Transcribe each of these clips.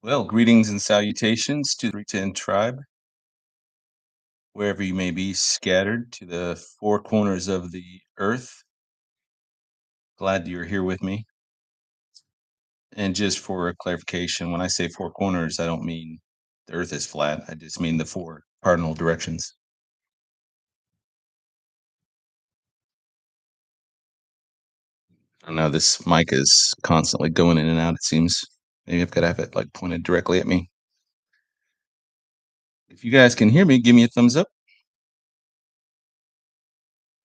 Well, greetings and salutations to the 310 tribe, wherever you may be scattered to the four corners of the earth. Glad you're here with me. And just for a clarification, when I say four corners, I don't mean the earth is flat. I just mean the four cardinal directions. I don't know, this mic is constantly going in and out, it seems. Maybe I've got to have it like pointed directly at me. If you guys can hear me, give me a thumbs up.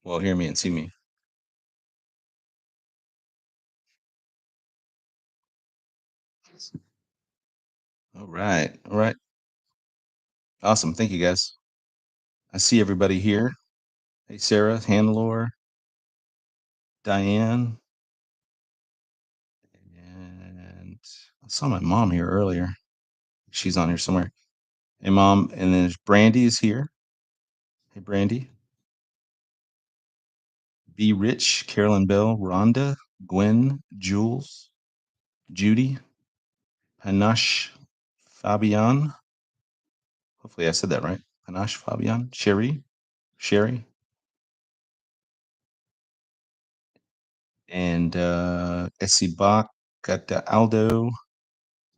Well, hear me and see me. All right. All right. Awesome. Thank you guys. I see everybody here. Hey, Sarah, Hannelore, Diane, and I saw my mom here earlier. She's on here somewhere. Hey, mom. And then there's Brandy is here. Hey, Brandy. Be Rich, Carolyn Bell, Rhonda, Gwen, Jules, Judy, Panache, Fabian. Hopefully I said that right. Panache, Fabian, Sherry, and Essie Bach, got Aldo,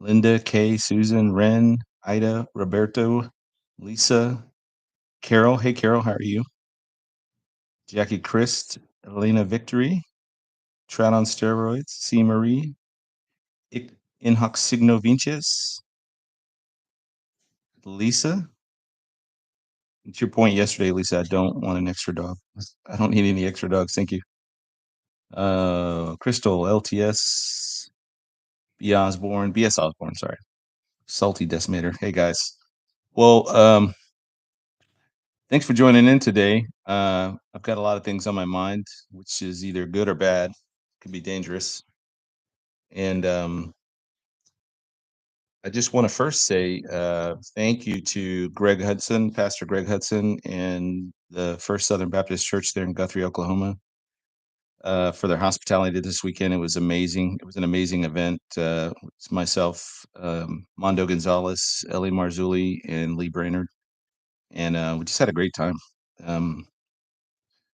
Linda, Kay, Susan, Ren, Ida, Roberto, Lisa, Carol. Hey, Carol, how are you? Jackie Christ, Elena Victory, Trout on Steroids, C. Marie, In Hoc Signo Vinces, Lisa. To your point yesterday, Lisa, I don't want an extra dog. I don't need any extra dogs. Thank you. Crystal, LTS, BS Osborne, sorry. Salty Decimator. Hey, guys. Well, thanks for joining in today. I've got a lot of things on my mind, which is either good or bad, could be dangerous. And I just want to first say thank you to Greg Hudson, Pastor Greg Hudson, and the First Southern Baptist Church there in Guthrie, Oklahoma, for their hospitality this weekend. It was amazing. It was an amazing event. It's myself, Mondo Gonzalez, Ellie Marzulli, and Lee Brainerd, and we just had a great time. It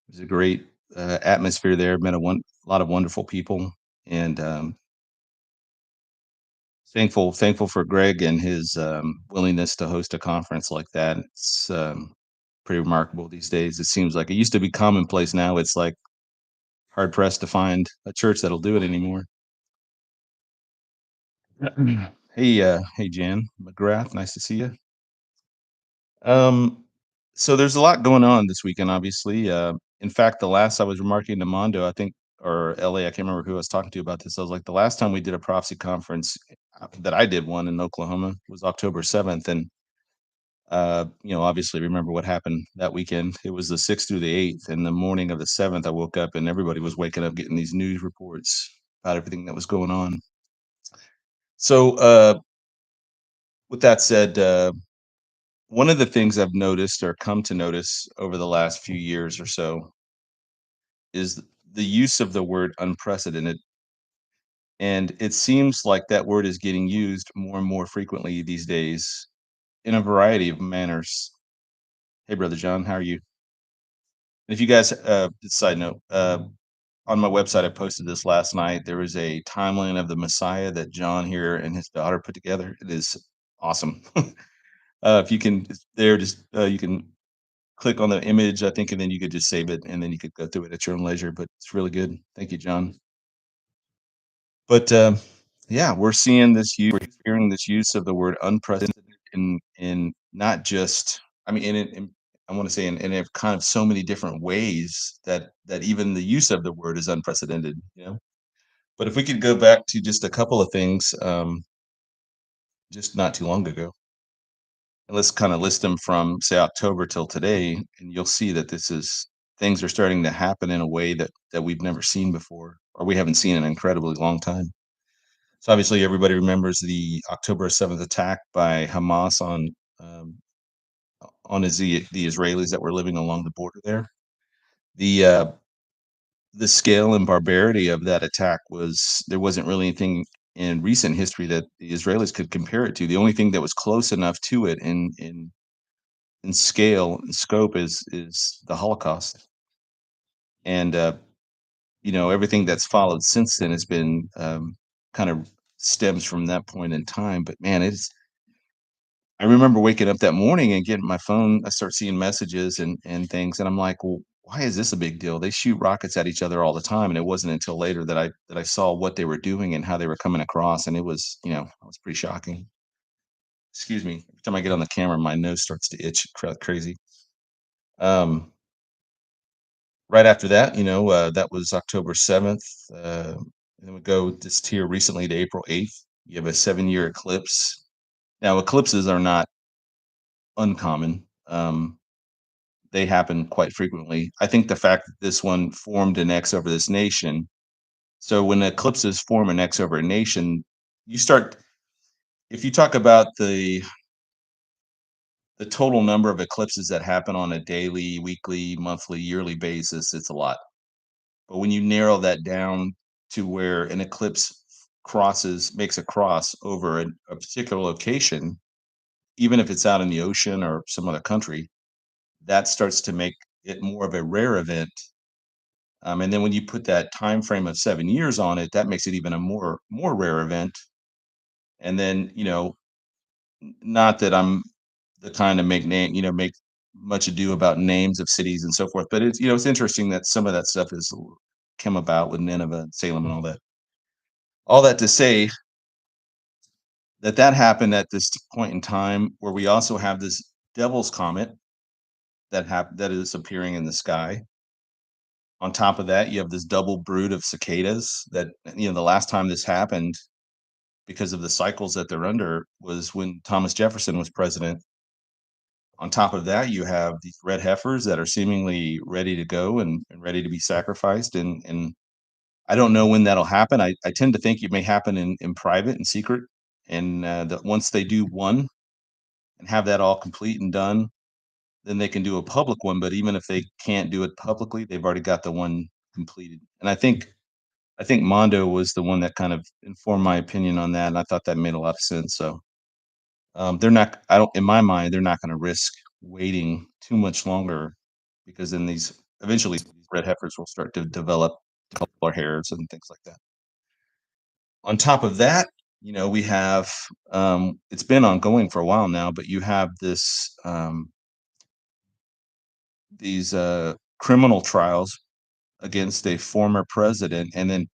was a great atmosphere there. Met a lot of wonderful people, and thankful for Greg and his willingness to host a conference like that. It's pretty remarkable these days. It seems like it used to be commonplace. Now it's like hard pressed to find a church that'll do it anymore. Hey, Jan McGrath, nice to see you. Um, so there's a lot going on this weekend, obviously. In fact, the last I was remarking to Mondo, I think, or LA, I can't remember who I was talking to about this. I was like, the last time we did a prophecy conference that I did one in Oklahoma was October 7th. And, obviously remember what happened that weekend. It was the 6th through the 8th. And the morning of the 7th, I woke up and everybody was waking up getting these news reports about everything that was going on. So, with that said, one of the things I've noticed or come to notice over the last few years or so is the use of the word unprecedented. And it seems like that word is getting used more and more frequently these days in a variety of manners. Hey, Brother John, how are you? And if you guys, side note, on my website, I posted this last night. There was a timeline of the Messiah that John here and his daughter put together. It is awesome. If you can, there, just you can click on the image, I think, and then you could just save it, and then you could go through it at your own leisure. But it's really good. Thank you, John. But yeah, we're hearing this use of the word unprecedented in not just, I mean, I want to say in kind of so many different ways that even the use of the word is unprecedented. But if we could go back to just a couple of things, just not too long ago, and let's kind of list them from say October till today, and you'll see that things are starting to happen in a way that we've never seen before, or we haven't seen in an incredibly long time. So obviously, everybody remembers the October 7th attack by Hamas um, the Israelis that were living along the border there. The uh, the scale and barbarity of that attack was there wasn't really anything in recent history that the Israelis could compare it to. The only thing that was close enough to it in scale and scope is the Holocaust. And everything that's followed since then has been kind of stems from that point in time. But man, it's I remember waking up that morning and getting my phone. I start seeing messages and things, and I'm like, well, why is this a big deal? They shoot rockets at each other all the time, and it wasn't until later that I saw what they were doing and how they were coming across, and it was pretty shocking. Excuse me. Every time I get on the camera, my nose starts to itch crazy. Um, right after that, that was October 7th. And then we go just here recently to April 8th. You have a 7-year eclipse. Now, eclipses are not uncommon. They happen quite frequently. I think the fact that this one formed an X over this nation. So when eclipses form an X over a nation, you start if you talk about the total number of eclipses that happen on a daily, weekly, monthly, yearly basis, it's a lot. But when you narrow that down to where an eclipse makes a cross over a particular location, even if it's out in the ocean or some other country, that starts to make it more of a rare event. And then when you put that time frame of 7 years on it, that makes it even a more rare event. And then not that I'm the kind to make much ado about names of cities and so forth, but it's interesting that some of that stuff is come about with Nineveh and Salem and all that. All that to say that happened at this point in time where we also have this devil's comet that is appearing in the sky. On top of that, you have this double brood of cicadas that the last time this happened because of the cycles that they're under was when Thomas Jefferson was president. On top of that, you have these red heifers that are seemingly ready to go and ready to be sacrificed. And I don't know when that'll happen. I tend to think it may happen in private and secret. And that once they do one and have that all complete and done, then they can do a public one. But even if they can't do it publicly, they've already got the one completed. And I think Mondo was the one that kind of informed my opinion on that, and I thought that made a lot of sense. So they're not. I don't. In my mind, they're not going to risk waiting too much longer because then these eventually these red heifers will start to develop color hairs and things like that. On top of that, we have it's been ongoing for a while now, but you have these criminal trials against a former president and then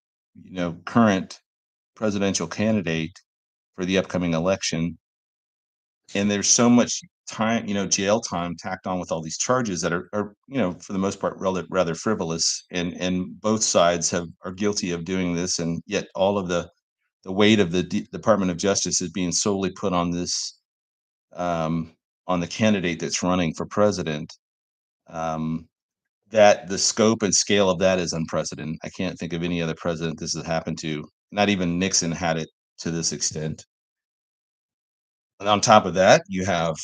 current presidential candidate for the upcoming election. And there's so much time, jail time tacked on with all these charges that are for the most part rather frivolous, and both sides are guilty of doing this, and yet all of the weight of the Department of Justice is being solely put on this on the candidate that's running for president. Um, that the scope and scale of that is unprecedented. I can't think of any other president this has happened to. Not even Nixon had it to this extent. And on top of that, you have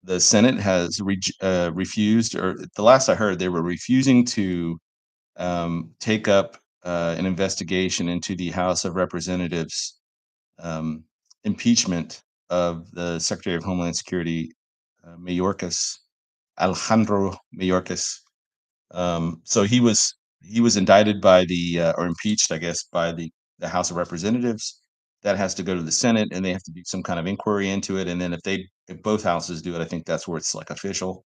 the Senate has refused, or the last I heard, they were refusing to take up an investigation into the House of Representatives um, impeachment of the Secretary of Homeland Security, Mayorkas, Alejandro Mayorkas. So he was indicted by or impeached, I guess, by the House of Representatives. That has to go to the Senate, and they have to do some kind of inquiry into it. And then if both houses do it, I think that's where it's like official.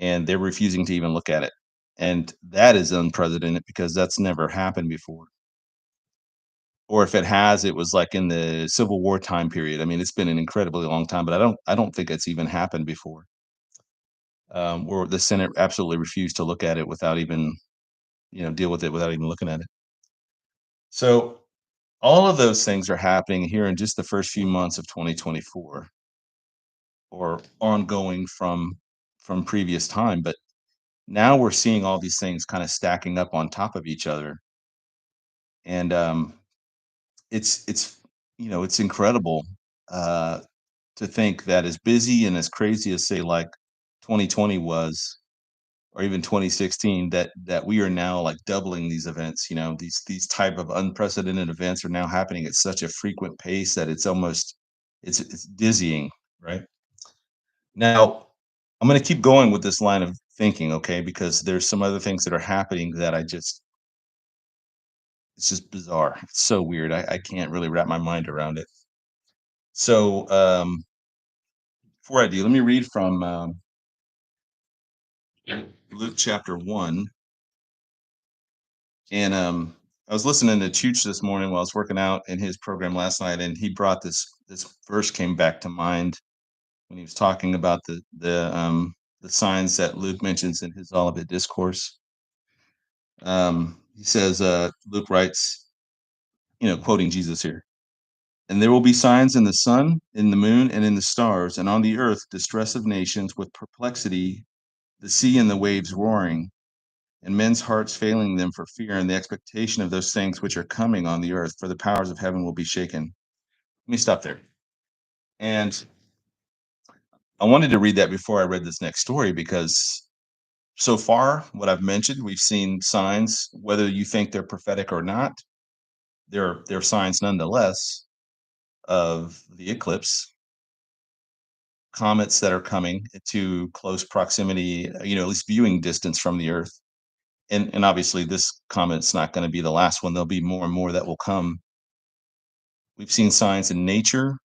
And they're refusing to even look at it, and that is unprecedented because that's never happened before. Or if it has, it was like in the Civil War time period. I mean, it's been an incredibly long time, but I don't think it's even happened before. Where the Senate absolutely refused to look at it without even deal with it without even looking at it. So all of those things are happening here in just the first few months of 2024 or ongoing from previous time. But now we're seeing all these things kind of stacking up on top of each other. And it's incredible uh, to think that as busy and as crazy as say like 2020 was, or even 2016, that we are now like doubling these events. These type of unprecedented events are now happening at such a frequent pace that it's almost it's dizzying, right? Now, I'm going to keep going with this line of thinking, okay? Because there's some other things that are happening that it's just bizarre. It's so weird. I can't really wrap my mind around it. So, before I do, let me read from Luke chapter 1. And I was listening to Chooch this morning while I was working out in his program last night, and he brought this verse came back to mind when he was talking about the signs that Luke mentions in his Olivet discourse. He says, Luke writes, quoting Jesus here, and there will be signs in the sun, in the moon, and in the stars, and on the earth distress of nations with perplexity, the sea and the waves roaring, and men's hearts failing them for fear and the expectation of those things which are coming on the earth, for the powers of heaven will be shaken. Let me stop there. And I wanted to read that before I read this next story because so far, what I've mentioned, we've seen signs, whether you think they're prophetic or not, they're signs nonetheless of the eclipse, comets that are coming to close proximity, at least viewing distance from the Earth. And obviously, this comet's not going to be the last one. There'll be more and more that will come. We've seen signs in nature.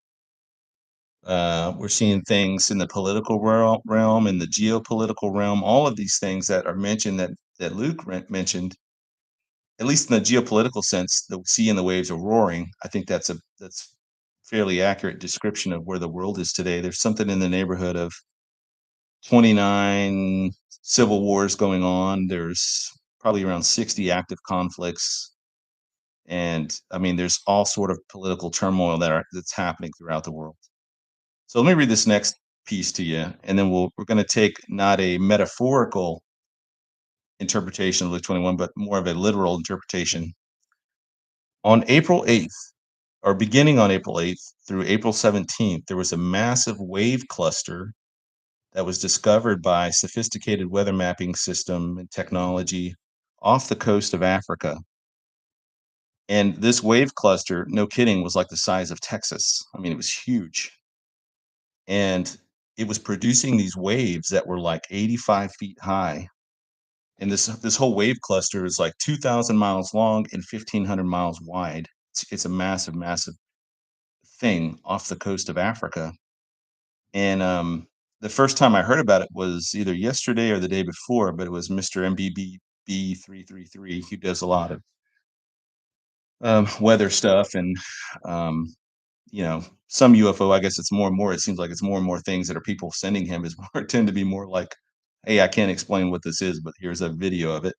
We're seeing things in the political realm, in the geopolitical realm. All of these things that are mentioned that Luke mentioned, at least in the geopolitical sense, the sea and the waves are roaring. I think that's fairly accurate description of where the world is today. There's something in the neighborhood of 29 civil wars going on. There's probably around 60 active conflicts. And I mean, there's all sort of political turmoil that's happening throughout the world. So let me read this next piece to you, and then we're going to take not a metaphorical interpretation of Luke 21, but more of a literal interpretation. On April 8th, or beginning on April 8th through April 17th, there was a massive wave cluster that was discovered by sophisticated weather mapping system and technology off the coast of Africa. And this wave cluster, no kidding, was like the size of Texas. I mean, it was huge. And it was producing these waves that were like 85 feet high. And this whole wave cluster is like 2,000 miles long and 1,500 miles wide. It's a massive, massive thing off the coast of Africa. And the first time I heard about it was either yesterday or the day before, but it was Mr. MBB333 who does a lot of weather stuff and um, some UFO. I guess it's more and more. It seems like it's more and more things that are people sending him is more tend to be more like, hey, I can't explain what this is, but here's a video of it.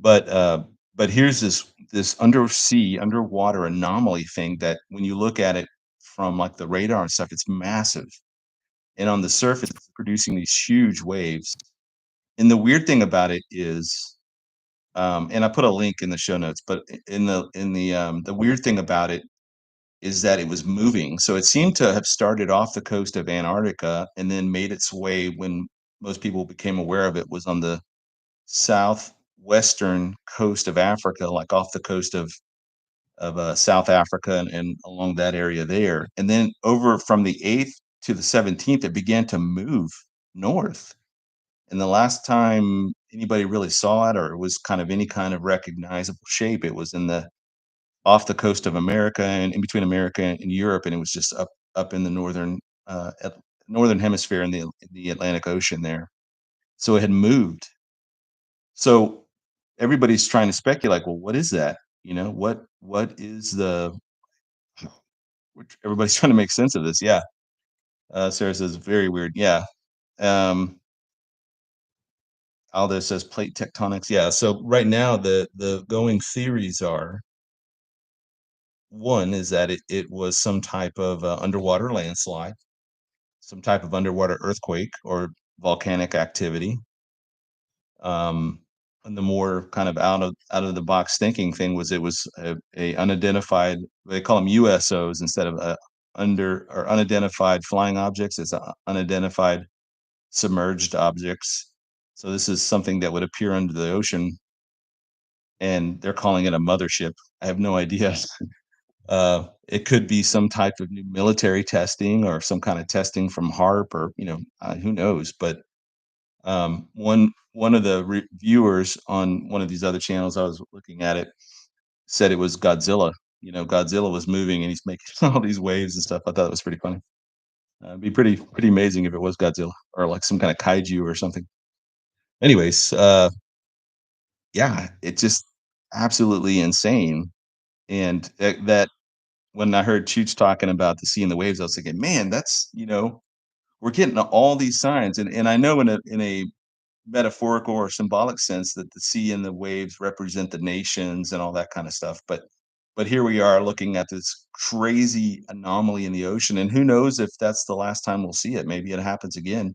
But but here's this underwater anomaly thing that when you look at it from like the radar and stuff, it's massive. And on the surface, it's producing these huge waves. And the weird thing about it is, and I put a link in the show notes, but the weird thing about it is that it was moving. So it seemed to have started off the coast of Antarctica and then made its way when most people became aware of it was on the southwestern coast of Africa, like off the coast of South Africa and along that area there. And then over from the 8th to the 17th, it began to move north. And the last time anybody really saw it or it was kind of any kind of recognizable shape, it was in the off the coast of America and in between America and Europe, and it was just up in the northern hemisphere in the Atlantic Ocean there. So it had moved. So everybody's trying to speculate, well, what is that? What is which everybody's trying to make sense of this. Yeah. Sarah says very weird. Yeah. Um, Aldo says plate tectonics. Yeah. So right now the going theories are one is that it was some type of underwater landslide, some type of underwater earthquake or volcanic activity. And the more kind of out of the box thinking thing was it was a unidentified. They call them USOs instead of under or unidentified flying objects. It's unidentified submerged objects. So this is something that would appear under the ocean, and they're calling it a mothership. I have no idea. It could be some type of new military testing or some kind of testing from HARP, or who knows. But one of the viewers on one of these other channels, I was looking at it, said it was Godzilla. Godzilla was moving and he's making all these waves and stuff. I thought it was pretty funny. It'd be pretty amazing if it was Godzilla or like some kind of kaiju or something. Anyways, yeah, it's just absolutely insane. And that when I heard Chooch talking about the sea and the waves, I was thinking, man, that's we're getting all these signs, and I know in a metaphorical or symbolic sense that the sea and the waves represent the nations and all that kind of stuff. But here we are looking at this crazy anomaly in the ocean, and who knows if that's the last time we'll see it. Maybe it happens again.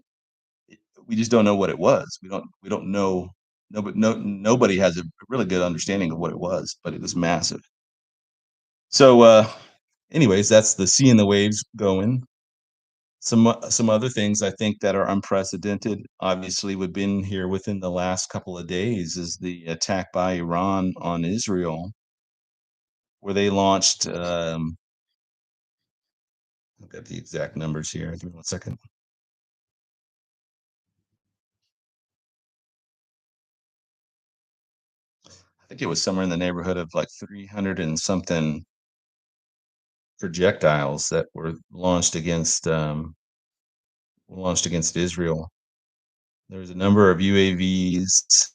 We just don't know what it was. We don't know. Nobody has a really good understanding of what it was, but it was massive. So, anyways, that's the sea and the waves going. Some other things I think that are unprecedented, obviously, we've been here within the last couple of days, is the attack by Iran on Israel, where they launched. I've got the exact numbers here. Give me 1 second. I think it was somewhere in the neighborhood of like 300 and something projectiles that were launched against Israel. There was a number of UAVs.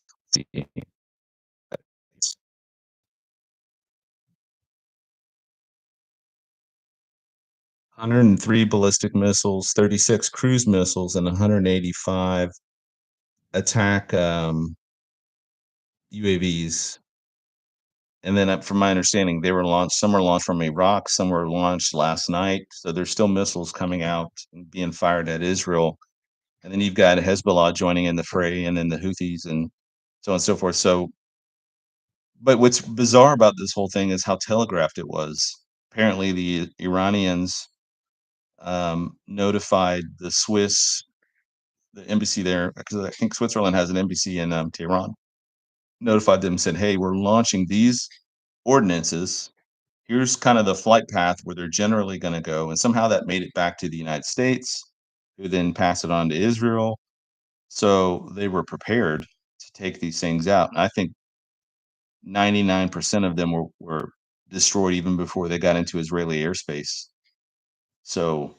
103 ballistic missiles, 36 cruise missiles, and 185 attack UAVs. And then, from my understanding, they were launched. Some were launched from Iraq. Some were launched last night. So there's still missiles coming out and being fired at Israel. And then you've got Hezbollah joining in the fray, and then the Houthis, and so on and so forth. So, but what's bizarre about this whole thing is how telegraphed it was. Apparently, the Iranians notified the embassy there, because I think Switzerland has an embassy in Tehran. Notified them, said, "Hey, we're launching these ordinances. Here's kind of the flight path where they're generally going to go." And somehow that made it back to the United States, who then passed it on to Israel. So they were prepared to take these things out. And I think 99% of them were destroyed even before they got into Israeli airspace. So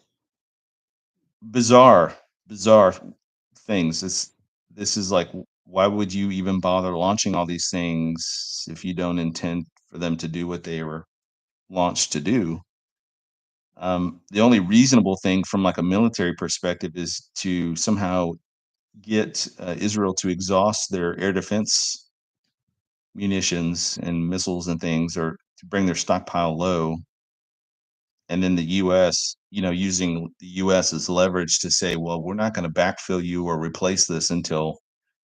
bizarre, bizarre things. This is like, why would you even bother launching all these things if you don't intend for them to do what they were launched to do? The only reasonable thing from like a military perspective is to somehow get Israel to exhaust their air defense munitions and missiles and things, or to bring their stockpile low. And then the US, using the US as leverage to say, well, we're not going to backfill you or replace this until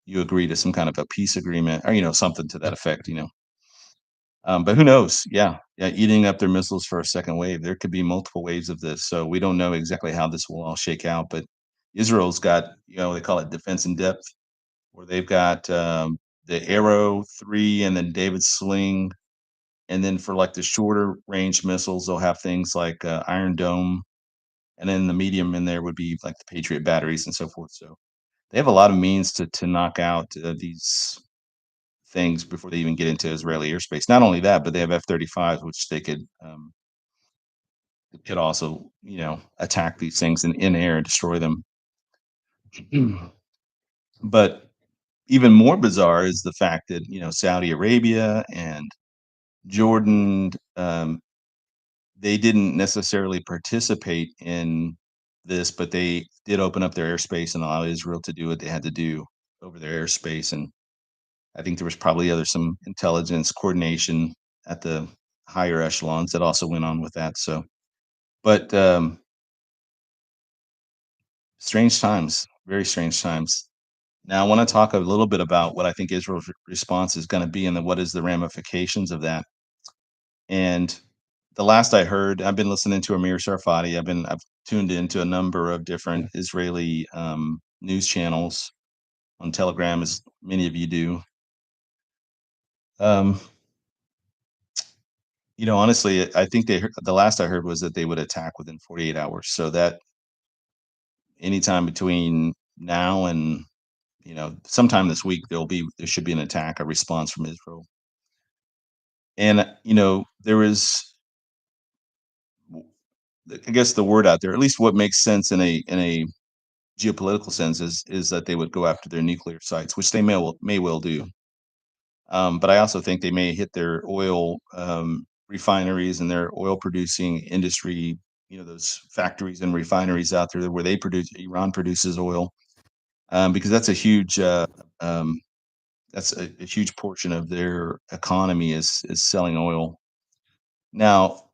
you agree to some kind of a peace agreement, or, something to that effect. But who knows? Yeah. Yeah. Eating up their missiles for a second wave. There could be multiple waves of this. So we don't know exactly how this will all shake out. But Israel's got, they call it defense in depth, where they've got the Arrow 3 and then David's Sling. And then for like the shorter range missiles, they'll have things like Iron Dome, and then the medium in there would be like the Patriot batteries and so forth. So they have a lot of means to knock out these things before they even get into Israeli airspace. Not only that, but they have F-35s, which they could also, attack these things in air and destroy them. But even more bizarre is the fact that Saudi Arabia and Jordan, they didn't necessarily participate in this, but they did open up their airspace and allow Israel to do what they had to do over their airspace. And I think there was probably some intelligence coordination at the higher echelons that also went on with that. So, but strange times, very strange times. Now, I want to talk a little bit about what I think Israel's response is going to be, and then what is the ramifications of that. And the last I heard, I've been listening to Amir Sarfati. I've tuned into a number of different Israeli news channels on Telegram, as many of you do. Um, honestly, I think the last I heard was that they would attack within 48 hours. So that anytime between now and sometime this week, there should be an attack, a response from Israel. And there is, I guess, the word out there, at least what makes sense in a geopolitical sense, is that they would go after their nuclear sites, which they may well do. But I also think they may hit their oil refineries and their oil producing industry. Those factories and refineries out there where Iran produces oil, because um, that's a huge portion of their economy is selling oil. Now,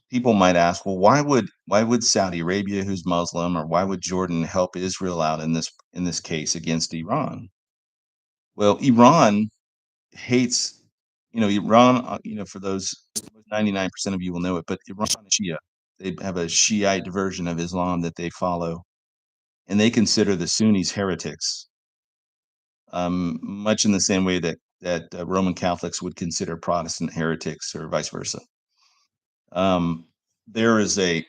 people might ask, well, why would Saudi Arabia, who's Muslim, or why would Jordan help Israel out in this case against Iran? Well, Iran hates, Iran, for those 99% of you will know it, but Iran is Shia. They have a Shiite version of Islam that they follow, and they consider the Sunnis heretics, much in the same way that Roman Catholics would consider Protestant heretics, or vice versa. Um, there is a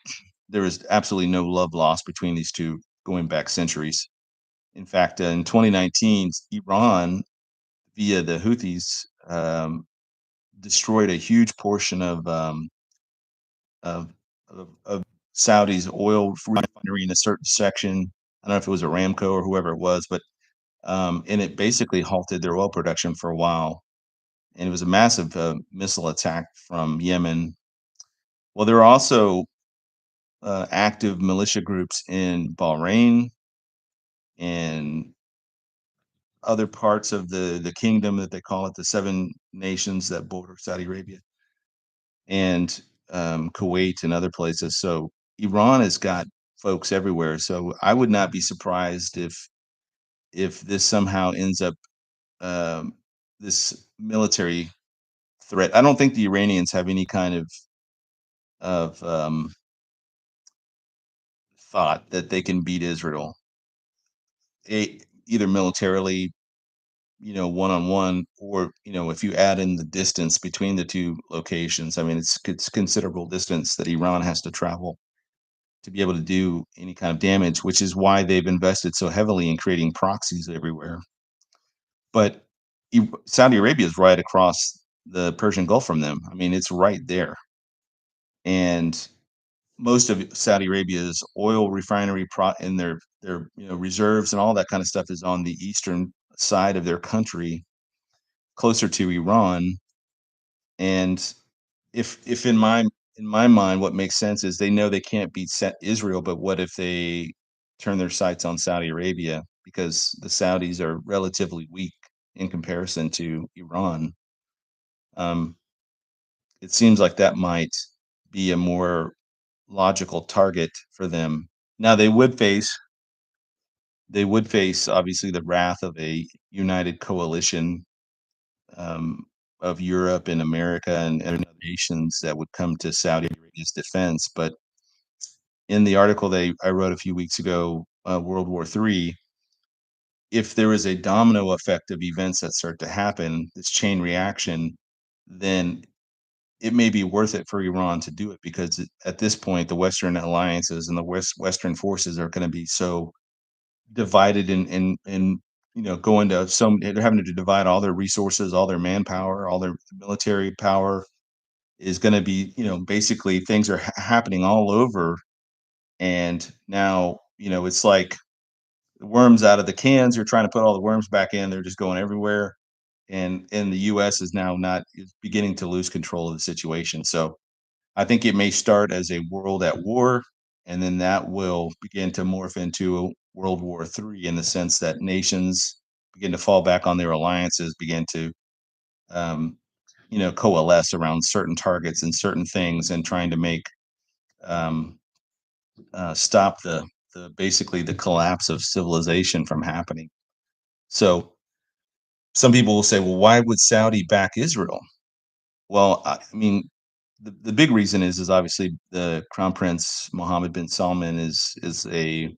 there is absolutely no love lost between these two going back centuries. In fact, in 2019, Iran, via the Houthis, destroyed a huge portion of of Saudi's oil refinery in a certain section. I don't know if it was Aramco or whoever it was, but and it basically halted their oil production for a while. And it was a massive missile attack from Yemen. Well, there are also active militia groups in Bahrain and other parts of the kingdom, that they call it, the seven nations that border Saudi Arabia, and Kuwait and other places. So Iran has got folks everywhere. So I would not be surprised if this somehow ends up, um, this military threat. I don't think the Iranians have any kind of thought that they can beat Israel, either militarily, one on one, or if you add in the distance between the two locations. I mean, it's considerable distance that Iran has to travel to be able to do any kind of damage, which is why they've invested so heavily in creating proxies everywhere. But Saudi Arabia is right across the Persian Gulf from them. I mean, it's right there. And most of Saudi Arabia's oil refinery and their reserves and all that kind of stuff is on the eastern side of their country, closer to Iran. And if in my mind, what makes sense is they know they can't beat Israel, but what if they turn their sights on Saudi Arabia, because the Saudis are relatively weak in comparison to Iran? Um, it seems like that might be a more logical target for them. Now they would face obviously the wrath of a united coalition, um, of Europe and America and other nations that would come to Saudi Arabia's defense. But in the article I wrote a few weeks ago, World War III, if there is a domino effect of events that start to happen, this chain reaction, then it may be worth it for Iran to do it, because at this point, the Western alliances and the Western forces are going to be so divided, and going to some, they're having to divide all their resources, all their manpower, all their military power is going to be, basically things are happening all over. And now, it's like the worms out of the cans. You're trying to put all the worms back in. They're just going everywhere. And the US is now not is beginning to lose control of the situation. So I think it may start as a world at war, and then that will begin to morph into a World War III, in the sense that nations begin to fall back on their alliances, begin to, um, coalesce around certain targets and certain things, and trying to make, um, stop the basically the collapse of civilization from happening. So some people will say, well, why would Saudi back Israel? Well, I mean, the big reason is obviously the Crown Prince Mohammed bin Salman is a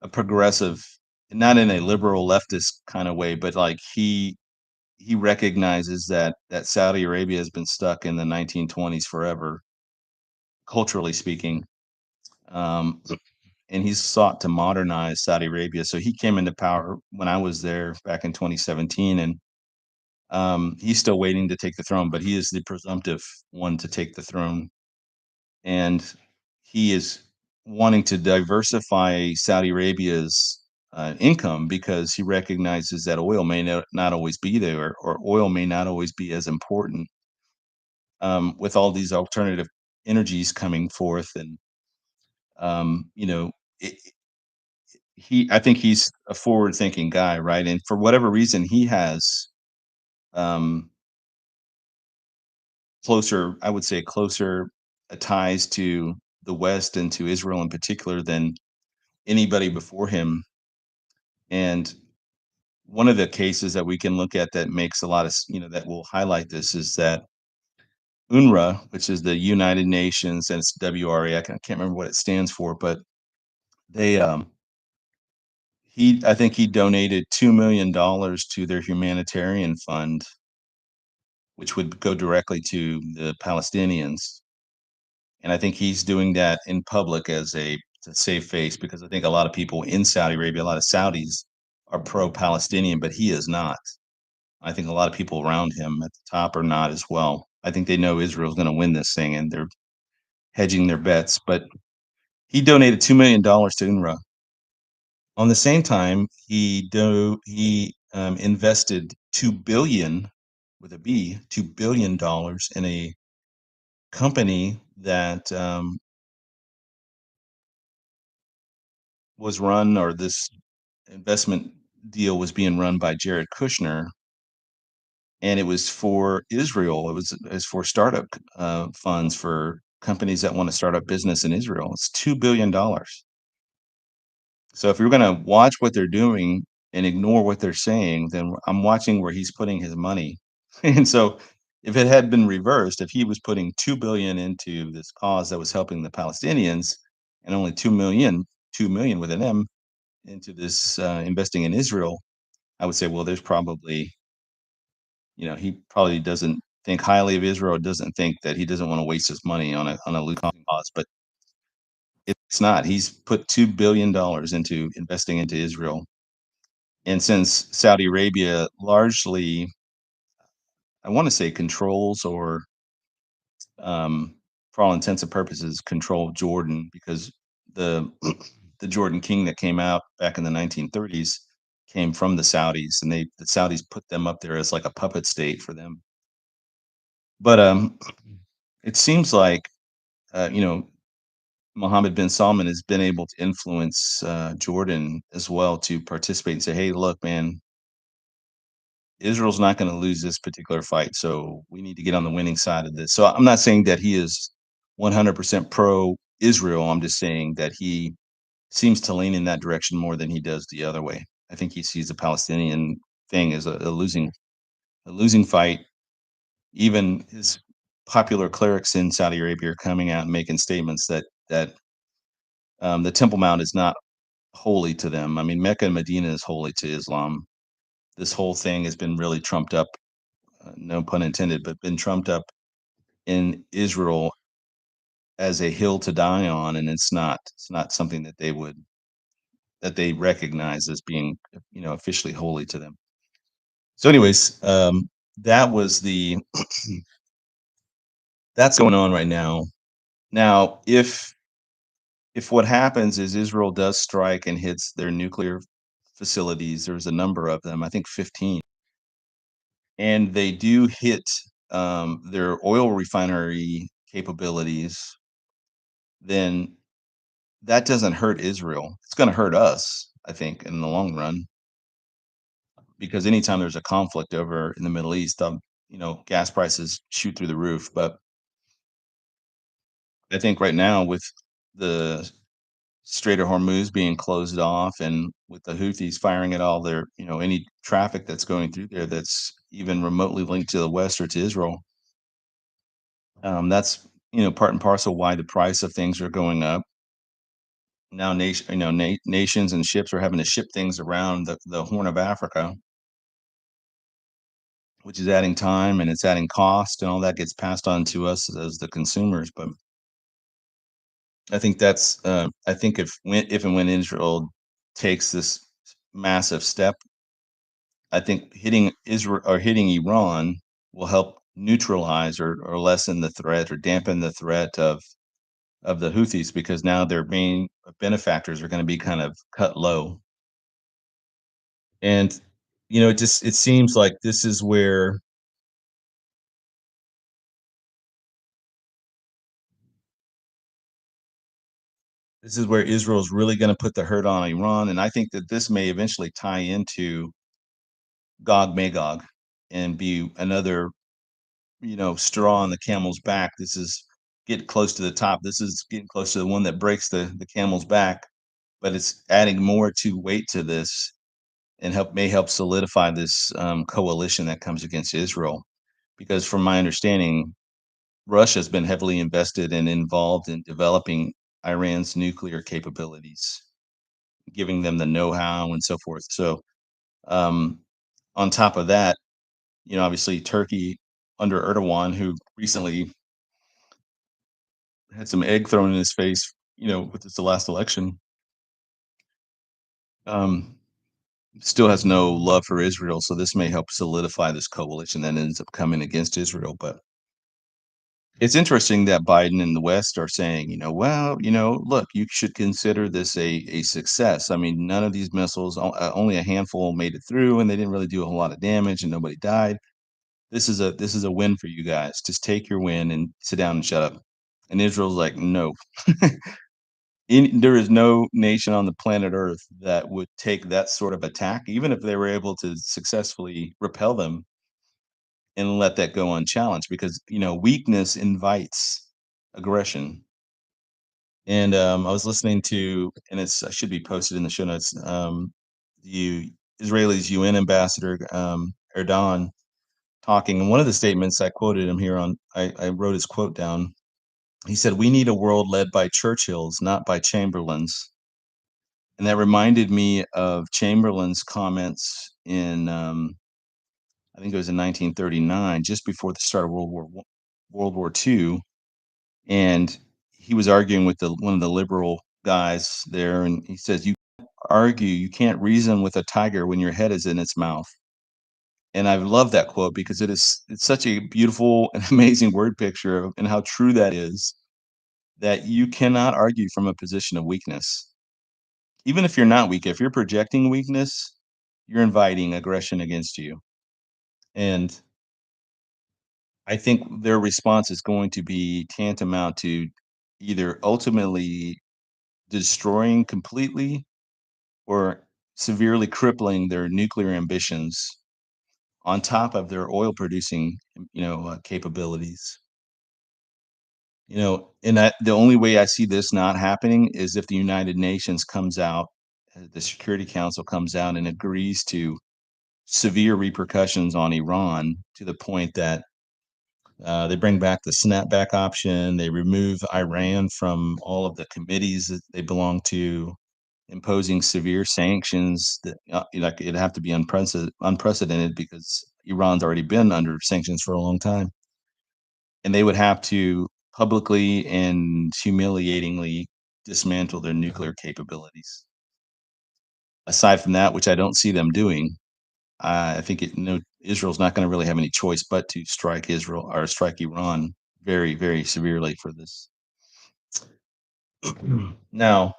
a progressive, not in a liberal leftist kind of way, but like he recognizes that Saudi Arabia has been stuck in the 1920s forever, culturally speaking. Um, and he's sought to modernize Saudi Arabia. So he came into power when I was there back in 2017, and he's still waiting to take the throne, but he is the presumptive one to take the throne, and he is wanting to diversify Saudi Arabia's income because he recognizes that oil may not always be there, or oil may not always be as important with all these alternative energies coming forth, and you know, it, I think he's a forward-thinking guy, right? And for whatever reason, he has um, closer, I would say, closer ties to the West and to Israel in particular than anybody before him. And one of the cases that we can look at that makes a lot of, that will highlight this is that UNRWA, which is the United Nations, and it's WRA. Can't remember what it stands for, but they I think he donated $2 million to their humanitarian fund, which would go directly to the Palestinians. And I think he's doing that in public as a to save face, because I think a lot of people in Saudi Arabia, a lot of Saudis are pro-Palestinian, but he is not. I think a lot of people around him at the top are not as well. I think they know Israel's going to win this thing, and they're hedging their bets. But he donated $2 million to UNRWA. On the same time, he invested 2 billion with a B, $2 billion in a company that was run, or this investment deal was being run by Jared Kushner, and it was for Israel. It was for startup funds for companies that want to start up business in Israel. It's $2 billion. So if you're going to watch what they're doing and ignore what they're saying, then I'm watching where he's putting his money. And so if it had been reversed, if he was putting 2 billion into this cause that was helping the Palestinians, and only 2 million with an M into this investing in Israel, I would say, well, there's probably, he probably doesn't think highly of Israel, doesn't think that he doesn't want to waste his money on a losing cause. But it's not. He's put $2 billion into investing into Israel. And since Saudi Arabia largely, I want to say, controls, or um, for all intents and purposes, control Jordan, because the the Jordan king that came out back in the 1930s came from the Saudis, and the Saudis put them up there as like a puppet state for them. But it seems like you know, Mohammed bin Salman has been able to influence Jordan as well to participate and say, "Hey, look, man, Israel's not going to lose this particular fight, so we need to get on the winning side of this." So I'm not saying that he is 100% pro Israel. I'm just saying that he seems to lean in that direction more than he does the other way. I think he sees the Palestinian thing as a losing fight. Even his popular clerics in Saudi Arabia are coming out and making statements that the Temple Mount is not holy to them. I mean, Mecca and Medina is holy to Islam. This whole thing has been really trumped up, no pun intended, but been trumped up in Israel as a hill to die on, and it's not. It's not something that they recognize as being, officially holy to them. So, anyways, that was the that's going on right now. Now, if what happens is Israel does strike and hits their nuclear facilities, there's a number of them, I think 15, and they do hit their oil refinery capabilities, then that doesn't hurt Israel. It's going to hurt us, I think, in the long run, because anytime there's a conflict over in the Middle East, gas prices shoot through the roof. But I think right now, with the Strait of Hormuz being closed off, and with the Houthis firing at all their, any traffic that's going through there that's even remotely linked to the West or to Israel, that's, part and parcel why the price of things are going up. Now nations and ships are having to ship things around the Horn of Africa, which is adding time and it's adding cost, and all that gets passed on to us as the consumers. But I think that's I think if and when Israel takes this massive step, I think hitting Israel or hitting Iran will help neutralize or lessen the threat or dampen the threat of the Houthis, because now their main benefactors are going to be kind of cut low. And it seems like this is where Israel's really going to put the hurt on Iran, and I think that this may eventually tie into Gog Magog and be another straw on the camel's back. This is getting close to the top. This is getting close to the one that breaks the camel's back, but it's adding more to weight to this and may help solidify this coalition that comes against Israel. Because from my understanding, Russia's been heavily invested and involved in developing Iran's nuclear capabilities, giving them the know-how and so forth. So, um, on top of that, obviously Turkey under Erdogan, who recently had some egg thrown in his face, with this the last election, um, still has no love for Israel. So this may help solidify this coalition that ends up coming against Israel. But it's interesting that Biden and the West are saying, well, look, you should consider this a success. I mean, none of these missiles, only a handful made it through, and they didn't really do a whole lot of damage, and nobody died. This is a win for you guys. Just take your win and sit down and shut up. And Israel's like, no. There is no nation on the planet Earth that would take that sort of attack, even if they were able to successfully repel them and let that go unchallenged, because weakness invites aggression. And I was listening to, and I should be posted in the show notes. The Israelis UN ambassador Erdogan talking, and one of the statements I quoted him here on, I wrote his quote down. He said, "We need a world led by Churchills, not by Chamberlains." And that reminded me of Chamberlain's comments in, I think it was in 1939, just before the start of World War II, and he was arguing with one of the liberal guys there, and he says, you can't reason with a tiger when your head is in its mouth." And I love that quote because it's such a beautiful and amazing word picture and how true that is, that you cannot argue from a position of weakness. Even if you're not weak, if you're projecting weakness, you're inviting aggression against you. And I think their response is going to be tantamount to either ultimately destroying completely or severely crippling their nuclear ambitions on top of their oil producing, capabilities. And the only way I see this not happening is if the United Nations comes out, the Security Council comes out and agrees to severe repercussions on Iran, to the point that they bring back the snapback option. They remove Iran from all of the committees that they belong to, imposing severe sanctions that, like, it'd have to be unprecedented because Iran's already been under sanctions for a long time. And they would have to publicly and humiliatingly dismantle their nuclear capabilities. Aside from that, which I don't see them doing, I think Israel's not going to really have any choice but to strike Israel or strike Iran very, very severely for this. Now,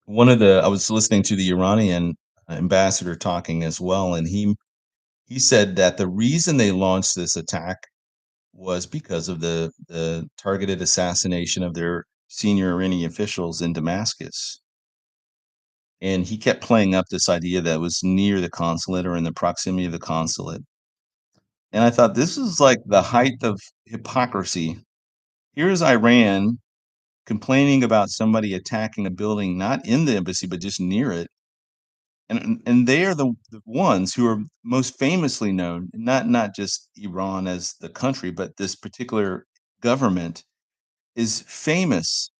I was listening to the Iranian ambassador talking as well, and he said that the reason they launched this attack was because of the targeted assassination of their senior Iranian officials in Damascus. And he kept playing up this idea that it was near the consulate or in the proximity of the consulate. And I thought, this is like the height of hypocrisy. Here's Iran complaining about somebody attacking a building not in the embassy, but just near it. And they are the ones who are most famously known, not just Iran as the country, but this particular government is famous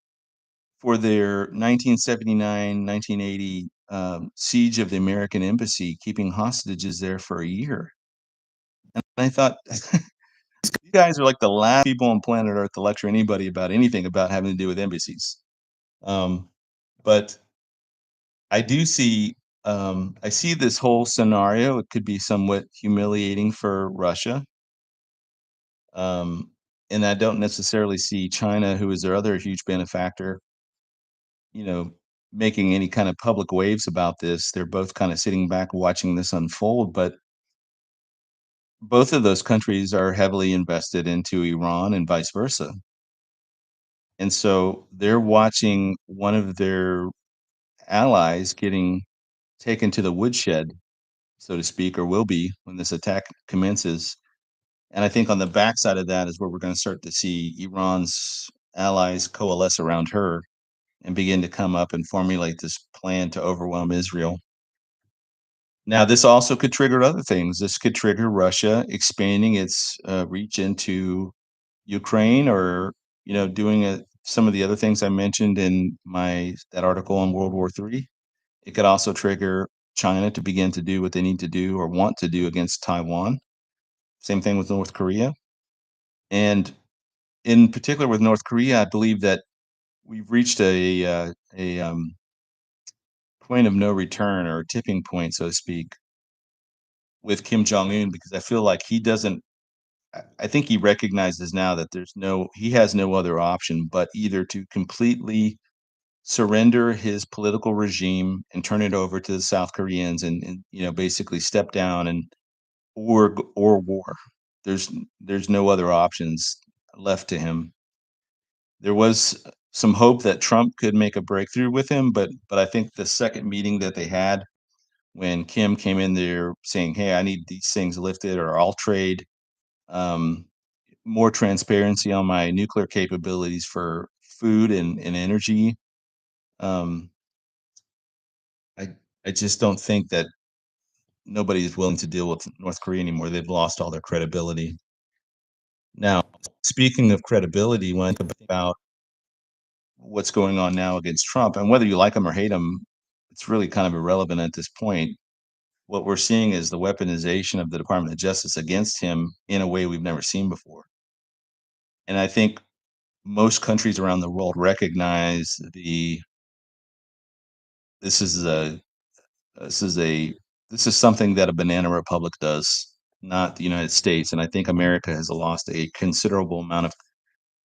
for their 1979, 1980 siege of the American embassy, keeping hostages there for a year. And I thought, you guys are like the last people on planet Earth to lecture anybody about anything about having to do with embassies. Um, but I see this whole scenario. It could be somewhat humiliating for Russia. Um, and I don't necessarily see China, who is their other huge benefactor, you know, making any kind of public waves about this. They're both kind of sitting back watching this unfold, but both of those countries are heavily invested into Iran and vice versa. And so they're watching one of their allies getting taken to the woodshed, so to speak, or will be when this attack commences. And I think on the backside of that is where we're going to start to see Iran's allies coalesce around her and begin to come up and formulate this plan to overwhelm Israel. Now, this also could trigger other things. This could trigger Russia expanding its reach into Ukraine, or doing some of the other things I mentioned in my that article on World War III. It could also trigger China to begin to do what they need to do or want to do against Taiwan. Same thing with North Korea. And in particular with North Korea, I believe that we've reached a point of no return, or a tipping point, so to speak, with Kim Jong Un, because I feel like he doesn't. I think he recognizes now that he has no other option but either to completely surrender his political regime and turn it over to the South Koreans, and basically step down, or war. There's there's no other options left to him. There was some hope that Trump could make a breakthrough with him, but I think the second meeting that they had, when Kim came in there saying, "Hey, I need these things lifted, or I'll trade um, more transparency on my nuclear capabilities for food and energy." Um, I I just don't think that nobody is willing to deal with North Korea anymore. They've lost all their credibility. Now, speaking of credibility, when I think about what's going on now against Trump, and whether you like him or hate him, it's really kind of irrelevant at this point. What we're seeing is the weaponization of the Department of Justice against him in a way we've never seen before. And I think most countries around the world recognize this is a this is a this is something that a banana republic does, not the United States. And I think America has lost a considerable amount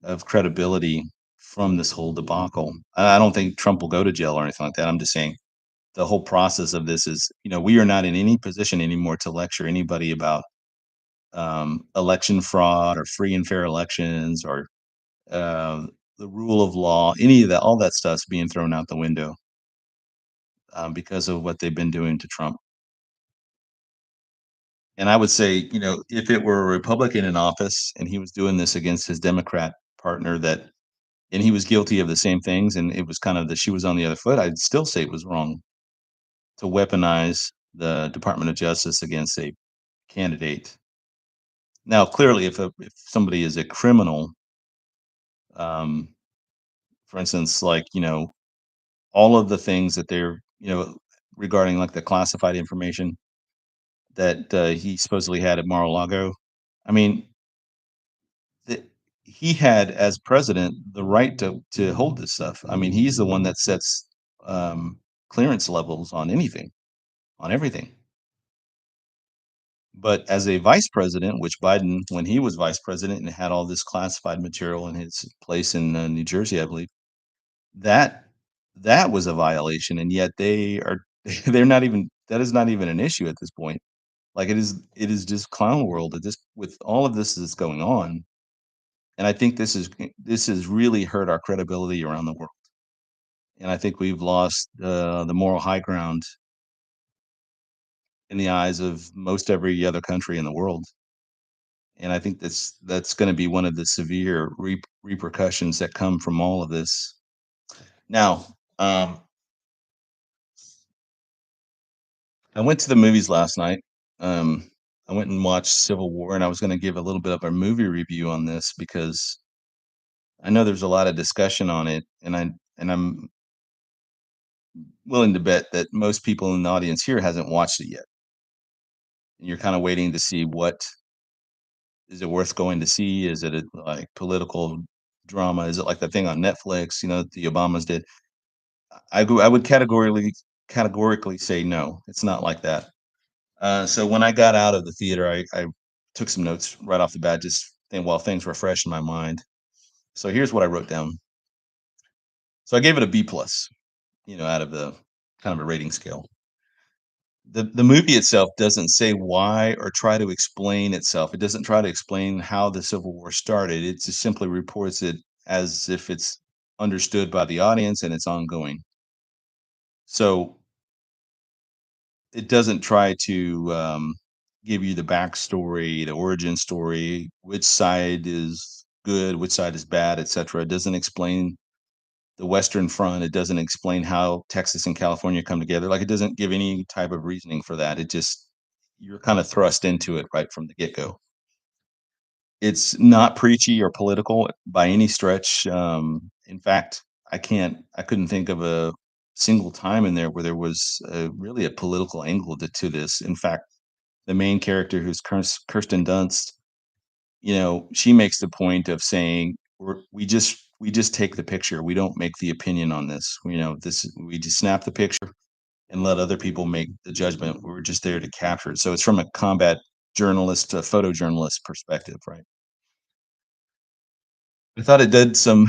of credibility from this whole debacle. I don't think Trump will go to jail or anything like that. I'm just saying the whole process of this is, we are not in any position anymore to lecture anybody about election fraud or free and fair elections, or uh, the rule of law. Any of that, all that stuff's being thrown out the window because of what they've been doing to Trump. And I would say, if it were a Republican in office and he was doing this against his Democrat partner, and he was guilty of the same things, and it was kind of the shoe was on the other foot, I'd still say it was wrong to weaponize the Department of Justice against a candidate. Now, clearly, if somebody is a criminal, um, for instance, like, all of the things that they're, regarding like the classified information that he supposedly had at Mar-a-Lago. I mean, the, he had, as president, the right to hold this stuff. I mean, he's the one that sets clearance levels on anything, on everything. But as a vice president, which Biden, when he was vice president and had all this classified material in his place in New Jersey, I believe, that that was a violation, and yet they are they're not even that is not even an issue at this point. Like, it is just clown world at this with all of this that's going on. And I think this has really hurt our credibility around the world. And I think we've lost the moral high ground in the eyes of most every other country in the world. And I think that's going to be one of the severe repercussions that come from all of this. Now, I went to the movies last night. Um, I went and watched Civil War, and I was going to give a little bit of a movie review on this because I know there's a lot of discussion on it, and and I'm willing to bet that most people in the audience here hasn't watched it yet. And you're kind of waiting to see what is it worth going to see? Is it a, like political drama? Is it like the thing on Netflix? That the Obamas did. I would categorically say no. It's not like that. So when I got out of the theater, I took some notes right off the bat, just while things were fresh in my mind. So here's what I wrote down. So I gave it a B plus, out of the kind of a rating scale. The movie itself doesn't say why or try to explain itself. It doesn't try to explain how the Civil War started. It just simply reports it as if it's understood by the audience and it's ongoing. So it doesn't try to give you the backstory, the origin story, which side is good, which side is bad, etc. It doesn't explain the Western Front. It doesn't explain how Texas and California come together. Like, it doesn't give any type of reasoning for that. It just you're kind of thrust into it right from the get go. It's not preachy or political by any stretch. In fact, I couldn't think of a single time in there where there was really a political angle to this. In fact, the main character, who's Kirsten Dunst, she makes the point of saying, we just take the picture. We don't make the opinion on this. We just snap the picture and let other people make the judgment. We're just there to capture it. So it's from a combat journalist, a photojournalist perspective, right? I thought it did some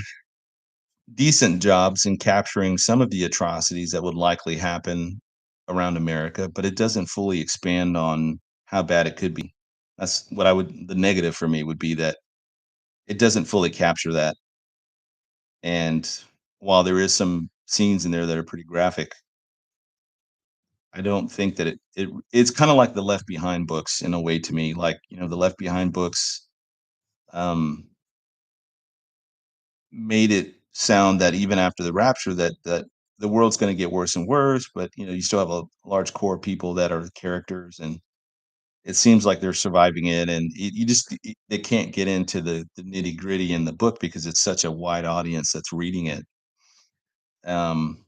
decent jobs in capturing some of the atrocities that would likely happen around America, but it doesn't fully expand on how bad it could be. That's what the negative for me would be, that it doesn't fully capture that. And while there is some scenes in there that are pretty graphic, I don't think that it's kind of like the Left Behind books in a way to me. Like, the Left Behind books um, made it sound that even after the rapture, that the world's going to get worse and worse, but you still have a large core of people that are the characters, and it seems like they're surviving it. And they can't get into the nitty gritty in the book because it's such a wide audience that's reading it. Um,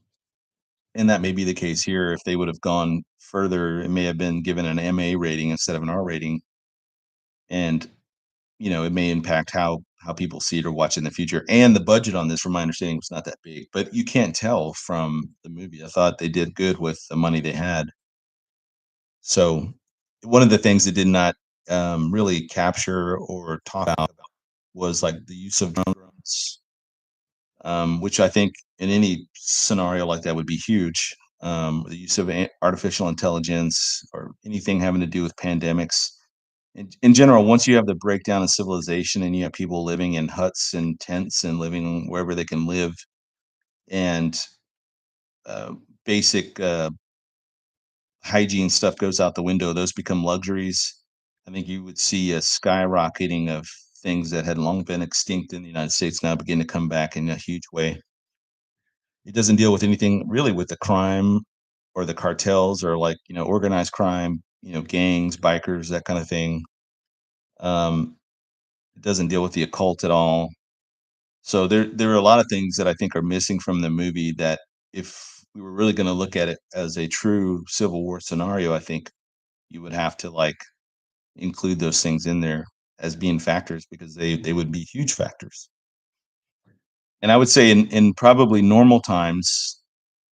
and that may be the case here. If they would have gone further, it may have been given an MA rating instead of an R rating, and it may impact how people see it or watch it in the future. And the budget on this, from my understanding, was not that big, but you can't tell from the movie. I thought they did good with the money they had. So one of the things they did not really capture or talk about was like the use of drones, which I think in any scenario like that would be huge. The use of artificial intelligence or anything having to do with pandemics. In general, once you have the breakdown of civilization and you have people living in huts and tents and living wherever they can live, and uh, basic hygiene stuff goes out the window, those become luxuries. I think you would see a skyrocketing of things that had long been extinct in the United States now begin to come back in a huge way. It doesn't deal with anything really with the crime or the cartels or, like, organized crime, gangs, bikers, that kind of thing. Um, it doesn't deal with the occult at all. So there are a lot of things that I think are missing from the movie that, if we were really going to look at it as a true Civil War scenario, I think you would have to, like, include those things in there as being factors, because they would be huge factors. And I would say in probably normal times,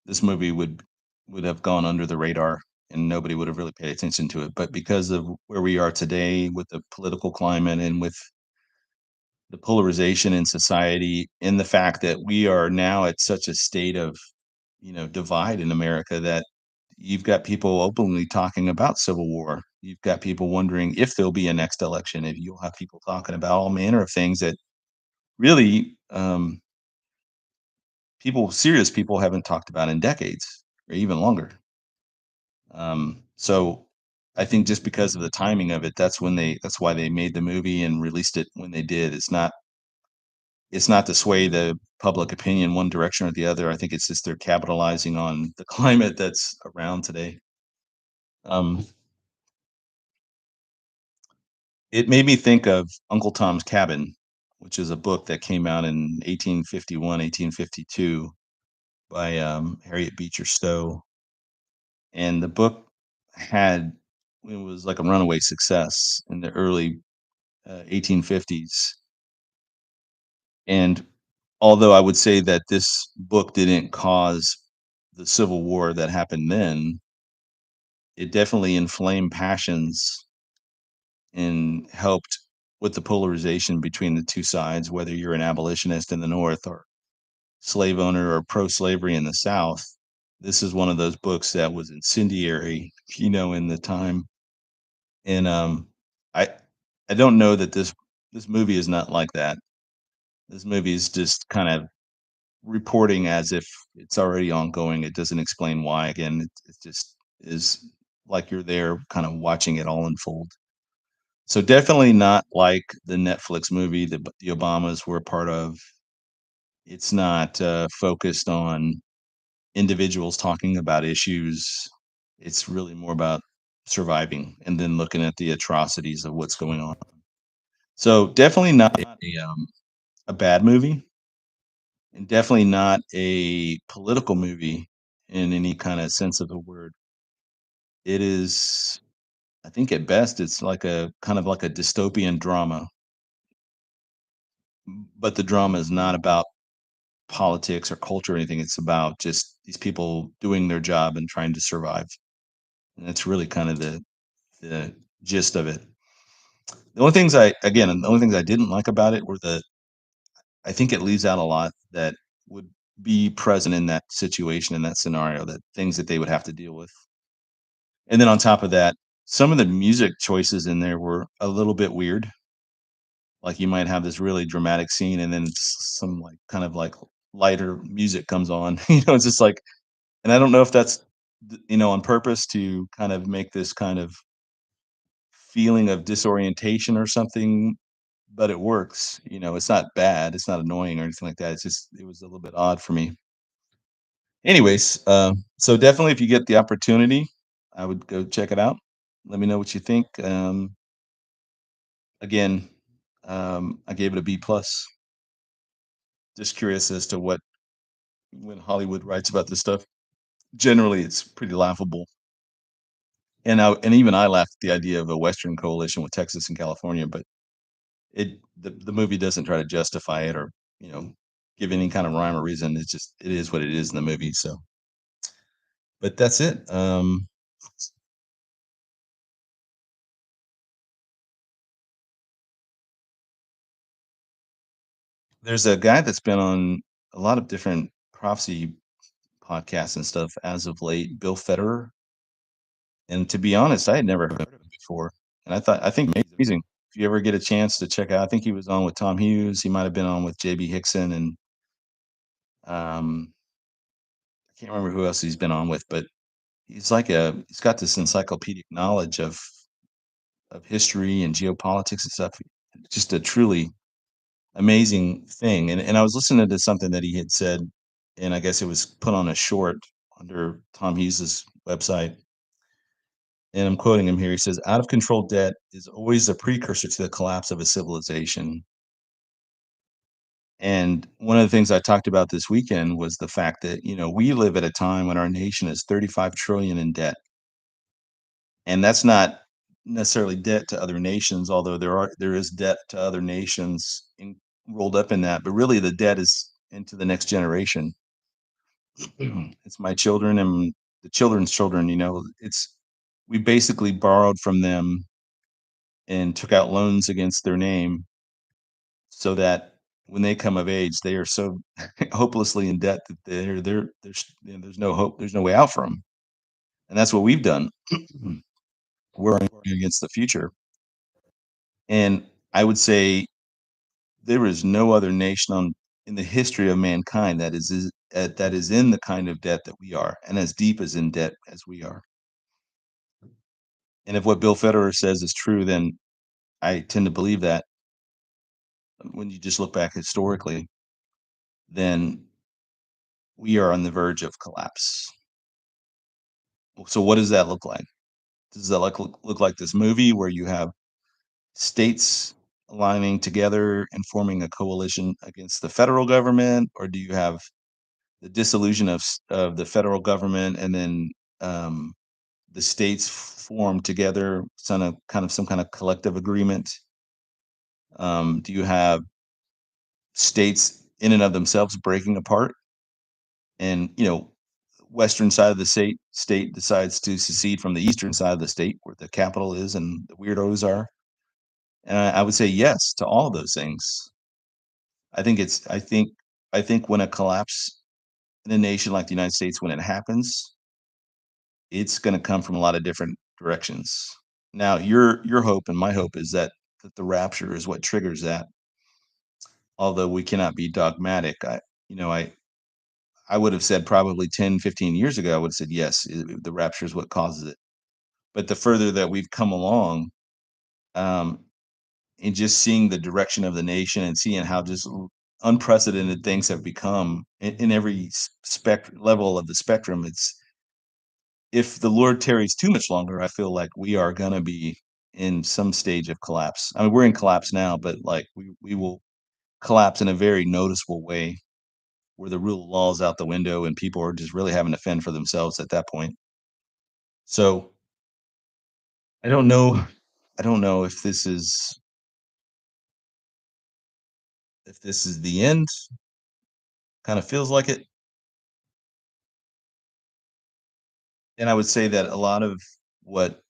this movie would have gone under the radar and nobody would have really paid attention to it. But because of where we are today with the political climate and with the polarization in society, and the fact that we are now at such a state of, divide in America, that you've got people openly talking about civil war. You've got people wondering if there'll be a next election. If you'll have people talking about all manner of things that really, serious people haven't talked about in decades or even longer. So I think just because of the timing of it, that's why they made the movie and released it when they did. It's not to sway the public opinion one direction or the other. I think it's just they're capitalizing on the climate that's around today. Um, it made me think of Uncle Tom's Cabin, which is a book that came out in 1851, 1852. by Harriet Beecher Stowe, and the book had it was like a runaway success in the early 1850s. And although I would say that this book didn't cause the Civil War that happened then, it definitely inflamed passions and helped with the polarization between the two sides, whether you're an abolitionist in the North or slave owner or pro-slavery in the South. This is one of those books that was incendiary, in the time. And I I don't know that this movie is not like that. This movie is just kind of reporting as if it's already ongoing. It doesn't explain why. Again, it just is like you're there kind of watching it all unfold. So definitely not like the Netflix movie that the Obamas were a part of. It's not focused on individuals talking about issues. It's really more about surviving and then looking at the atrocities of what's going on. So definitely not a bad movie, and definitely not a political movie in any kind of sense of the word. It is, I think, at best, it's like a kind of like a dystopian drama, but the drama is not about politics or culture or anything. It's about just these people doing their job and trying to survive. And that's really kind of the gist of it. The only things I didn't like about it were I think it leaves out a lot that would be present in that situation, in that scenario, that things that they would have to deal with. And then on top of that, some of the music choices in there were a little bit weird. Like you might have this really dramatic scene and then some like kind of like lighter music comes on. It's just like, and I don't know if that's on purpose to kind of make this kind of feeling of disorientation or something, but it works. It's not bad, it's not annoying or anything like that. It's just it was a little bit odd for me. Anyways, so definitely if you get the opportunity, I would go check it out. Let me know what you think. Again, I gave it a B plus. Just curious as to what when Hollywood writes about this stuff. Generally, it's pretty laughable. And even I laughed at the idea of a Western coalition with Texas and California, but the movie doesn't try to justify it or you know give any kind of rhyme or reason. It's just it is what it is in the movie. So, but that's it. There's a guy that's been on a lot of different prophecy podcasts and stuff as of late, Bill Federer. And to be honest, I had never heard of him before, and I think he's amazing. If you ever get a chance to check out, I think he was on with Tom Hughes. He might have been on with JB Hickson, and I can't remember who else he's been on with, but he's got this encyclopedic knowledge of history and geopolitics and stuff. Just a truly amazing thing. And I was listening to something that he had said, and I guess it was put on a short under Tom Hughes's website. And I'm quoting him here. He says, "Out of control debt is always a precursor to the collapse of a civilization." And one of the things I talked about this weekend was the fact that, we live at a time when our nation is 35 trillion in debt. And that's not necessarily debt to other nations, although there is debt to other nations rolled up in that. But really, the debt is into the next generation. It's my children and the children's children. It's we basically borrowed from them and took out loans against their name so that when they come of age, they are so hopelessly in debt that there's no hope, there's no way out for them. And that's what we've done. We're arguing against the future. And I would say there is no other nation in the history of mankind that is in the kind of debt that we are, and as deep as in debt as we are. And if what Bill Federer says is true, then I tend to believe that when you just look back historically, then we are on the verge of collapse. So what does that look like? Does that look like this movie where you have states aligning together and forming a coalition against the federal government, or do you have the dissolution of the federal government, and then um, the states form together, some kind of collective agreement? Do you have states in and of themselves breaking apart, and western side of the state decides to secede from the eastern side of the state where the capital is and the weirdos are? And I would say yes to all of those things. I think when a collapse in a nation like the United States, when it happens, it's going to come from a lot of different directions. Now, your hope and my hope is that the rapture is what triggers that. Although we cannot be dogmatic, you know, I would have said probably 10, 15 years ago, I would have said yes, the rapture is what causes it. But the further that we've come along, um, and just seeing the direction of the nation and seeing how just unprecedented things have become in every level of the spectrum, it's if the Lord tarries too much longer, I feel like we are gonna be in some stage of collapse. I mean, we're in collapse now, but like we will collapse in a very noticeable way where the rule of law is out the window and people are just really having to fend for themselves at that point. So I don't know. I don't know if this is the end. Kind of feels like it. And I would say that a lot of what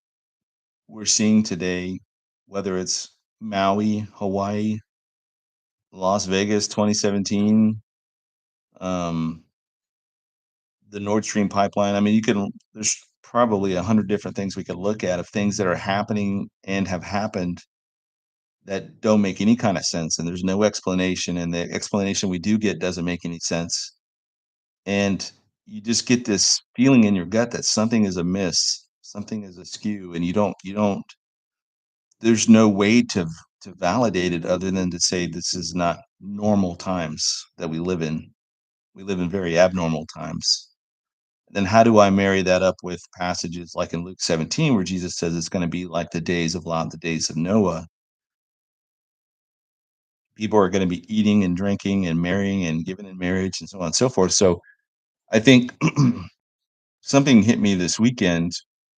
we're seeing today, whether it's Maui, Hawaii, Las Vegas 2017, um, the Nord Stream pipeline. I mean, there's probably 100 different things we could look at of things that are happening and have happened that don't make any kind of sense. And there's no explanation. And the explanation we do get doesn't make any sense. And you just get this feeling in your gut that something is amiss, something is askew, and there's no way to validate it other than to say this is not normal times that we live in. We live in very abnormal times. Then how do I marry that up with passages like in Luke 17 where Jesus says it's going to be like the days of Lot, the days of Noah? People are going to be eating and drinking and marrying and giving in marriage and so on and so forth. So I think something hit me this weekend,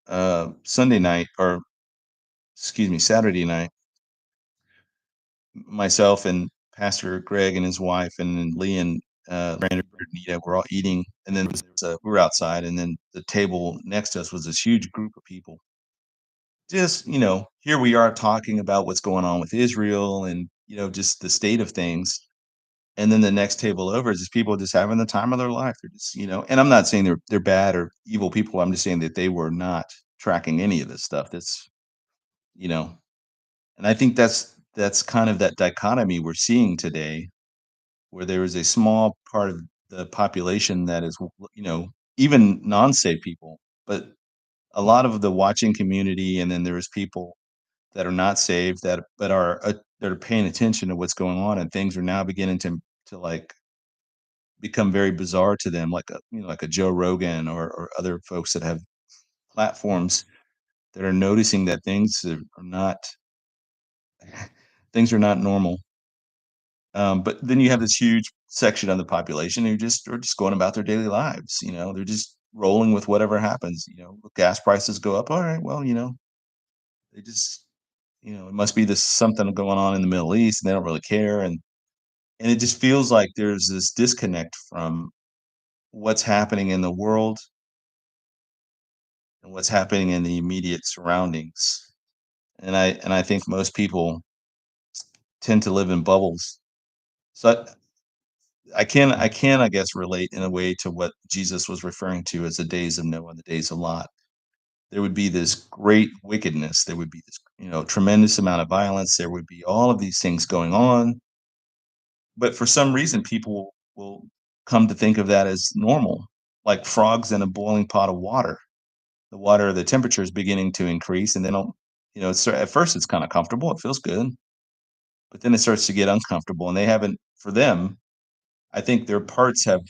Sunday night, or excuse me, Saturday night. Myself and Pastor Greg and his wife, and then Lee and Brandon and Nita were all eating, and then we were outside, and then the table next to us was this huge group of people. Just here we are talking about what's going on with Israel, and just the state of things. And then the next table over is just people just having the time of their life. They're just, and I'm not saying they're bad or evil people. I'm just saying that they were not tracking any of this stuff. You know, and I think that's kind of that dichotomy we're seeing today, where there is a small part of the population that is, even non-saved people, but a lot of the watching community, and then there's people that are not saved that are paying attention to what's going on, and things are now beginning to like become very bizarre to them, like a Joe Rogan or other folks that have platforms that are noticing that are not things are not normal. But then you have this huge section of the population who just are just going about their daily lives. They're just rolling with whatever happens. Gas prices go up. All right, well, they just, it must be this something going on in the Middle East, and they don't really care. And it just feels like there's this disconnect from what's happening in the world and what's happening in the immediate surroundings. And I think most people tend to live in bubbles. So I can, I guess, relate in a way to what Jesus was referring to as the days of Noah and the days of Lot. There would be this great wickedness. There would be this, tremendous amount of violence. There would be all of these things going on. But for some reason, people will come to think of that as normal, like frogs in a boiling pot of water. The temperature is beginning to increase, and then, at first it's kind of comfortable. It feels good, but then it starts to get uncomfortable, and they haven't, for them, I think their parts have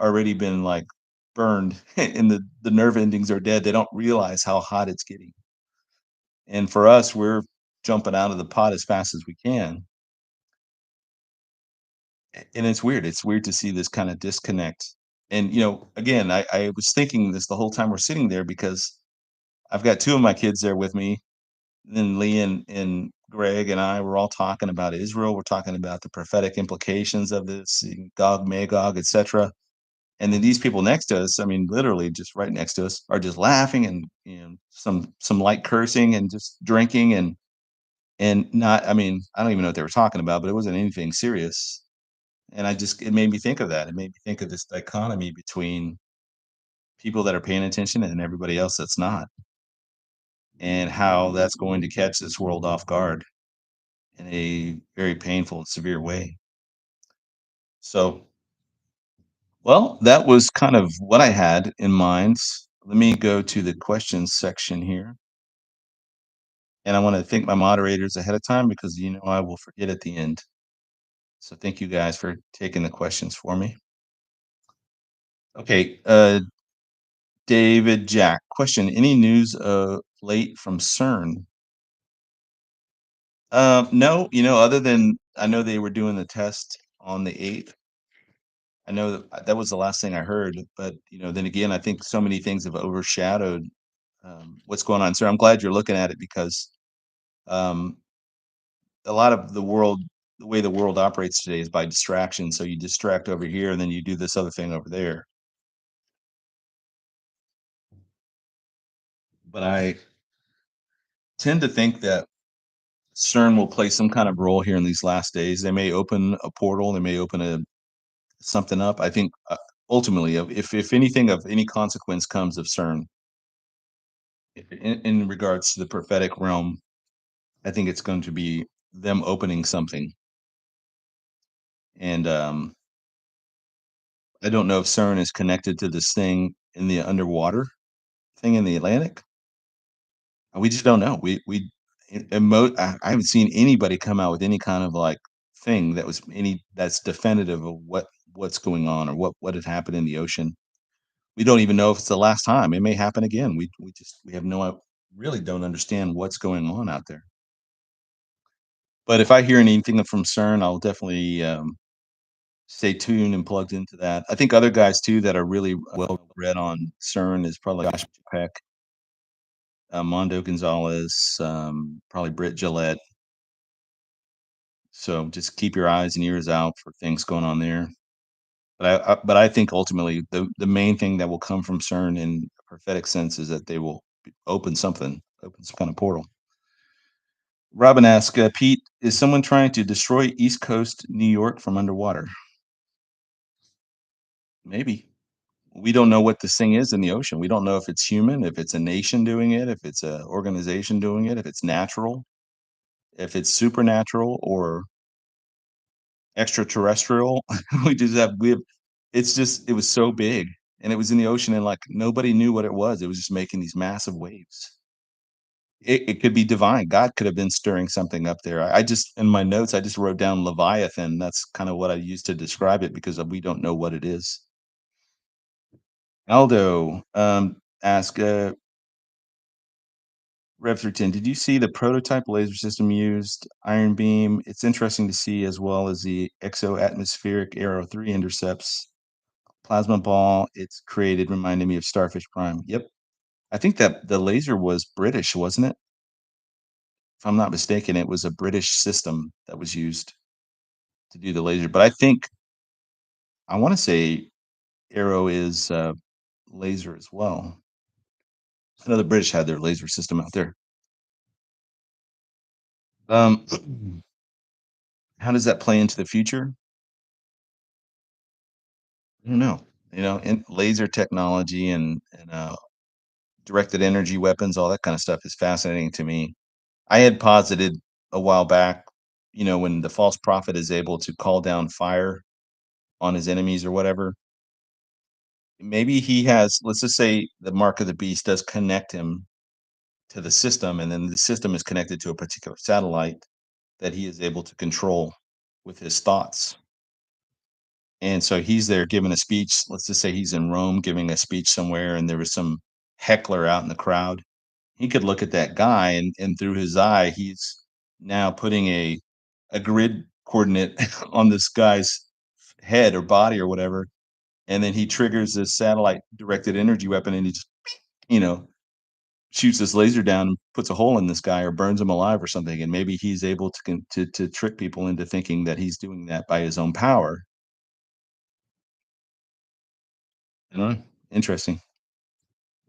already been, like, burned and the nerve endings are dead. They don't realize how hot it's getting. And for us, we're jumping out of the pot as fast as we can. And it's weird. It's weird to see this kinda disconnect. And, again, I was thinking this the whole time we're sitting there because I've got 2 of my kids there with me. Then Lee and Greg and I were all talking about Israel. We're talking about the prophetic implications of this, Gog, Magog, etc. And then these people next to us, I mean, literally just right next to us, are just laughing and some light cursing and just drinking and not. I mean, I don't even know what they were talking about, but it wasn't anything serious. And it made me think of that. It made me think of this dichotomy between people that are paying attention and everybody else that's not, and how that's going to catch this world off guard in a very painful and severe way. So, well, that was kind of what I had in mind. Let me go to the questions section here. And I want to thank my moderators ahead of time because I will forget at the end. So thank you guys for taking the questions for me. Okay, David Jack, question: Any news late from CERN? No, other than I know they were doing the test on the 8th. I know that was the last thing I heard, but then again, I think so many things have overshadowed what's going on. So I'm glad you're looking at it because um, a lot of the way the world operates today is by distraction. So you distract over here, and then you do this other thing over there. But I tend to think that CERN will play some kind of role here in these last days. They may open a portal. They may open a something up. I think ultimately, if anything of any consequence comes of CERN in regards to the prophetic realm, I think it's going to be them opening something. And I don't know if CERN is connected to this thing in the underwater thing in the Atlantic. We just don't know. I haven't seen anybody come out with any kind of like thing that's definitive of what's going on or what had happened in the ocean. We don't even know if it's the last time. It may happen again. We have no really don't understand what's going on out there. But if I hear anything from CERN, I'll definitely stay tuned and plugged into that. I think other guys too that are really well read on CERN is probably Josh Peck, Mondo Gonzalez, probably Britt Gillette. So just keep your eyes and ears out for things going on there. But I think ultimately the main thing that will come from CERN in a prophetic sense is that they will open some kind of portal. Robin asks, Pete, is someone trying to destroy East Coast New York from underwater? Maybe. We don't know what this thing is in the ocean. We don't know if it's human, if it's a nation doing it, if it's an organization doing it, if it's natural, if it's supernatural or extraterrestrial. We have it was so big and it was in the ocean and like nobody knew what it was. It was just making these massive waves. It could be divine. God could have been stirring something up there. I just in my notes, I just wrote down Leviathan. That's kind of what I used to describe it because we don't know what it is. Aldo ask Rev 310, did you see the prototype laser system used? Iron beam. It's interesting to see as well as the exo-atmospheric Arrow 3 intercepts. Plasma ball it's created reminded me of Starfish Prime. Yep. I think that the laser was British, wasn't it? If I'm not mistaken, it was a British system that was used to do the laser. But I want to say Arrow is laser as well. I know the British had their laser system out there. Um, how does that play into the future? I don't know. And laser technology and directed energy weapons, all that kind of stuff is fascinating to me. I had posited a while back, when the false prophet is able to call down fire on his enemies or whatever, maybe he has, let's just say the mark of the beast does connect him to the system, and then the system is connected to a particular satellite that he is able to control with his thoughts. And so he's there giving a speech. Let's just say he's in Rome giving a speech somewhere, and there was some heckler out in the crowd. He could look at that guy, and through his eye, he's now putting a grid coordinate on this guy's head or body or whatever. and then he triggers this satellite directed energy weapon, and he just, you know, shoots this laser down and puts a hole in this guy or burns him alive or something, and maybe he's able to trick people into thinking that he's doing that by his own power. You know? Interesting.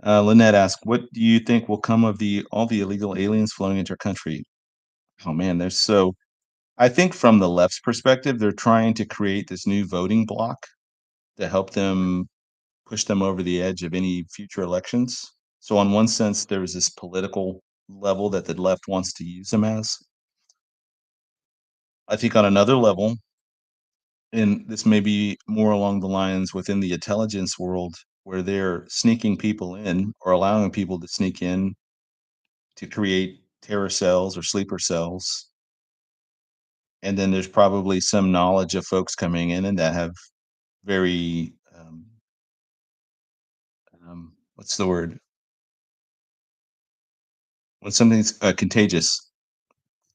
Lynette asked, "What do you think will come of the all the illegal aliens flowing into our country?" Oh man, there's so I think from the left's perspective, they're trying to create this new voting block to help them push them over the edge of any future elections. So, on one sense, there's this political level that the left wants to use them as. I think on another level, and this may be more along the lines within the intelligence world, where they're sneaking people in or allowing people to sneak in to create terror cells or sleeper cells. And then there's probably some knowledge of folks coming in and that have very, what's the word? When something's contagious,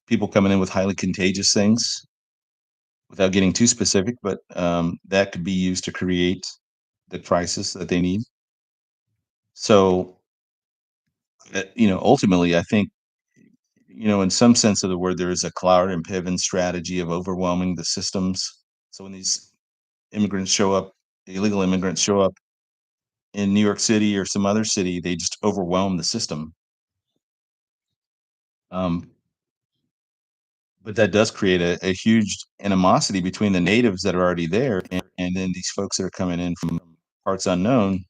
people coming in with highly contagious things without getting too specific, but that could be used to create the crisis that they need. So, ultimately, I think, in some sense of the word, there is a cloud and pivot strategy of overwhelming the systems. So when these immigrants show up, illegal immigrants show up in New York City or some other city, they just overwhelm the system. Um, but that does create a huge animosity between the natives that are already there and then these folks that are coming in from parts unknown,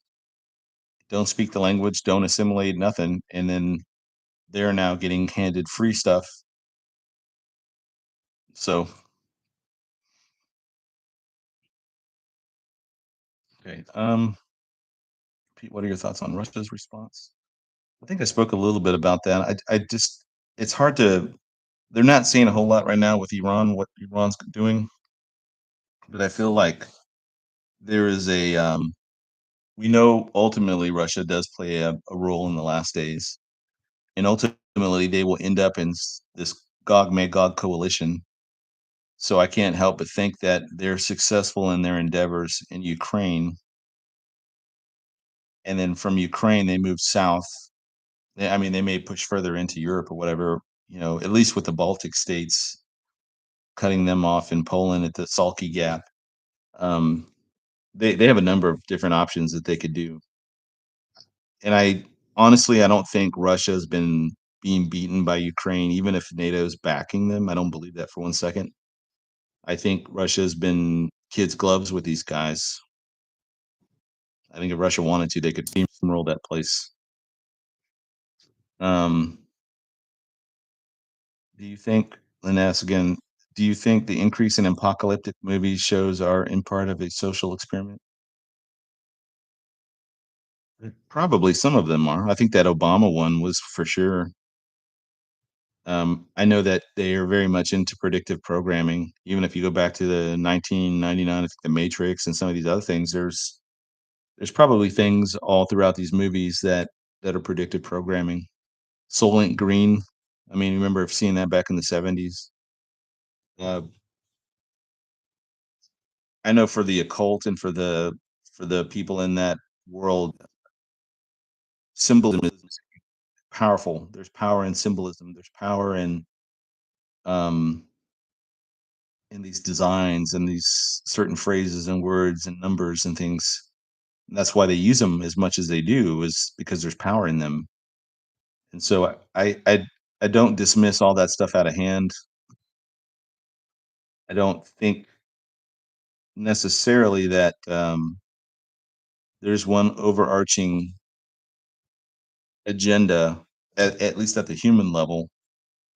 don't speak the language, don't assimilate nothing, and then they're now getting handed free stuff. So, okay, Pete, what are your thoughts on Russia's response? I think I spoke a little bit about that. I just it's hard to they're not seeing a whole lot right now with Iran, what Iran's doing, but I feel like there is we know ultimately Russia does play a role in the last days, and ultimately they will end up in this Gog Magog coalition. So I can't help but think that they're successful in their endeavors in Ukraine, and then from Ukraine they move south. I mean, they may push further into Europe or whatever. At least with the Baltic states, cutting them off in Poland at the Salky Gap. Um, they have a number of different options that they could do, and I don't think Russia's been being beaten by Ukraine, even if NATO's backing them. I don't believe that for one second. I think Russia's been kids' gloves with these guys. I think if Russia wanted to, they could steamroll that place. Um, do you think, and ask again, do you think the increase in apocalyptic movie shows are in part of a social experiment? Probably some of them are. I think that Obama one was for sure. I know that they are very much into predictive programming. Even if you go back to the 1999, I think The Matrix and some of these other things, there's probably things all throughout these movies that are predictive programming. Soylent Green. I mean, remember seeing that back in the 70s. Uh, I know for the occult and for the people in that world, symbolism is powerful. There's power in symbolism. There's power um in these designs and these certain phrases and words and numbers and things. And that's why they use them as much as they do, is because there's power in them. And so I don't dismiss all that stuff out of hand. I don't think necessarily that there's one overarching agenda, at least at the human level,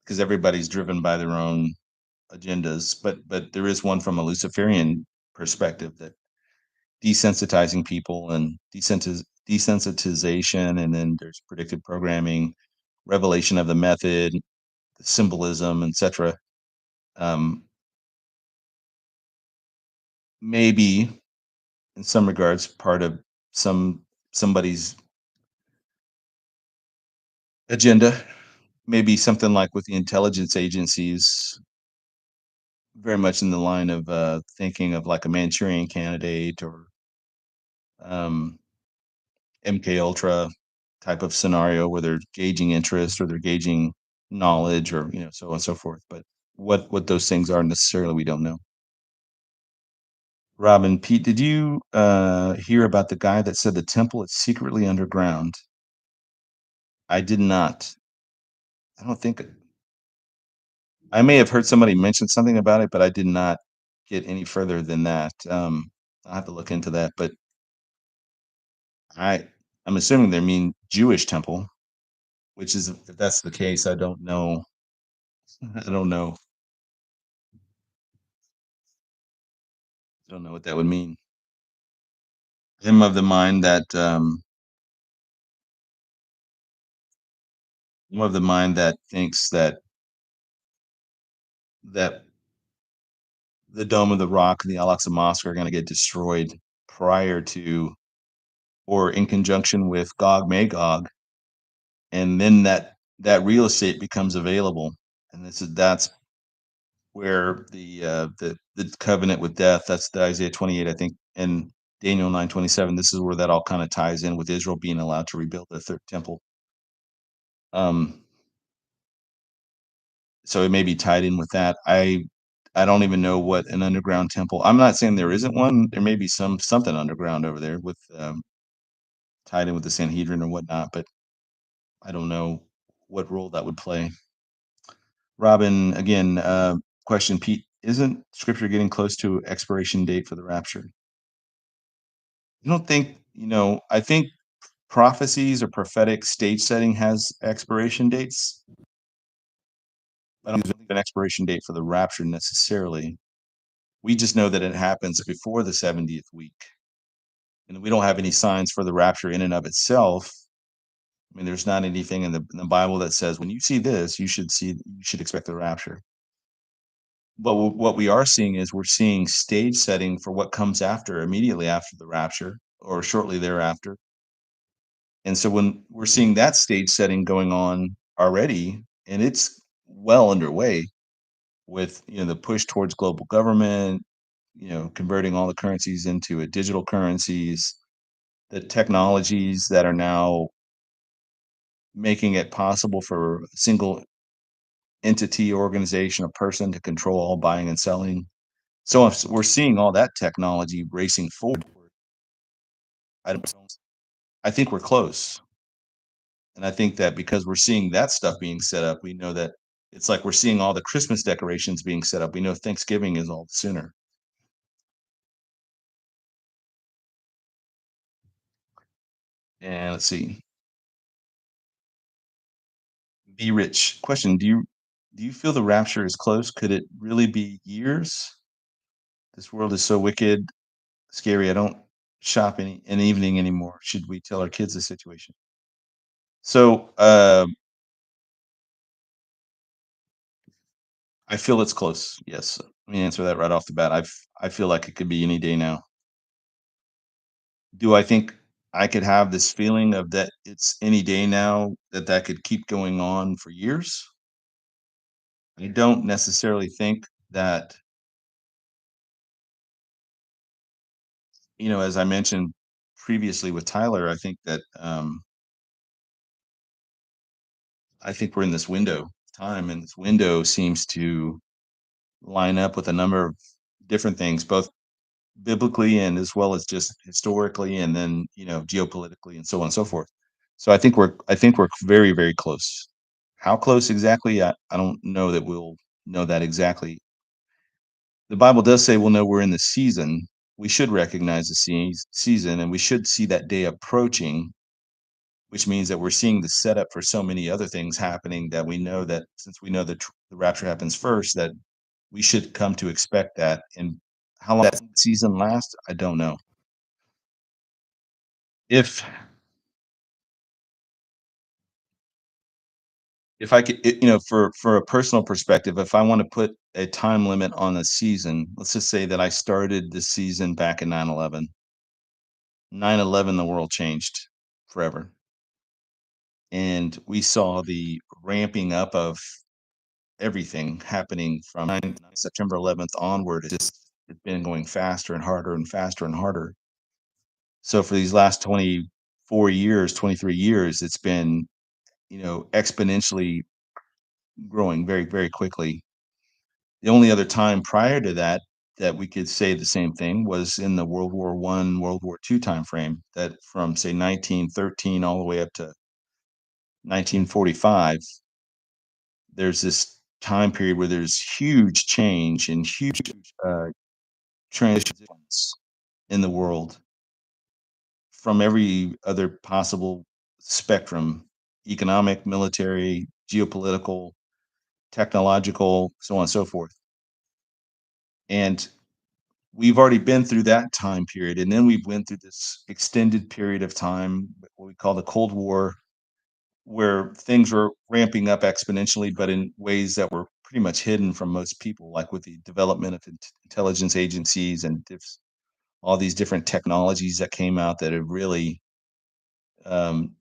because everybody's driven by their own agendas. But there is one from a Luciferian perspective, that desensitizing people and desensitization, and then there's predictive programming, revelation of the method, symbolism, etc. Um, Maybe in some regards part of somebody's agenda. Maybe something like with the intelligence agencies, very much in the line of thinking of like a Manchurian candidate, or um, MK Ultra type of scenario where they're gauging interest or they're gauging knowledge or so on and so forth. But what those things are necessarily, we don't know. Robin, Pete, did you hear about the guy that said the temple is secretly underground? I did not. I don't think I may have heard somebody mention something about it, but I did not get any further than that. I'll have to look into that. But I I'm assuming they mean Jewish temple, which is if that's the case, I don't know. I don't know. I don't know what that would mean. I'm of the mind that I'm of the mind that thinks that the Dome of the Rock and the Al-Aqsa Mosque are going to get destroyed prior to or in conjunction with Gog Magog, and then that real estate becomes available, and that's where the covenant with death. That's the Isaiah 28, I think, and Daniel 9:27. This is where that all kind of ties in with Israel being allowed to rebuild the third temple. Um, so it may be tied in with that. I don't even know what an underground temple. I'm not saying there isn't one. There may be something underground over there with tied in with the Sanhedrin or whatnot, but I don't know what role that would play. Robin, again, question, Pete, isn't Scripture getting close to expiration date for the rapture? I don't think, I think prophecies or prophetic stage setting has expiration dates. I don't think an expiration date for the rapture necessarily. We just know that it happens before the 70th week. And we don't have any signs for the rapture in and of itself. I mean, there's not anything in the Bible that says when you see this, you should expect the rapture. But what we are seeing is we're seeing stage setting for what comes after, immediately after the rapture or shortly thereafter. And so when we're seeing that stage setting going on already, and it's well underway with the push towards global government, converting all the currencies into a digital currencies, the technologies that are now making it possible for a single entity, organization, or person to control all buying and selling. So if we're seeing all that technology racing forward, I don't, I think we're close. And I think that because we're seeing that stuff being set up, we know that it's like we're seeing all the Christmas decorations being set up. We know Thanksgiving is all sooner. And let's see. Be rich. Question: do you feel the rapture is close? Could it really be years? This world is so wicked, scary. I don't shop in the evening anymore. Should we tell our kids the situation? So I feel it's close. Yes. Let me answer that right off the bat. I feel like it could be any day now. Do I think I could have this feeling of that it's any day now that could keep going on for years? I don't necessarily think that, as I mentioned previously with Tyler, I think we're in this window of time, and this window seems to line up with a number of different things, both biblically and as well as just historically, and then geopolitically, and so on and so forth. So I think we're very very close. How close exactly? I don't know that we'll know that exactly. The Bible does say we'll know we're in the season. We should recognize the season, and we should see that day approaching, which means that we're seeing the setup for so many other things happening that we know that since we know that the rapture happens first, that we should come to expect that. And how long that season lasts, I don't know. If if I could, for a personal perspective, if I want to put a time limit on a season, let's just say that I started this season back in 9/11. 9/11, the world changed forever. And we saw the ramping up of everything happening from September 11th onward. It's been going faster and harder and faster and harder. So for these last 24 years, 23 years, it's been, exponentially growing very, very quickly. The only other time prior to that that we could say the same thing was in the World War I, World War II timeframe, that from say 1913 all the way up to 1945, there's this time period where there's huge change and huge uh, transitions in the world from every other possible spectrum: economic, military, geopolitical, technological, so on and so forth. And we've already been through that time period. And then we went through this extended period of time, what we call the Cold War, where things were ramping up exponentially, but in ways that were pretty much hidden from most people, like with the development of intelligence agencies and all these different technologies that came out that have really um,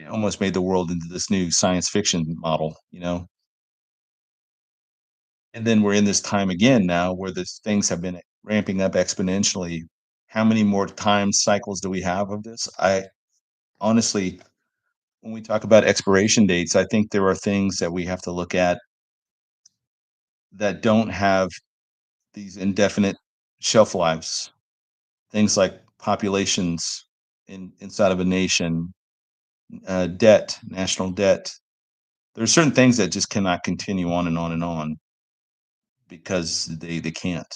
almost made the world into this new science fiction model. And then we're in this time again now where these things have been ramping up exponentially. How many more time cycles do we have of this? I honestly, when we talk about expiration dates, I think there are things that we have to look at that don't have these indefinite shelf lives. Things like populations inside of a nation, debt, national debt. There are certain things that just cannot continue on and on and on because they can't.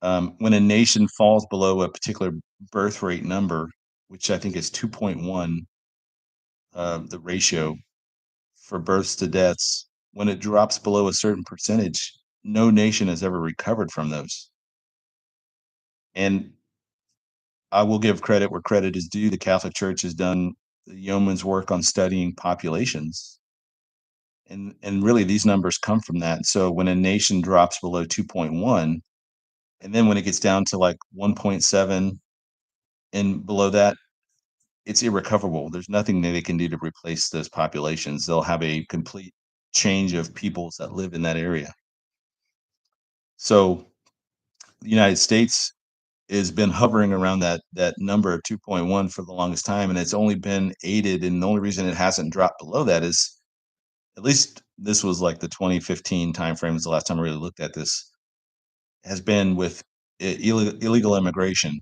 When a nation falls below a particular birth rate number, which I think is 2.1, the ratio for births to deaths, when it drops below a certain percentage, no nation has ever recovered from those. And I will give credit where credit is due. The Catholic Church has done the yeoman's work on studying populations. And really, these numbers come from that. So when a nation drops below 2.1, and then when it gets down to like 1.7 and below that, it's irrecoverable. There's nothing that they can do to replace those populations. They'll have a complete change of peoples that live in that area. So the United States has been hovering around that number of 2.1 for the longest time, and it's only been aided, and the only reason it hasn't dropped below that is, at least this was like the 2015 timeframe is the last time I really looked at this, has been with illegal immigration,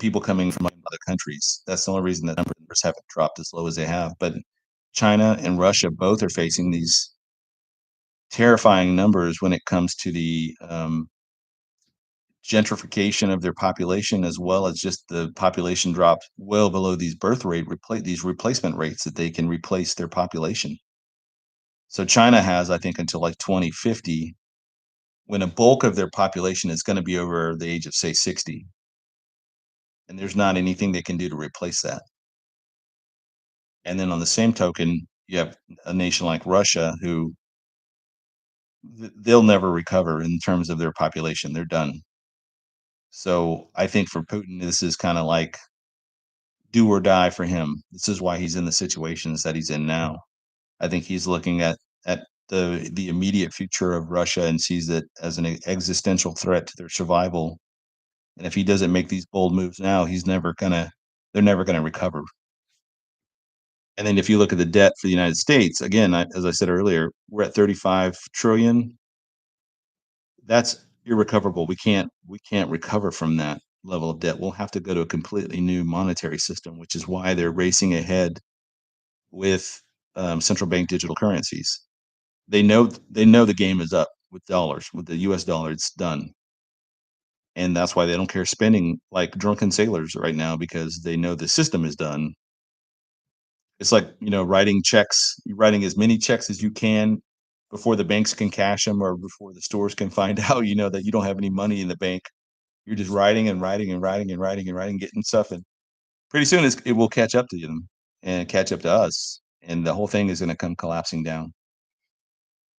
people coming from other countries. That's the only reason that numbers haven't dropped as low as they have. But China and Russia both are facing these terrifying numbers when it comes to the gentrification of their population, as well as just the population drops well below these these replacement rates that they can replace their population. So China has, I think, until like 2050, when a bulk of their population is going to be over the age of say 60, and there's not anything they can do to replace that. And then on the same token, you have a nation like Russia who they'll never recover in terms of their population. They're done. So I think for Putin, this is kind of like do or die for him. This is why he's in the situations that he's in now. I think he's looking at the immediate future of Russia and sees it as an existential threat to their survival. And if he doesn't make these bold moves now, they're never gonna recover. And then if you look at the debt for the United States, again, as I said earlier, we're at 35 trillion. That's irrecoverable. We can't recover from that level of debt. We'll have to go to a completely new monetary system, which is why they're racing ahead with central bank digital currencies. They know the game is up with dollars. With the U.S. dollar, it's done, and that's why they don't care spending like drunken sailors right now because they know the system is done. It's like, writing checks, writing as many checks as you can before the banks can cash them or before the stores can find out, that you don't have any money in the bank. You're just writing and writing and writing and writing and writing, getting stuff, and pretty soon it will catch up to them and catch up to us, and the whole thing is going to come collapsing down.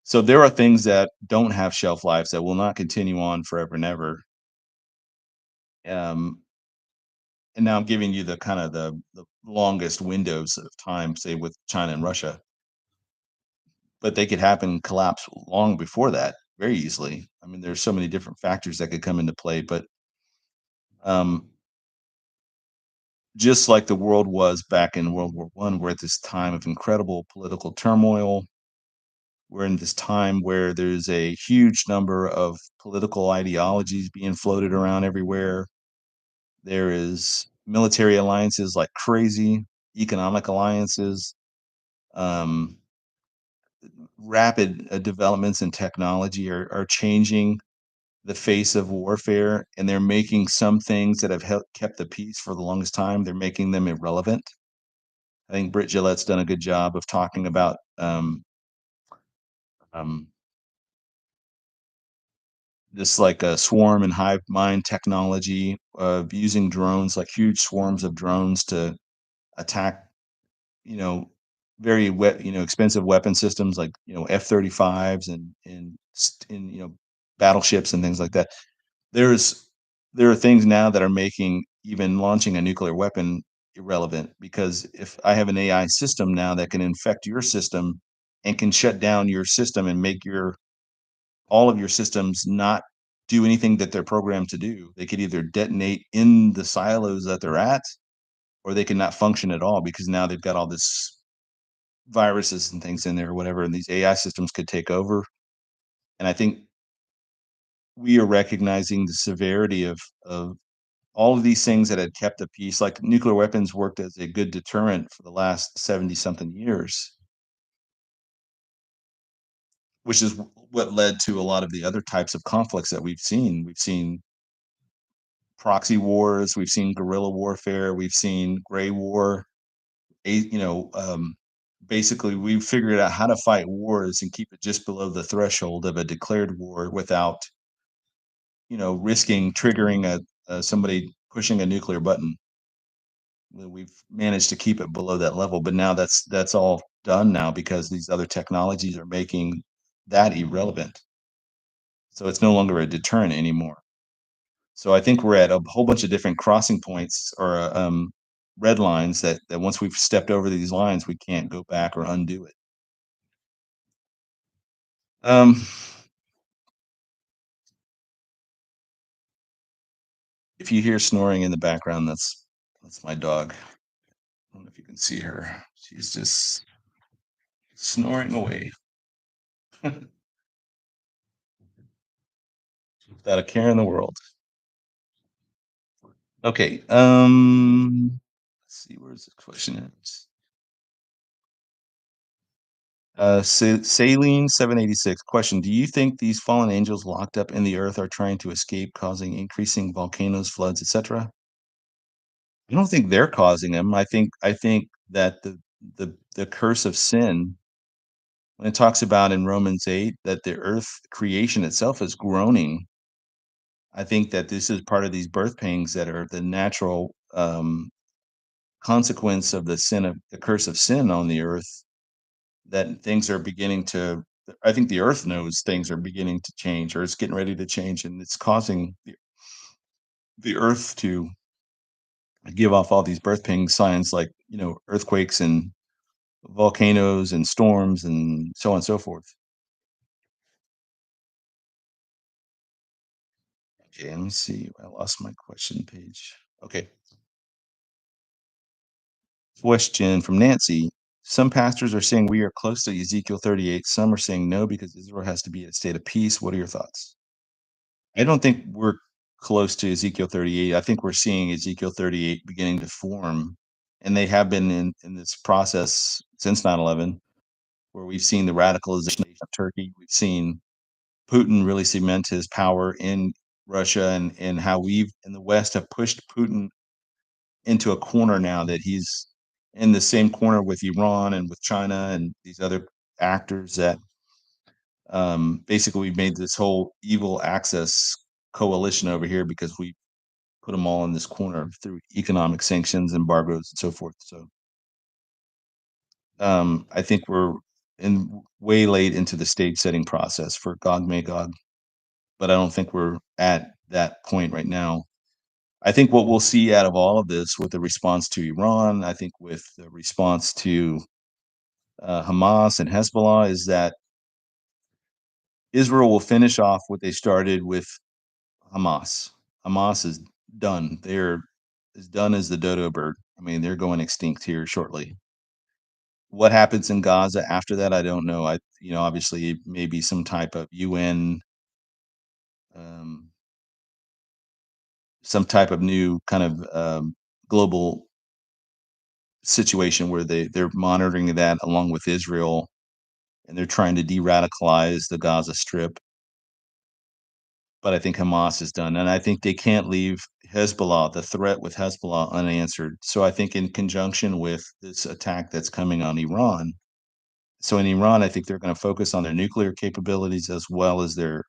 So there are things that don't have shelf lives that will not continue on forever and ever. Um, and now I'm giving you the kind of the longest windows of time, say with China and Russia, but they could happen collapse long before that very easily. I mean, there's so many different factors that could come into play, but Um, just like the world was back in World War One, we're at this time of incredible political turmoil. We're in this time where there's a huge number of political ideologies being floated around everywhere. There is military alliances like crazy, economic alliances, um, rapid developments in technology are changing the face of warfare, and they're making some things that have kept the peace for the longest time. They're making them irrelevant. I think Britt Gillette's done a good job of talking about um, this like a swarm and hive mind technology of using drones, like huge swarms of drones to attack, you know, expensive weapon systems like F-35s and battleships and things like that. There's there are things now that are making even launching a nuclear weapon irrelevant, because if I have an AI system now that can infect your system and can shut down your system and make your all of your systems not do anything that they're programmed to do. They could either detonate in the silos that they're at, or they can not function at all because now they've got all this viruses and things in there or whatever, and these AI systems could take over. And I think we are recognizing the severity of all of these things that had kept the peace. Like nuclear weapons worked as a good deterrent for the last 70 something years, which is what led to a lot of the other types of conflicts that we've seen. We've seen proxy wars, we've seen guerrilla warfare, we've seen gray war. A, basically, we've figured out how to fight wars and keep it just below the threshold of a declared war without, risking triggering somebody pushing a nuclear button. We've managed to keep it below that level, but now that's all done now because these other technologies are making that irrelevant. So it's no longer a deterrent anymore. So I think we're at a whole bunch of different crossing points or red lines that once we've stepped over these lines, we can't go back or undo it. Um, if you hear snoring in the background, that's my dog. I don't know if you can see her. She's just snoring away without a care in the world. Okay. Let's see. Where's the question is? Saline 786 question: do you think these fallen angels locked up in the earth are trying to escape, causing increasing volcanoes, floods, etc.? I don't think they're causing them. I think that the curse of sin, when it talks about in Romans 8 that the earth creation itself is groaning, I think that this is part of these birth pangs that are the natural consequence of the curse of sin on the earth, that things are beginning to, I think the earth knows things are beginning to change, or it's getting ready to change, and it's causing the earth to give off all these birth ping signs like, earthquakes and volcanoes and storms and so on and so forth. Okay, let me see. I lost my question page. Okay. Question from Nancy. Some pastors are saying we are close to Ezekiel 38. Some are saying no because Israel has to be in a state of peace. What are your thoughts? I don't think we're close to Ezekiel 38. I think we're seeing Ezekiel 38 beginning to form, and they have been in this process since 9/11, where we've seen the radicalization of Turkey. We've seen Putin really cement his power in Russia, and how we've in the West have pushed Putin into a corner now that he's in the same corner with Iran and with China and these other actors that basically we've made this whole evil access coalition over here because we put them all in this corner through economic sanctions, embargoes, and so forth. So I think we're in way late into the stage setting process for Gog Magog, but I don't think we're at that point right now. I think what we'll see out of all of this with the response to Iran, I think with the response to Hamas and Hezbollah, is that Israel will finish off what they started with Hamas. Hamas is done. They're as done as the dodo bird. I mean, they're going extinct here shortly. What happens in Gaza after that, I don't know. Obviously, maybe some type of UN, um, some type of new kind of global situation where they're monitoring that along with Israel, and they're trying to de-radicalize the Gaza Strip. But I think Hamas is done, and I think they can't leave Hezbollah, the threat with Hezbollah, unanswered. So I think in conjunction with this attack that's coming on Iran, so in Iran, I think they're going to focus on their nuclear capabilities as well as their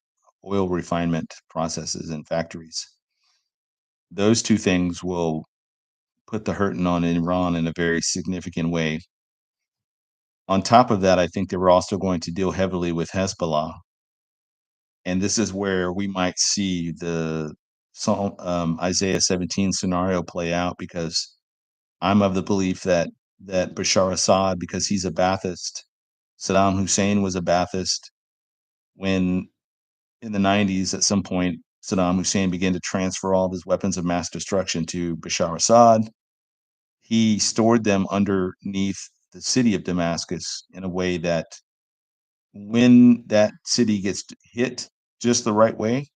oil refinement processes and factories. Those two things will put the hurting on Iran in a very significant way. On top of that, I think they were also going to deal heavily with Hezbollah, and this is where we might see the Isaiah 17 scenario play out, because I'm of the belief that Bashar Assad, because he's a Ba'athist, Saddam Hussein was a Ba'athist. When in the 90s, at some point, Saddam Hussein began to transfer all of his weapons of mass destruction to Bashar Assad. He stored them underneath the city of Damascus in a way that when that city gets hit just the right way,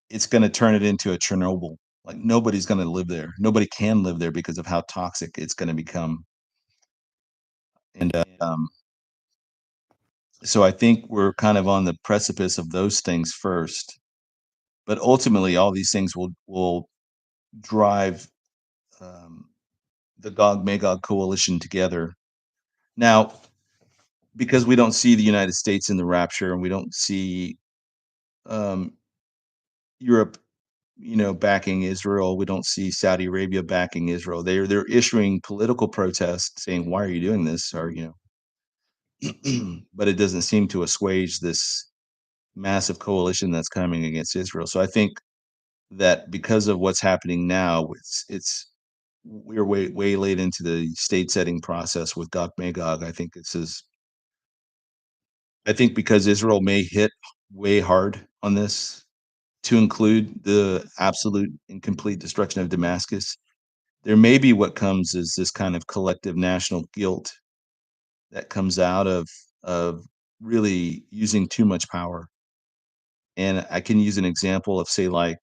it's going to turn it into a Chernobyl. Like nobody's going to live there. Nobody can live there because of how toxic it's going to become. And so I think we're kind of on the precipice of those things first. But ultimately, all these things will drive um, the Gog Magog coalition together. Now, because we don't see the United States in the rapture, and we don't see um, Europe, backing Israel. We don't see Saudi Arabia backing Israel. They're issuing political protests saying, "Why are you doing this?" Or but it doesn't seem to assuage this massive coalition that's coming against Israel. So I think that because of what's happening now, it's we're way late into the state setting process with Gog Magog. I think because Israel may hit way hard on this, to include the absolute and complete destruction of Damascus, there may be what comes is this kind of collective national guilt that comes out of really using too much power. And I can use an example of, say, like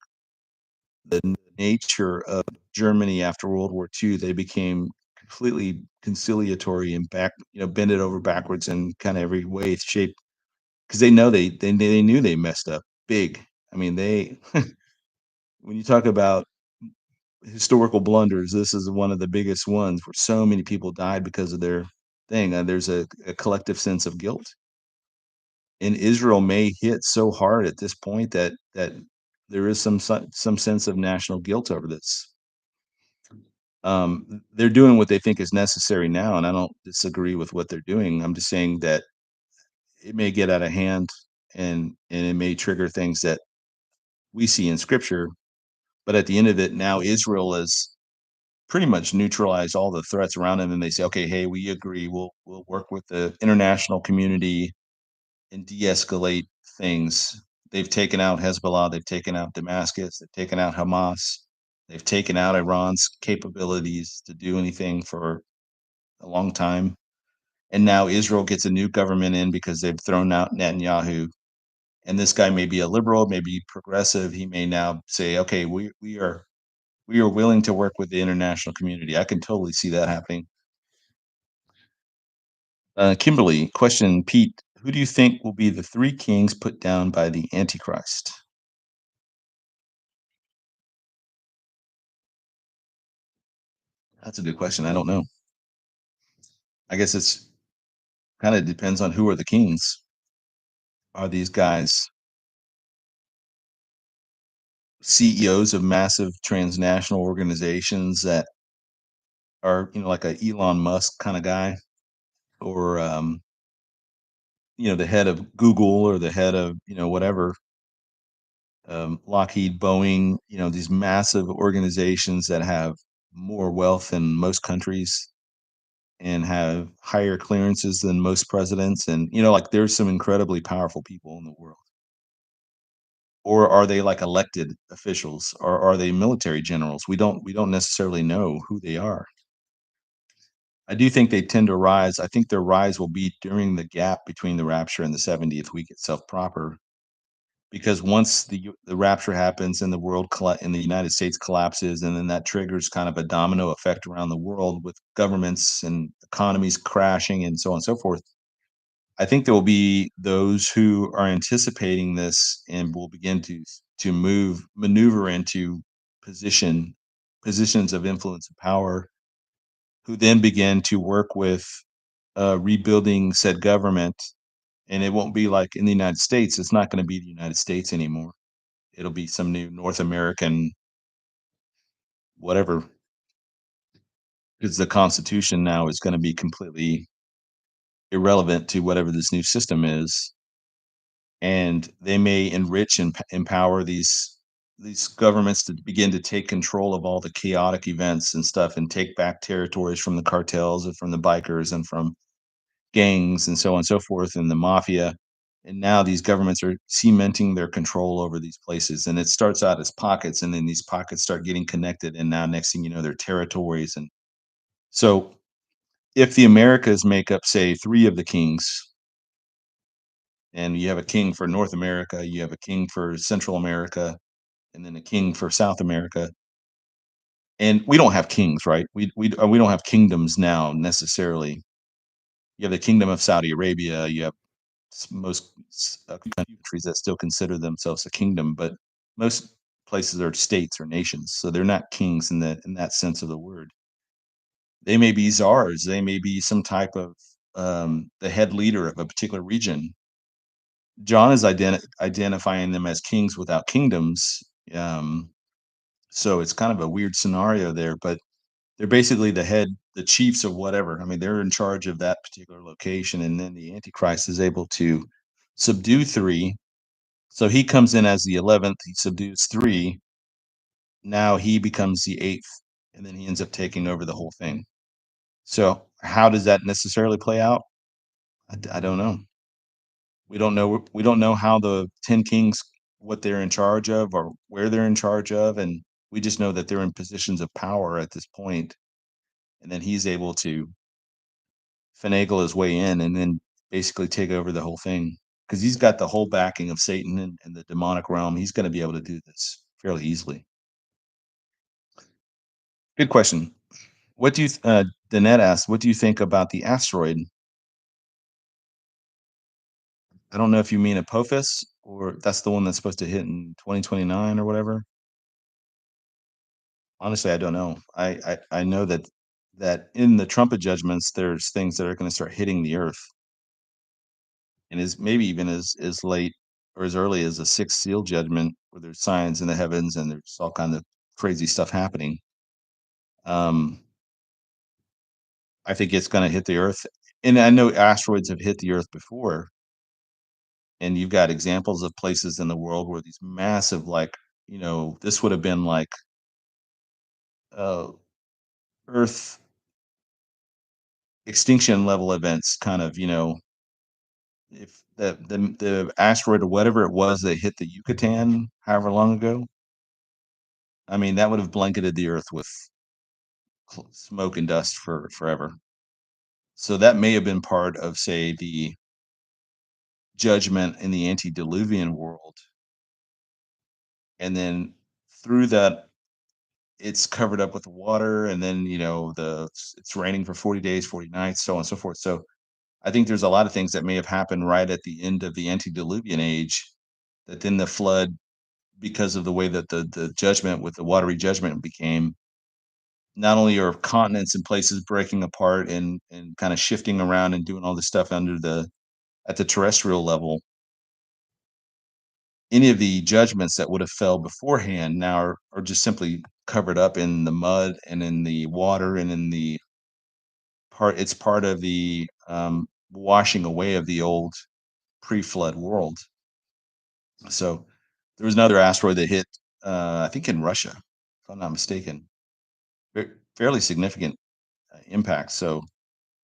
the nature of Germany after World War II. They became completely conciliatory and bend it over backwards in kind of every way, shape, because they know they knew they messed up big. I mean, they when you talk about historical blunders, this is one of the biggest ones where so many people died because of their thing. There's a collective sense of guilt, and Israel may hit so hard at this point that there is some sense of national guilt over this. They're doing what they think is necessary now, and I don't disagree with what they're doing. I'm just saying that it may get out of hand, and it may trigger things that we see in Scripture. But at the end of it, now Israel is pretty much neutralize all the threats around them, and they say, okay, hey, we agree, we'll work with the international community and de-escalate things. They've taken out Hezbollah, they've taken out Damascus, they've taken out Hamas, they've taken out Iran's capabilities to do anything for a long time. And now Israel gets a new government in because they've thrown out Netanyahu. And this guy may be a liberal, maybe progressive. He may now say, okay, we are willing to work with the international community. I can totally see that happening. Kimberly, question, Pete, who do you think will be the three kings put down by the Antichrist? That's a good question. I don't know. I guess it's kind of depends on who are the kings. Are these guys CEOs of massive transnational organizations that are, like a Elon Musk kind of guy, or the head of Google, or the head of, whatever, Lockheed, Boeing, these massive organizations that have more wealth than most countries and have higher clearances than most presidents. And, like there's some incredibly powerful people in the world. or are they like elected officials, or are they military generals? We don't necessarily know who they are. I do think they tend to rise. I think their rise will be during the gap between the rapture and the 70th week itself proper, because once the rapture happens and the and the United States collapses, and then that triggers kind of a domino effect around the world with governments and economies crashing and so on and so forth. I think there will be those who are anticipating this and will begin to maneuver into position positions of influence and power, who then begin to work with rebuilding said government. And it won't be like in the United States. It's not going to be the United States anymore. It'll be some new North American whatever, because the Constitution now is going to be completely irrelevant to whatever this new system is, and they may enrich and empower these governments to begin to take control of all the chaotic events and stuff, and take back territories from the cartels and from the bikers and from gangs and so on and so forth, and the mafia. And now these governments are cementing their control over these places, and it starts out as pockets, and then these pockets start getting connected, and now next thing you know, they're territories. And so if the Americas make up, say, 3 of the kings, and you have a king for North America, you have a king for Central America, and then a king for South America. And we don't have kings, right? We don't have kingdoms now necessarily. You have the kingdom of Saudi Arabia. You have countries that still consider themselves a kingdom, but most places are states or nations, so they're not kings in that sense of the word. They may be czars. They may be some type of the head leader of a particular region. John is identifying them as kings without kingdoms. Um, so it's kind of a weird scenario there, but they're basically the chiefs of whatever. I mean, they're in charge of that particular location, and then the Antichrist is able to subdue 3. So he comes in as the 11th, he subdues 3. Now he becomes the 8th, and then he ends up taking over the whole thing. So how does that necessarily play out? I don't know. We don't know how the 10 kings, what they're in charge of or where they're in charge of, and we just know that they're in positions of power at this point, and then he's able to finagle his way in and then basically take over the whole thing, because he's got the whole backing of Satan and the demonic realm. He's going to be able to do this fairly easily. Good question. What do you Danette asked, what do you think about the asteroid? I don't know if you mean Apophis, or that's the one that's supposed to hit in 2029 or whatever. Honestly, I don't know. I know that in the trumpet judgments, there's things that are going to start hitting the earth, and is maybe even as late or as early as a sixth seal judgment, where there's signs in the heavens and there's all kind of crazy stuff happening. Um, I think it's going to hit the earth, and I know asteroids have hit the earth before, and you've got examples of places in the world where these massive, like, this would have been like uh, earth extinction level events, kind of, if the asteroid or whatever it was that hit the Yucatan however long ago, I mean, that would have blanketed the earth with smoke and dust for forever. So that may have been part of, say, the judgment in the antediluvian world, and then through that, it's covered up with water, and then it's raining for 40 days, 40 nights, so on and so forth. So I think there's a lot of things that may have happened right at the end of the antediluvian age, that then the flood, because of the way that the judgment with the watery judgment became, not only are continents and places breaking apart and kind of shifting around and doing all this stuff at the terrestrial level, any of the judgments that would have fell beforehand now are just simply covered up in the mud and in the water and in the it's part of the washing away of the old pre-flood world. So there was another asteroid that hit, I think in Russia, if I'm not mistaken. Fairly significant impact. So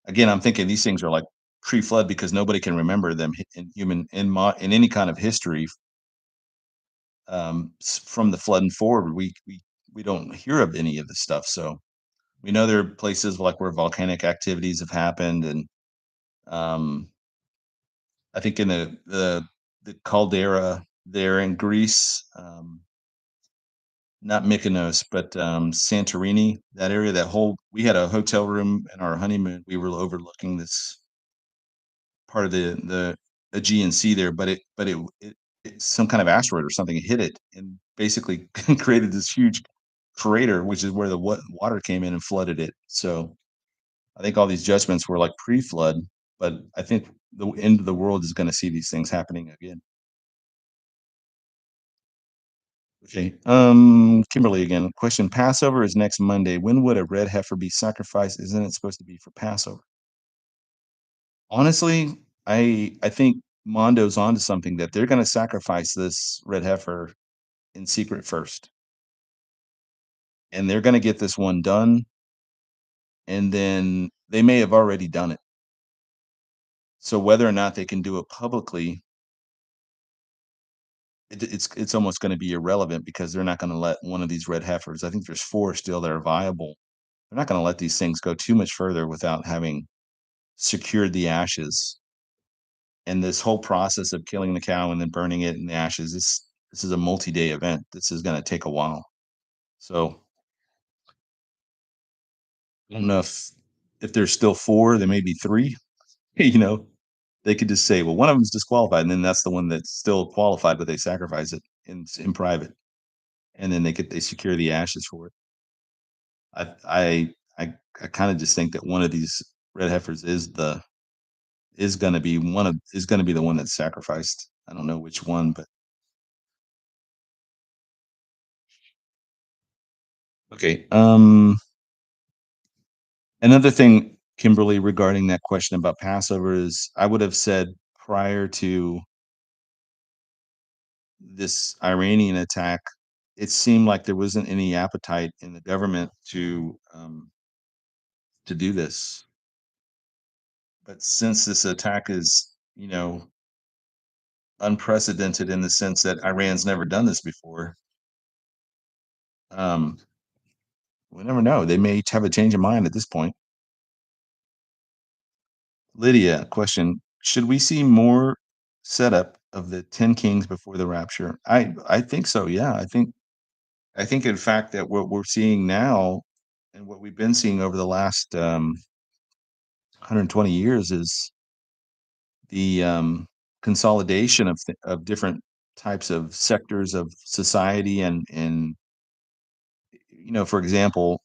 again, I'm thinking these things are like pre-flood, because nobody can remember them in human in any kind of history from the flood and forward, we don't hear of any of this stuff. So we know there are places like where volcanic activities have happened, and um, I think in the caldera there in Greece, not Mykonos, but Santorini, that area, that whole we had a hotel room in our honeymoon. We were overlooking this part of the Aegean Sea there, but some kind of asteroid or something hit it and basically created this huge crater, which is where the water came in and flooded it. So I think all these judgments were like pre-flood, but I think the end of the world is going to see these things happening again. Okay. Kimberly again. Question: Passover is next Monday. When would a red heifer be sacrificed? Isn't it supposed to be for Passover? Honestly, I think Mondo's onto something that they're going to sacrifice this red heifer in secret first, and they're going to get this one done, and then they may have already done it. So whether or not they can do it publicly, it's almost going to be irrelevant because they're not going to let one of these red heifers. I think there's four still that are viable. They're not going to let these things go too much further without having secured the ashes. And this whole process of killing the cow and then burning it in the ashes, this is a multi-day event. This is going to take a while. So I don't know if there's still four, there may be three. You know, they could just say, well, one of them is disqualified, and then that's the one that's still qualified, but they sacrifice it in private, and then they secure the ashes for it. I I I kind of just think that one of these red heifers is going to be the one that's sacrificed. I don't know which one, but okay. Another thing, Kimberly, regarding that question about Passover is I would have said prior to this Iranian attack, it seemed like there wasn't any appetite in the government to do this. But since this attack is, unprecedented in the sense that Iran's never done this before, um, we never know. They may have a change of mind at this point. Lydia, question: should we see more setup of the 10 kings before the rapture? I think so. Yeah, I think in fact that what we're seeing now and what we've been seeing over the last 120 years is the consolidation of different types of sectors of society, and for example,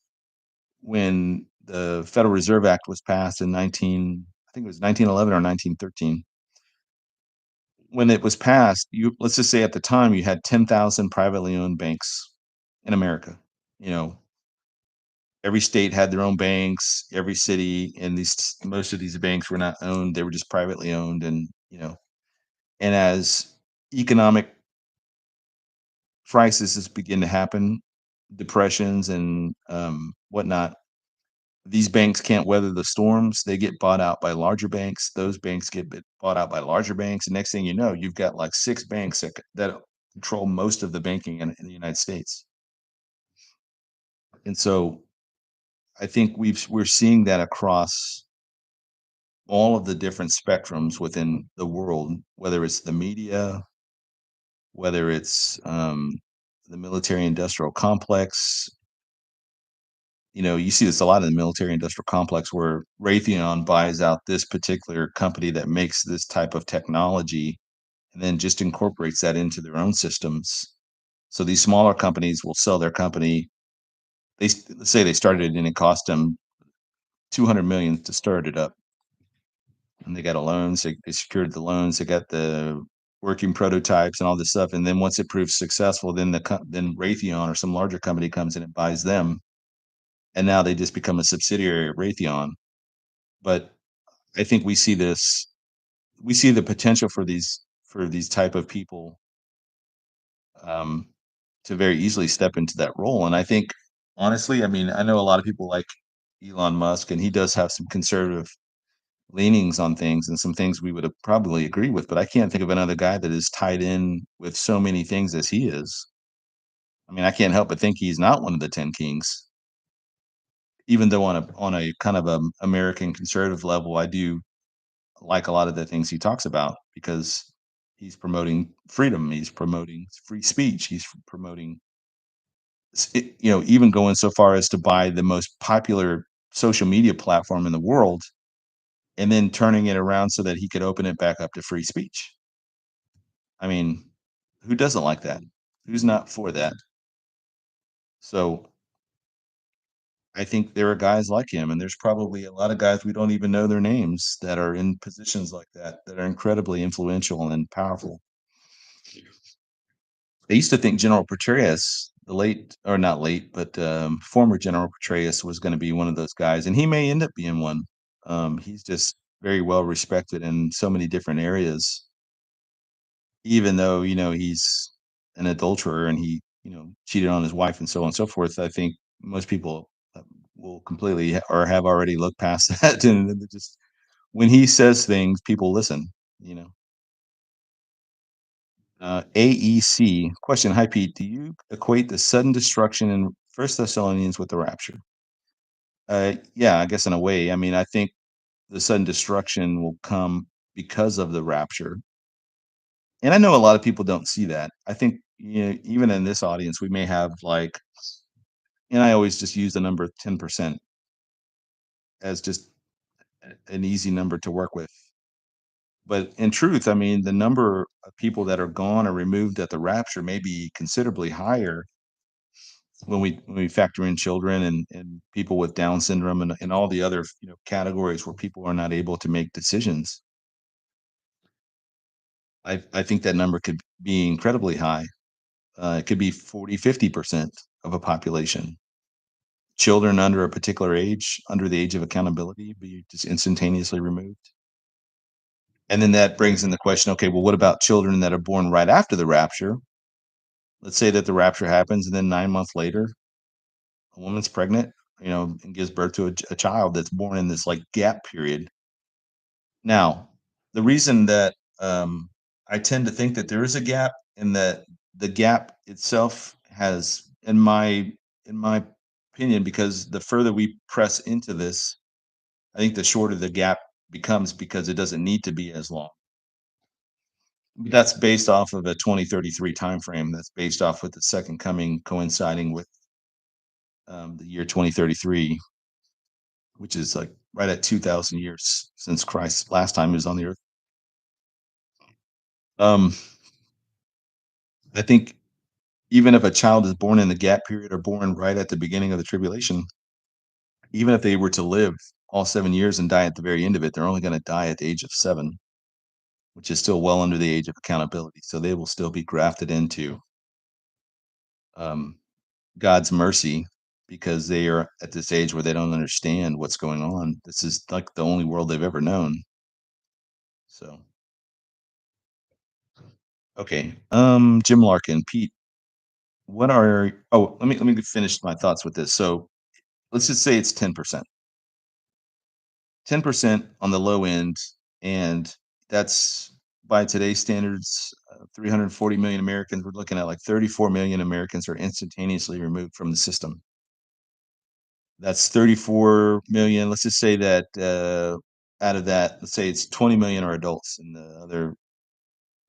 when the Federal Reserve Act was passed in 19, I think it was 1911 or 1913. When it was passed, you let's just say at the time you had 10,000 privately owned banks in America. You know, every state had their own banks, every city, and these most of these banks were not owned; they were just privately owned, and as economic crises begin to happen, depressions and whatnot, these banks can't weather the storms. They get bought out by larger banks. Those banks get bought out by larger banks. And next thing you know, you've got like six banks that control most of the banking in the United States. And so I think we're seeing that across all of the different spectrums within the world, whether it's the media, whether it's the military industrial complex. You see this a lot in the military industrial complex where Raytheon buys out this particular company that makes this type of technology and then just incorporates that into their own systems. So these smaller companies will sell their company. Let's say they started it and it cost them 200 million to start it up. And they got a loan, so they secured the loans, they got the working prototypes and all this stuff. And then once it proves successful, then then Raytheon or some larger company comes in and buys them, and now they just become a subsidiary of Raytheon. But I think we see the potential for these type of people um, to very easily step into that role. And I think honestly, I mean, I know a lot of people like Elon Musk, and he does have some conservative leanings on things and some things we would have probably agree with, but I can't think of another guy that is tied in with so many things as he is. I mean, I can't help but think he's not one of the 10 kings, even though on a kind of American conservative level, I do like a lot of the things he talks about because he's promoting freedom, he's promoting free speech, he's promoting even going so far as to buy the most popular social media platform in the world and then turning it around so that he could open it back up to free speech. I mean, who doesn't like that? Who's not for that? So I think there are guys like him, and there's probably a lot of guys we don't even know their names that are in positions like that that are incredibly influential and powerful. I used to think General Petraeus, the late or not late, but former General Petraeus was going to be one of those guys, and he may end up being one. He's just very well respected in so many different areas, even though he's an adulterer and he cheated on his wife and so on and so forth. I think most people will completely or have already looked past that, and they just when he says things, people listen. You know. AEC question. Hi, Pete. Do you equate the sudden destruction in First Thessalonians with the rapture? Yeah, I guess in a way. I mean, I think the sudden destruction will come because of the rapture, and I know a lot of people don't see that. I think even in this audience, we may have like, and I always just use the number 10% as just an easy number to work with. But in truth, I mean, the number of people that are gone or removed at the rapture may be considerably higher when we factor in children and people with Down syndrome and all the other categories where people are not able to make decisions. I think that number could be incredibly high. It could be 40, 50% of a population. Children under a particular age, under the age of accountability, be just instantaneously removed. And then that brings in the question, okay, well, what about children that are born right after the rapture? Let's say that the rapture happens, and then 9 months later, a woman's pregnant, and gives birth to a child that's born in this like gap period. Now, the reason that I tend to think that there is a gap and that the gap itself has, in my opinion, because the further we press into this, I think the shorter the gap becomes because it doesn't need to be as long. That's based off of a 2033 timeframe. That's based off with the second coming coinciding with the year 2033, which is like right at 2,000 years since Christ last time he was on the earth. Um, I think even if a child is born in the gap period or born right at the beginning of the tribulation, even if they were to live all 7 years and die at the very end of it, they're only going to die at the age of 7, which is still well under the age of accountability. So they will still be grafted into um, God's mercy because they are at this age where they don't understand what's going on. This is like the only world they've ever known. So, okay. Jim Larkin, Pete, let me finish my thoughts with this. So let's just say it's 10%. 10% on the low end, and that's by today's standards, 340 million Americans. We're looking at like 34 million Americans are instantaneously removed from the system. That's 34 million. Let's just say that out of that, let's say it's 20 million are adults, and the other,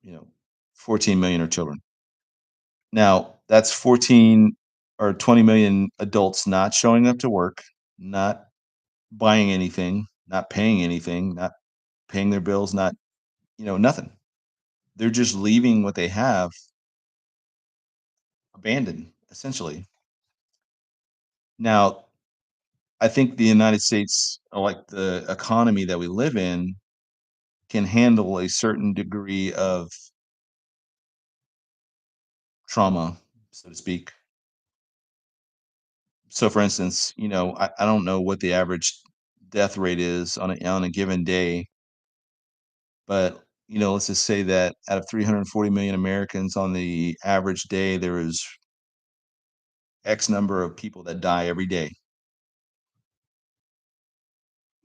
you know, 14 million are children. Now, that's 14 or 20 million adults not showing up to work, not buying anything, not paying anything, not paying their bills, not, nothing. They're just leaving what they have abandoned, essentially. Now, I think the United States, or like the economy that we live in, can handle a certain degree of trauma, so to speak. So, for instance, I don't know what the average death rate is on a given day, but let's just say that out of 340 million Americans on the average day, there is X number of people that die every day.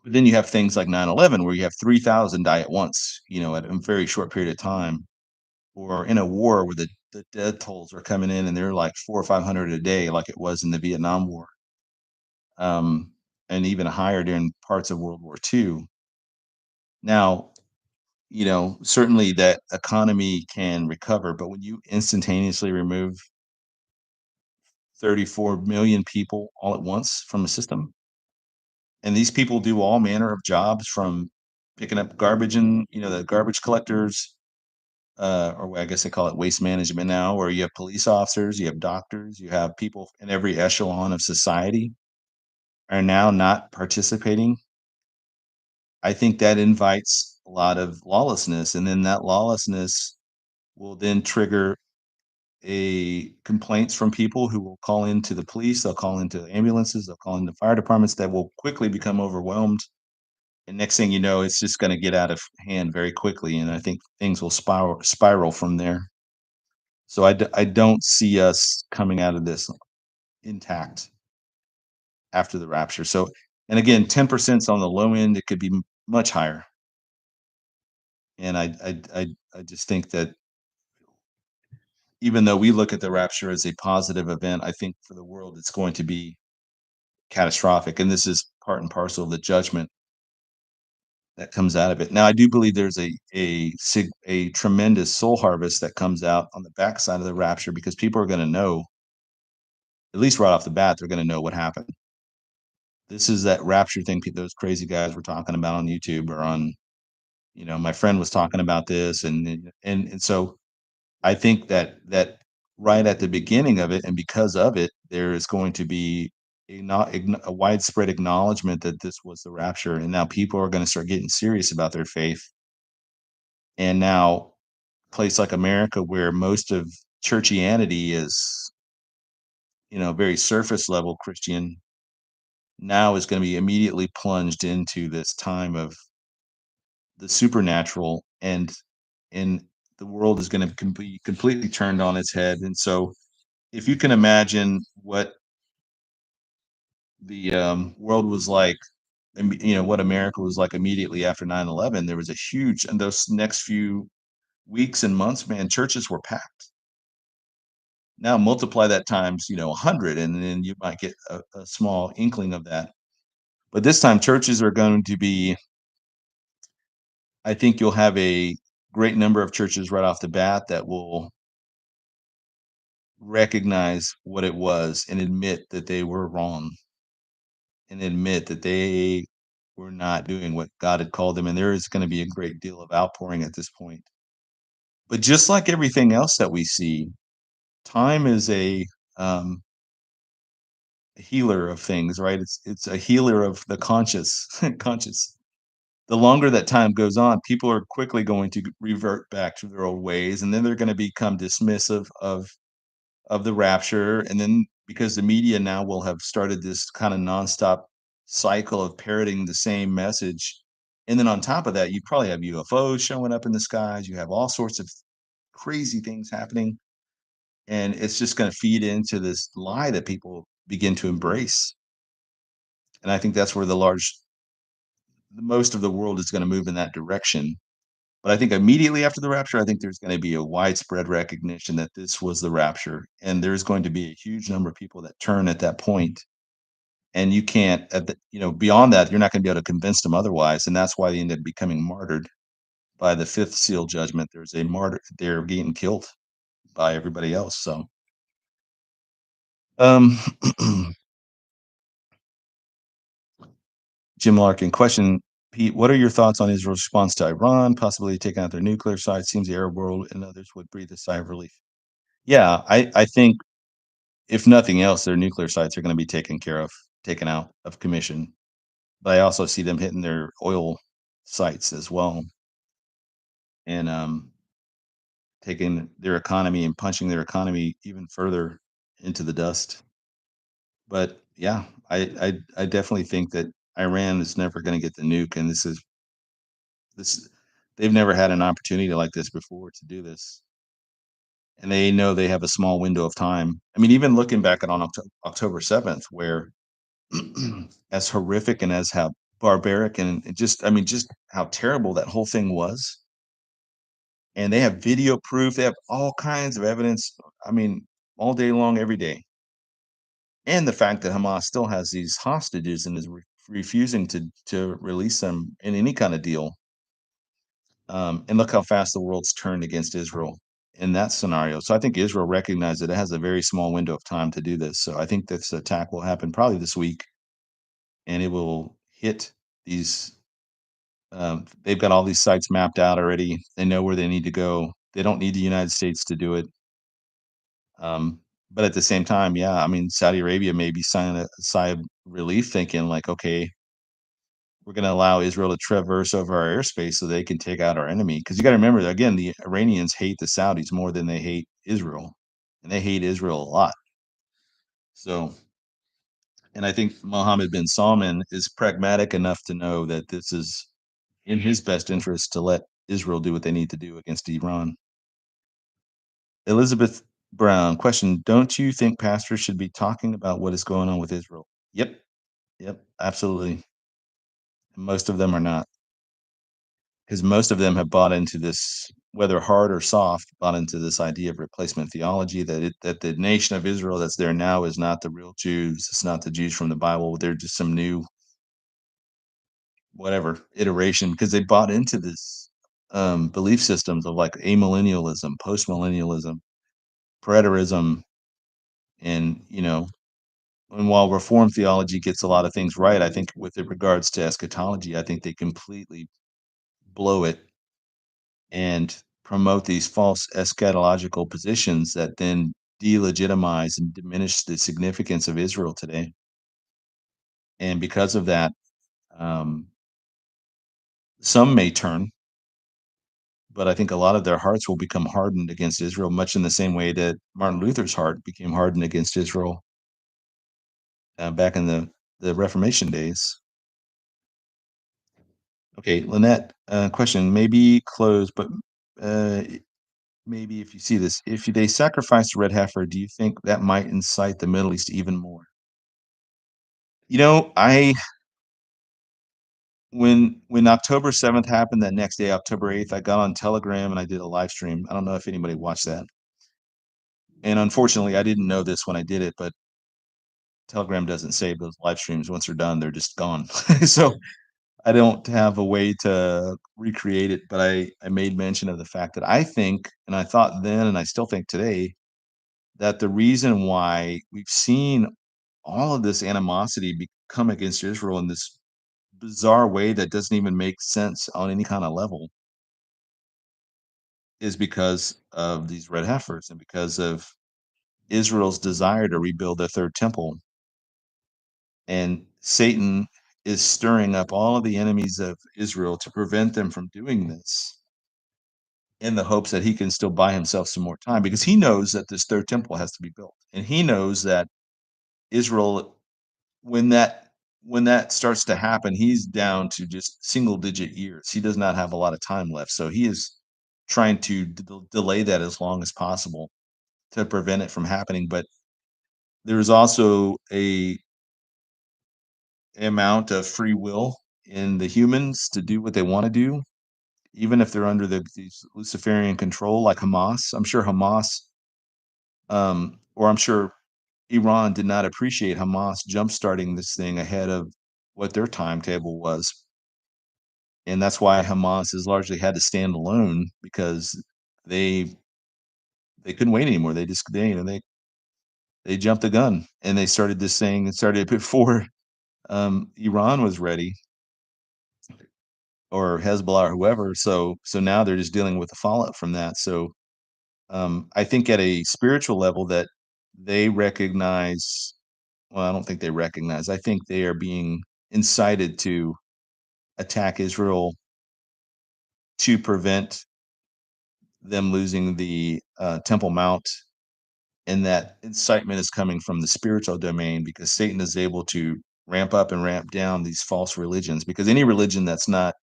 But then you have things like 9/11 where you have 3,000 die at once, at a very short period of time, or in a war where the death tolls are coming in and they're like 4 or 500 a day, like it was in the Vietnam War, um, and even higher during parts of World War II. Now, certainly that economy can recover, but when you instantaneously remove 34 million people all at once from a system, and these people do all manner of jobs from picking up garbage and, the garbage collectors, or I guess they call it waste management now, where you have police officers, you have doctors, you have people in every echelon of society are now not participating. I think that invites a lot of lawlessness, and then that lawlessness will then trigger a complaints from people who will call into the police, they'll call into ambulances, they'll call into fire departments that will quickly become overwhelmed. And next thing you know, it's just going to get out of hand very quickly. And I think things will spiral from there. So I don't see us coming out of this intact after the rapture. So, and again, 10% is on the low end. It could be much higher. And I just think that even though we look at the rapture as a positive event, I think for the world it's going to be catastrophic. And this is part and parcel of the judgment that comes out of it. Now, I do believe there's a tremendous soul harvest that comes out on the backside of the rapture because people are going to know, at least right off the bat, they're going to know what happened. This is that rapture thing those crazy guys were talking about on YouTube or on, my friend was talking about this, and so I think that right at the beginning of it, and because of it, there is going to be a widespread acknowledgement that this was the rapture, and now people are going to start getting serious about their faith. And now, a place like America, where most of churchianity is, very surface level Christian, now is going to be immediately plunged into this time of the supernatural, and the world is going to be completely turned on its head. And so, if you can imagine what the world was like, and what America was like immediately after 9/11, there was a huge, and those next few weeks and months, man, churches were packed. Now multiply that times, 100, and then you might get a small inkling of that. But this time, churches are going to be, I think you'll have a great number of churches right off the bat that will recognize what it was and admit that they were wrong and admit that they were not doing what God had called them. And there is going to be a great deal of outpouring at this point. But just like everything else that we see, time is um, a healer of things, right? It's a healer of the conscious, conscious. The longer that time goes on, people are quickly going to revert back to their old ways, and then they're going to become dismissive of the rapture. And then because the media now will have started this kind of nonstop cycle of parroting the same message. And then on top of that, you probably have UFOs showing up in the skies. You have all sorts of crazy things happening. And it's just going to feed into this lie that people begin to embrace. And I think that's where the most of the world is going to move in that direction. But I think immediately after the rapture, I think there's going to be a widespread recognition that this was the rapture, and there's going to be a huge number of people that turn at that point. And you can't, beyond that, you're not going to be able to convince them otherwise, and that's why they end up becoming martyred by the fifth seal judgment. There's a martyr; they're getting killed by everybody else. So, um, Jim Larkin, question. Pete, what are your thoughts on Israel's response to Iran, possibly taking out their nuclear side? Seems the Arab world and others would breathe a sigh of relief. Yeah, I think if nothing else, their nuclear sites are going to be taken out of commission. But I also see them hitting their oil sites as well, and taking their economy and punching their economy even further into the dust. But yeah, I definitely think that Iran is never going to get the nuke, and this they've never had an opportunity like this before to do this, and they know they have a small window of time. I mean, even looking back at on October 7th, where as horrific and as how barbaric, and just, I mean, just how terrible that whole thing was. And they have video proof. They have all kinds of evidence. I mean, all day long, every day. And the fact that Hamas still has these hostages and is refusing to release them in any kind of deal. And look how fast the world's turned against Israel in that scenario. So I think Israel recognized that it has a very small window of time to do this. So I think this attack will happen probably this week, and it will hit these. They've got all these sites mapped out already. They know where they need to go. They don't need the United States to do it. But at the same time, yeah, I mean, Saudi Arabia may be signing a sigh of relief, thinking like, okay, we're going to allow Israel to traverse over our airspace so they can take out our enemy. Because you got to remember, again, the Iranians hate the Saudis more than they hate Israel, and they hate Israel a lot. So, and I think Mohammed bin Salman is pragmatic enough to know that this is in his best interest to let Israel do what they need to do against Iran. Elizabeth Brown, question: don't you think pastors should be talking about what is going on with Israel? Yep, yep, absolutely. Most of them are not, because most of them have bought into this, whether hard or soft, bought into this idea of replacement theology, that the nation of Israel that's there now is not the real Jews. It's not the Jews from the Bible. They're just some new whatever iteration, because they bought into this belief systems of like amillennialism, postmillennialism, preterism, and and while Reformed theology gets a lot of things right, I think with it regards to eschatology, I think they completely blow it and promote these false eschatological positions that then delegitimize and diminish the significance of Israel today. And because of that, um, some may turn, but I think a lot of their hearts will become hardened against Israel, much in the same way that Martin Luther's heart became hardened against Israel back in the Reformation days. Okay, Lynette, question, maybe close, but uh, maybe if you see this, if they sacrifice the red heifer, do you think that might incite the Middle East even more? I when October 7th happened, that next day, October 8th, I got on Telegram and I did a live stream. I don't know if anybody watched that. And unfortunately, I didn't know this when I did it, but Telegram doesn't save those live streams. Once they're done, they're just gone. So I don't have a way to recreate it, but I made mention of the fact that I think, and I thought then, and I still think today, that the reason why we've seen all of this animosity come against Israel in this bizarre way that doesn't even make sense on any kind of level is because of these red heifers and because of Israel's desire to rebuild their third temple. And Satan is stirring up all of the enemies of Israel to prevent them from doing this in the hopes that he can still buy himself some more time, because he knows that this third temple has to be built. And he knows that Israel, when that starts to happen, he's down to just single digit years. He does not have a lot of time left. So he is trying to delay that as long as possible to prevent it from happening. But there's also a amount of free will in the humans to do what they want to do, even if they're under these Luciferian control, like Hamas. I'm sure Hamas, or I'm sure Iran did not appreciate Hamas jumpstarting this thing ahead of what their timetable was. And that's why Hamas has largely had to stand alone, because they they couldn't wait anymore. They just they jumped the gun, and they started this thing and started before Iran was ready, or Hezbollah or whoever. So now they're just dealing with the fallout from that. So I think at a spiritual level that they recognize. Well, I don't think they recognize. I think they are being incited to attack Israel to prevent them losing the Temple Mount, and that incitement is coming from the spiritual domain, because Satan is able to ramp up and ramp down these false religions, because any religion that's not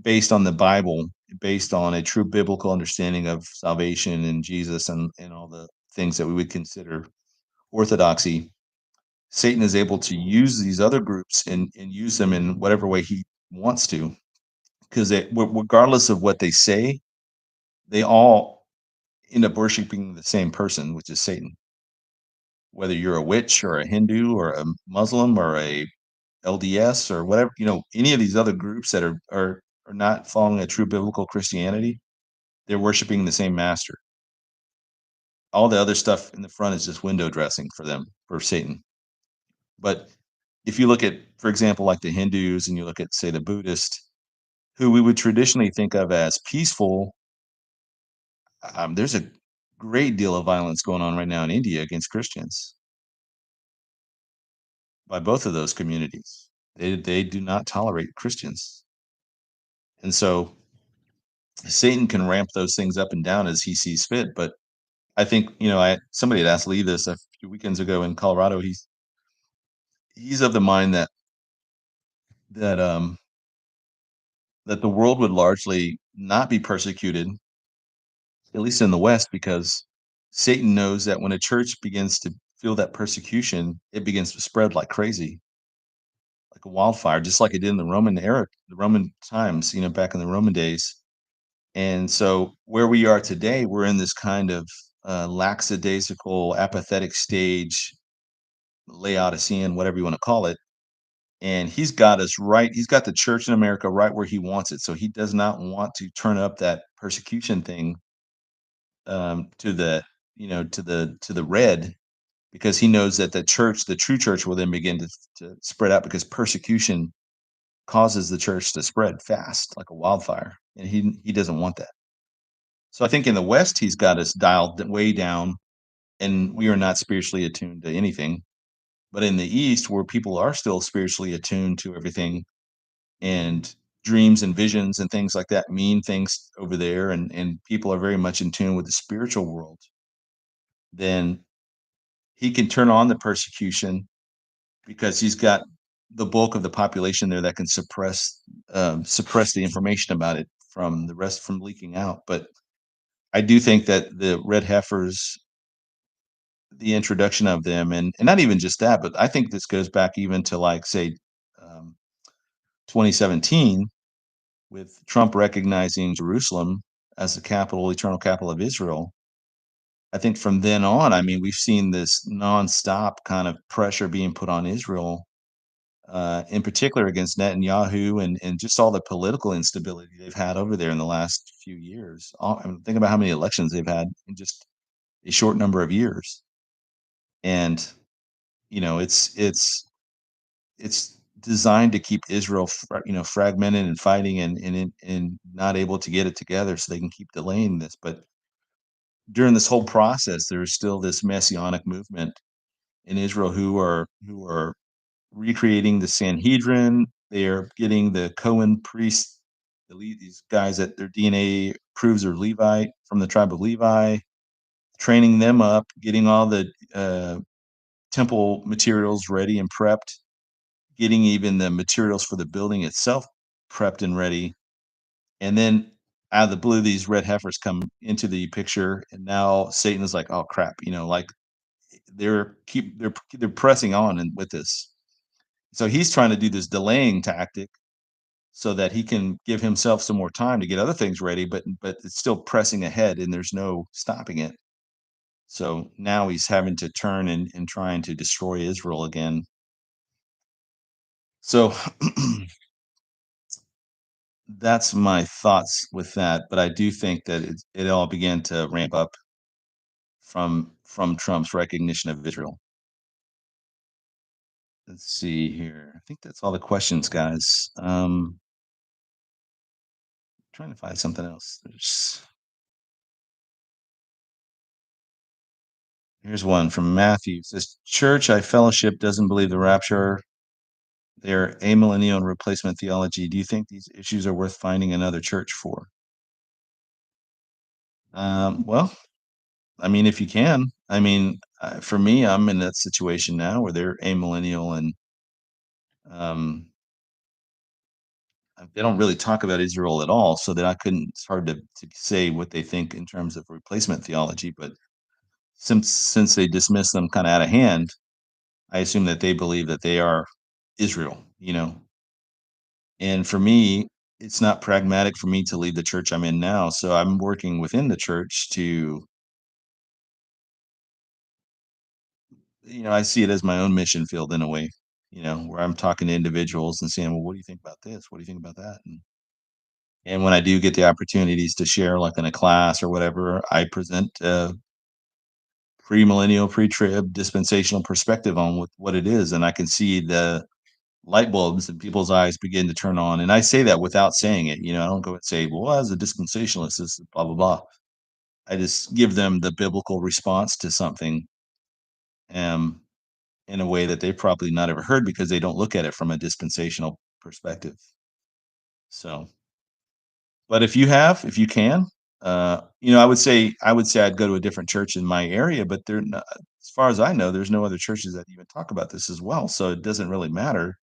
based on the Bible, based on a true biblical understanding of salvation and Jesus, and all the things that we would consider orthodoxy, Satan is able to use these other groups and use them in whatever way he wants to, because regardless of what they say, they all end up worshiping the same person, which is Satan. Whether you're a witch or a Hindu or a Muslim or a LDS or whatever, any of these other groups that are not following a true biblical Christianity, they're worshiping the same master. All the other stuff in the front is just window dressing for them, for Satan. But if you look at, for example, like the Hindus, and you look at, say, the Buddhist, who we would traditionally think of as peaceful, there's a great deal of violence going on right now in India against Christians by both of those communities. They do not tolerate Christians. And so Satan can ramp those things up and down as he sees fit. But I think, somebody had asked Lee this a few weekends ago in Colorado. He's of the mind that um that the world would largely not be persecuted, at least in the West, because Satan knows that when a church begins to feel that persecution, it begins to spread like crazy, like a wildfire, just like it did in the Roman era, the Roman times, back in the Roman days. And so where we are today, we're in this kind of lackadaisical, apathetic stage, Laodicean, whatever you want to call it. And he's got the church in America right where he wants it. So he does not want to turn up that persecution thing to the red, because he knows that the true church, will then begin to spread out, because persecution causes the church to spread fast like a wildfire, and he doesn't want that. So I think in the West, he's got us dialed way down, and we are not spiritually attuned to anything. But in the East, where people are still spiritually attuned to everything, and dreams and visions and things like that mean things over there, and people are very much in tune with the spiritual world, then he can turn on the persecution, because he's got the bulk of the population there that can suppress the information about it from the rest from leaking out. But I do think that the red heifers, the introduction of them, and not even just that, but I think this goes back even to, like, say, um, 2017, with Trump recognizing Jerusalem as the capital, eternal capital of Israel. I think from then on, I mean, we've seen this nonstop kind of pressure being put on Israel, in particular against Netanyahu, and just all the political instability they've had over there in the last few years. I mean, think about how many elections they've had in just a short number of years. And it's designed to keep Israel, fragmented and fighting, and not able to get it together, so they can keep delaying this. But during this whole process, there's still this messianic movement in Israel who are recreating the Sanhedrin. They are getting the Cohen priests, these guys that their DNA proves are Levite, from the tribe of Levi, training them up, getting all the temple materials ready and prepped, getting even the materials for the building itself prepped and ready. And then out of the blue, these red heifers come into the picture, and now Satan is like, "Oh crap!" Like they're pressing on and with this. So he's trying to do this delaying tactic so that he can give himself some more time to get other things ready, but it's still pressing ahead, and there's no stopping it. So now he's having to turn and trying to destroy Israel again. So that's my thoughts with that. But I do think that it all began to ramp up from Trump's recognition of Israel. Let's see here. I think that's all the questions, guys. Trying to find something else. Here's one from Matthew. It says, "Church I fellowship doesn't believe the rapture. They're amillennial and replacement theology. Do you think these issues are worth finding another church for?" Well, I mean, if you can. I mean, for me, I'm in that situation now where they're amillennial, and um, they don't really talk about Israel at all, so that I couldn't. It's hard to say what they think in terms of replacement theology. But since they dismiss them kind of out of hand, I assume that they believe that they are Israel, and for me, it's not pragmatic for me to leave the church I'm in now. So I'm working within the church to, I see it as my own mission field in a way, where I'm talking to individuals and saying, well, what do you think about this? What do you think about that? And when I do get the opportunities to share, like in a class or whatever, I present a pre-millennial, pre-trib dispensational perspective on what it is. And I can see the light bulbs in people's eyes begin to turn on. And I say that without saying it. I don't go and say, well, as a dispensationalist, this is blah, blah, blah. I just give them the biblical response to something, um, in a way that they've probably not ever heard because they don't look at it from a dispensational perspective. So, but if you can, I would say I'd go to a different church in my area, but they're not, as far as I know, there's no other churches that even talk about this as well. So it doesn't really matter.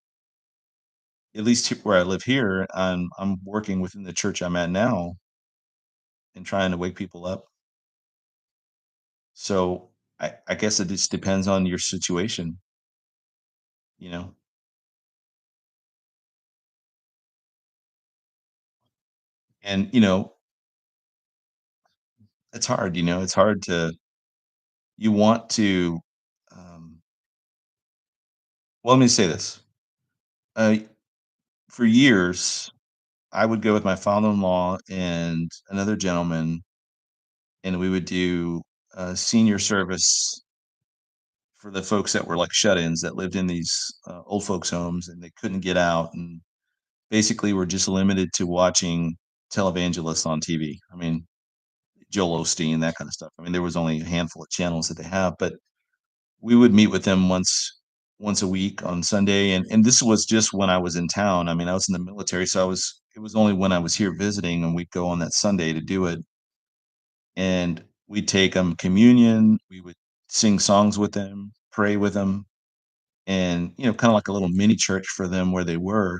At least where I live here, I'm working within the church I'm at now and trying to wake people up. So I guess it just depends on your situation, you know. And it's hard. It's hard to you want to. Um, well, let me say this. Uh, for years, I would go with my father-in-law and another gentleman, and we would do senior service for the folks that were like shut-ins that lived in these old folks' homes and they couldn't get out, and basically were just limited to watching televangelists on TV. I mean, Joel Osteen, that kind of stuff. I mean, there was only a handful of channels that they have, but we would meet with them once a week on Sunday, and this was just when I was in town. I mean, I was in the military, so it was only when I was here visiting, and we'd go on that Sunday to do it, and we'd take them communion, we would sing songs with them, pray with them, and, kinda like a little mini church for them where they were,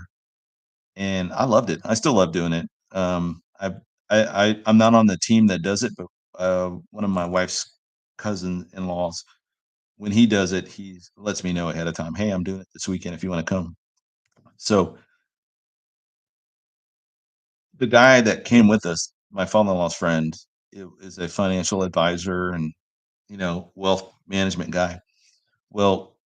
and I loved it. I still love doing it. I'm not on the team that does it, but, one of my wife's cousin-in-laws, when he does it, he lets me know ahead of time, "Hey, I'm doing it this weekend if you wanna come." So, the guy that came with us, my father-in-law's friend, is a financial advisor and, wealth management guy. Well,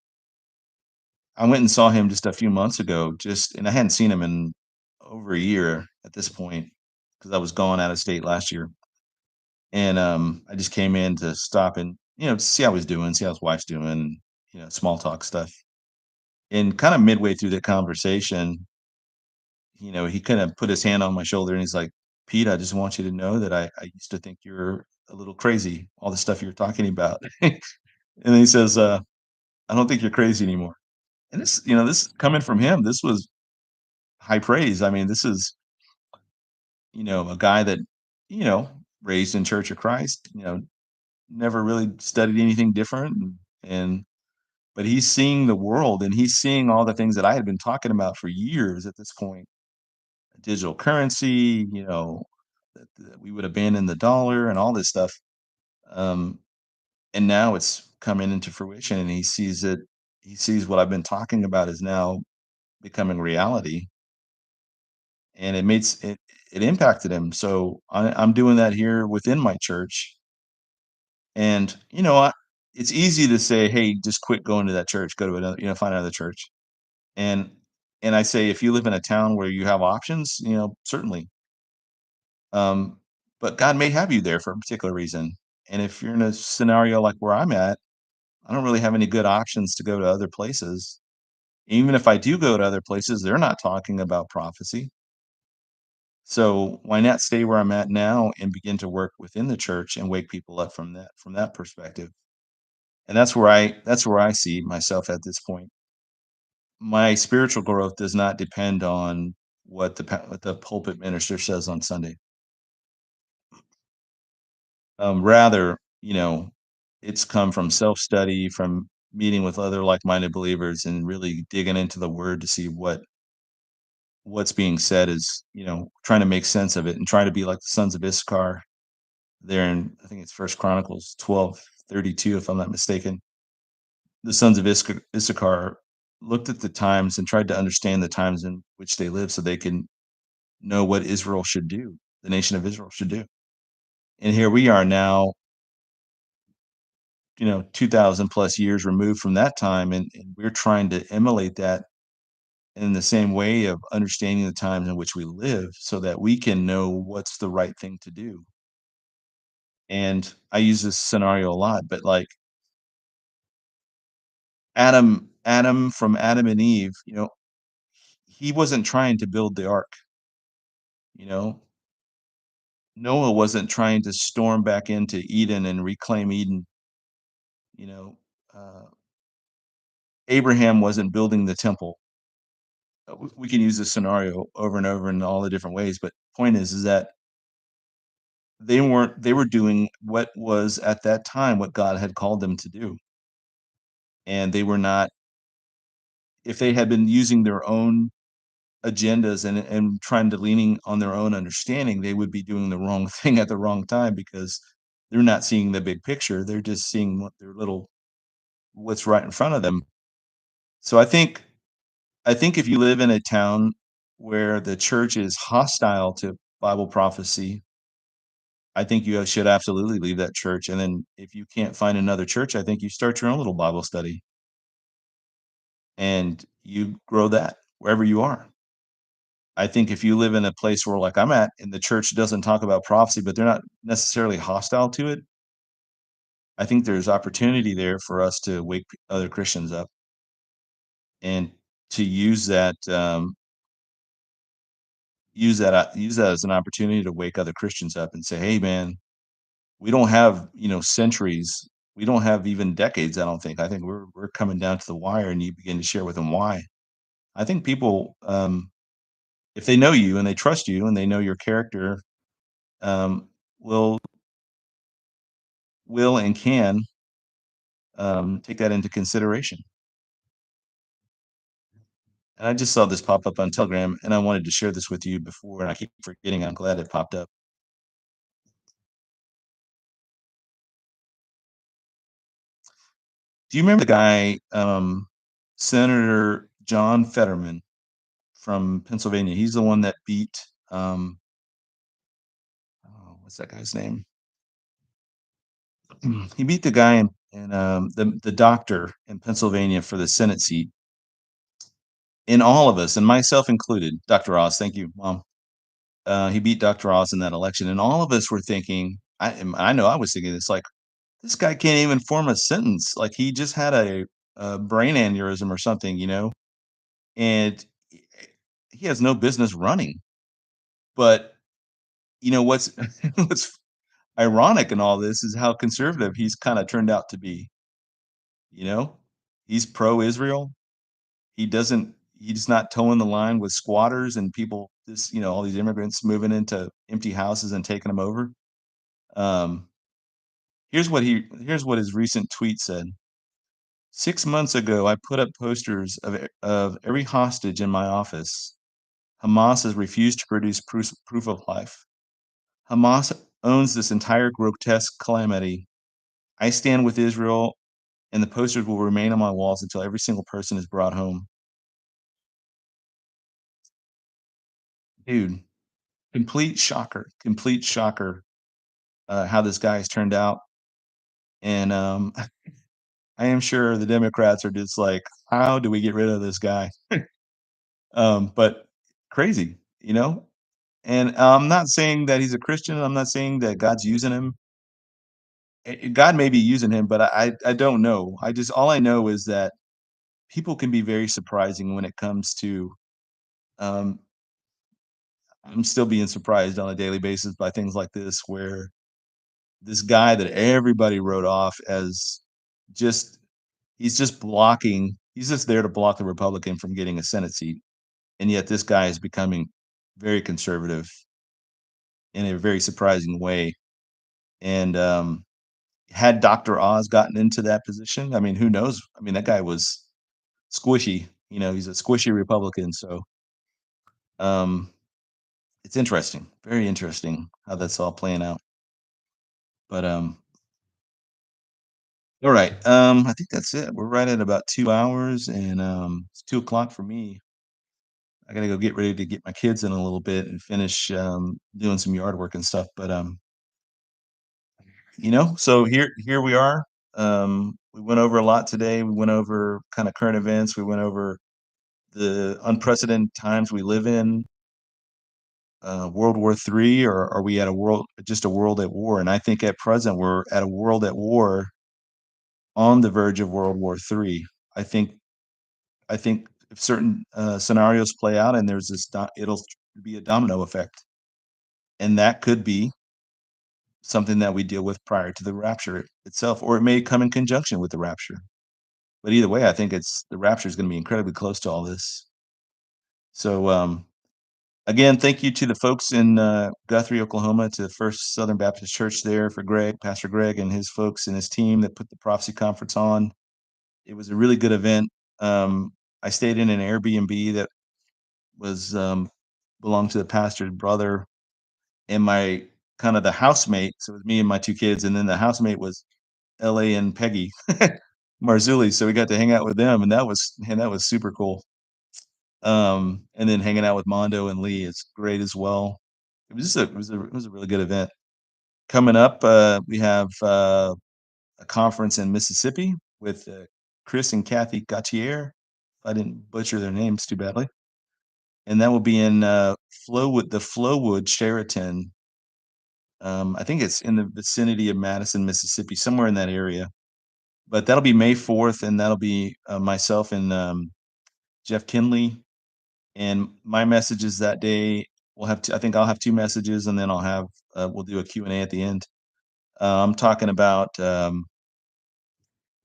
I went and saw him just a few months ago, and I hadn't seen him in over a year at this point because I was gone out of state last year, and, I just came in to stop and, see how he's doing, see how his wife's doing, small talk stuff, and kinda midway through the conversation, he kinda put his hand on my shoulder and he's like, "Pete, I just want you to know that I used to think you're a little crazy, all the stuff you're talking about." And then he says, "I don't think you're crazy anymore." And this coming from him, this was high praise. I mean, this is, a guy that, you know, raised in Church of Christ, never really studied anything different, and but he's seeing the world and he's seeing all the things that I had been talking about for years at this point. Digital currency, that we would abandon the dollar and all this stuff. Um, and now it's coming into fruition and he sees what I've been talking about is now becoming reality. And it impacted him. So I'm doing that here within my church. And it's easy to say, hey, just quit going to that church, go to another, find another church. And and I say if you live in a town where you have options, certainly. Um, but God may have you there for a particular reason. And if you're in a scenario like where I'm at, I don't really have any good options to go to other places. Even if I do go to other places, they're not talking about prophecy. So why not stay where I'm at now and begin to work within the church and wake people up from that perspective? And that's where I see myself at this point. My spiritual growth does not depend on what the pulpit minister says on Sunday. Rather, it's come from self-study, from meeting with other like-minded believers and really digging into the word to see what's being said is, trying to make sense of it and try to be like the sons of Issachar there in, I think it's First Chronicles 12:32, if I'm not mistaken. the sons of Issachar looked at the times and tried to understand the times in which they live so they can know what Israel should do, the nation of Israel should do. And here we are now, 2000 plus years removed from that time, and we're trying to emulate that in the same way of understanding the times in which we live so that we can know what's the right thing to do. And I use this scenario a lot, but like Adam from Adam and Eve, he wasn't trying to build the ark, you know. Noah wasn't trying to storm back into Eden and reclaim Eden, you know. Uh, Abraham wasn't building the temple. We can use this scenario over and over in all the different ways, but point is that they were doing what was at that time what God had called them to do. And they were not, if they had been using their own agendas and trying to leaning on their own understanding, they would be doing the wrong thing at the wrong time because they're not seeing the big picture. They're just seeing what's right in front of them. So I think if you live in a town where the church is hostile to Bible prophecy, I think you should absolutely leave that church. And then if you can't find another church, I think you start your own little Bible study and you grow that wherever you are. I think if you live in a place where, like I'm at, and the church doesn't talk about prophecy, but they're not necessarily hostile to it, I think there's opportunity there for us to wake other Christians up and to use that as an opportunity to wake other Christians up and say, "Hey, man, we don't have centuries, we don't have even decades. I don't think. I think we're coming down to the wire." And you begin to share with them why. I think people, if they know you and they trust you and they know your character, um, will and can take that into consideration. And I just saw this pop up on Telegram, and I wanted to share this with you before, and I keep forgetting. I'm glad it popped up. Do you remember the guy, Senator John Fetterman from Pennsylvania? He's the one that beat, oh, what's that guy's name? He beat the guy in the doctor in Pennsylvania for the Senate seat. In all of us, and myself included, Dr. Oz, thank you, Mom. He beat Dr. Oz in that election, and all of us were thinking, I know I was thinking, it's like, this guy can't even form a sentence. Like he just had a brain aneurysm or something, and he has no business running. But what's what's ironic in all this is how conservative he's kind of turned out to be. You know, he's pro-Israel. He's not towing the line with squatters and people. All these immigrants moving into empty houses and taking them over. Um, here's what his recent tweet said. 6 months ago, I put up posters of every hostage in my office. Hamas has refused to produce proof of life. Hamas owns this entire grotesque calamity. I stand with Israel, and the posters will remain on my walls until every single person is brought home. Dude, complete shocker how this guy has turned out. And I am sure the Democrats are just like, how do we get rid of this guy? But crazy, And I'm not saying that he's a Christian. I'm not saying that God's using him. God may be using him, but I don't know. All I know is that people can be very surprising when it comes to. Um, I'm still being surprised on a daily basis by things like this, where this guy that everybody wrote off as just he's just blocking. He's just there to block the Republican from getting a Senate seat, and yet this guy is becoming very conservative in a very surprising way. And had Dr. Oz gotten into that position, I mean, who knows? I mean, that guy was squishy. He's a squishy Republican. So um, it's interesting, very interesting how that's all playing out. But All right. I think that's it. We're right at about 2 hours, and, it's 2 o'clock for me. I gotta go get ready to get my kids in a little bit and finish, doing some yard work and stuff, but, so here we are. We went over a lot today. We went over kinda current events. We went over the unprecedented times we live in, World War III, or are we at a world at war? And I think at present, we're at a world at war on the verge of World War III. I think I think if certain, scenarios play out and there's it'll be a domino effect, and that could be something that we deal with prior to the rapture itself, or it may come in conjunction with the rapture. But either way, I think it's the rapture is gonna be incredibly close to all this. So, again, thank you to the folks in, Guthrie, Oklahoma, to the First Southern Baptist Church there, for Pastor Greg and his folks and his team that put the prophecy conference on. It was a really good event. Um, I stayed in an Airbnb that was, belonged to the pastor's brother, and my kind of the housemate, so it was me and my 2 kids, and then the housemate was LA and Peggy Marzulli, so we got to hang out with them, and that was super cool. And then hanging out with Mondo and Lee is great as well. It was a really good event. Coming up, we have, a conference in Mississippi with, Chris and Kathy Gautier. I didn't butcher their names too badly. And that will be in, Flowood Sheraton. I think it's in the vicinity of Madison, Mississippi, somewhere in that area. But that'll be May 4th, and that'll be, myself and, Jeff Kinley. And my messages that day, I think I'll have 2 messages, and then we'll do a Q&A at the end. I'm talking about,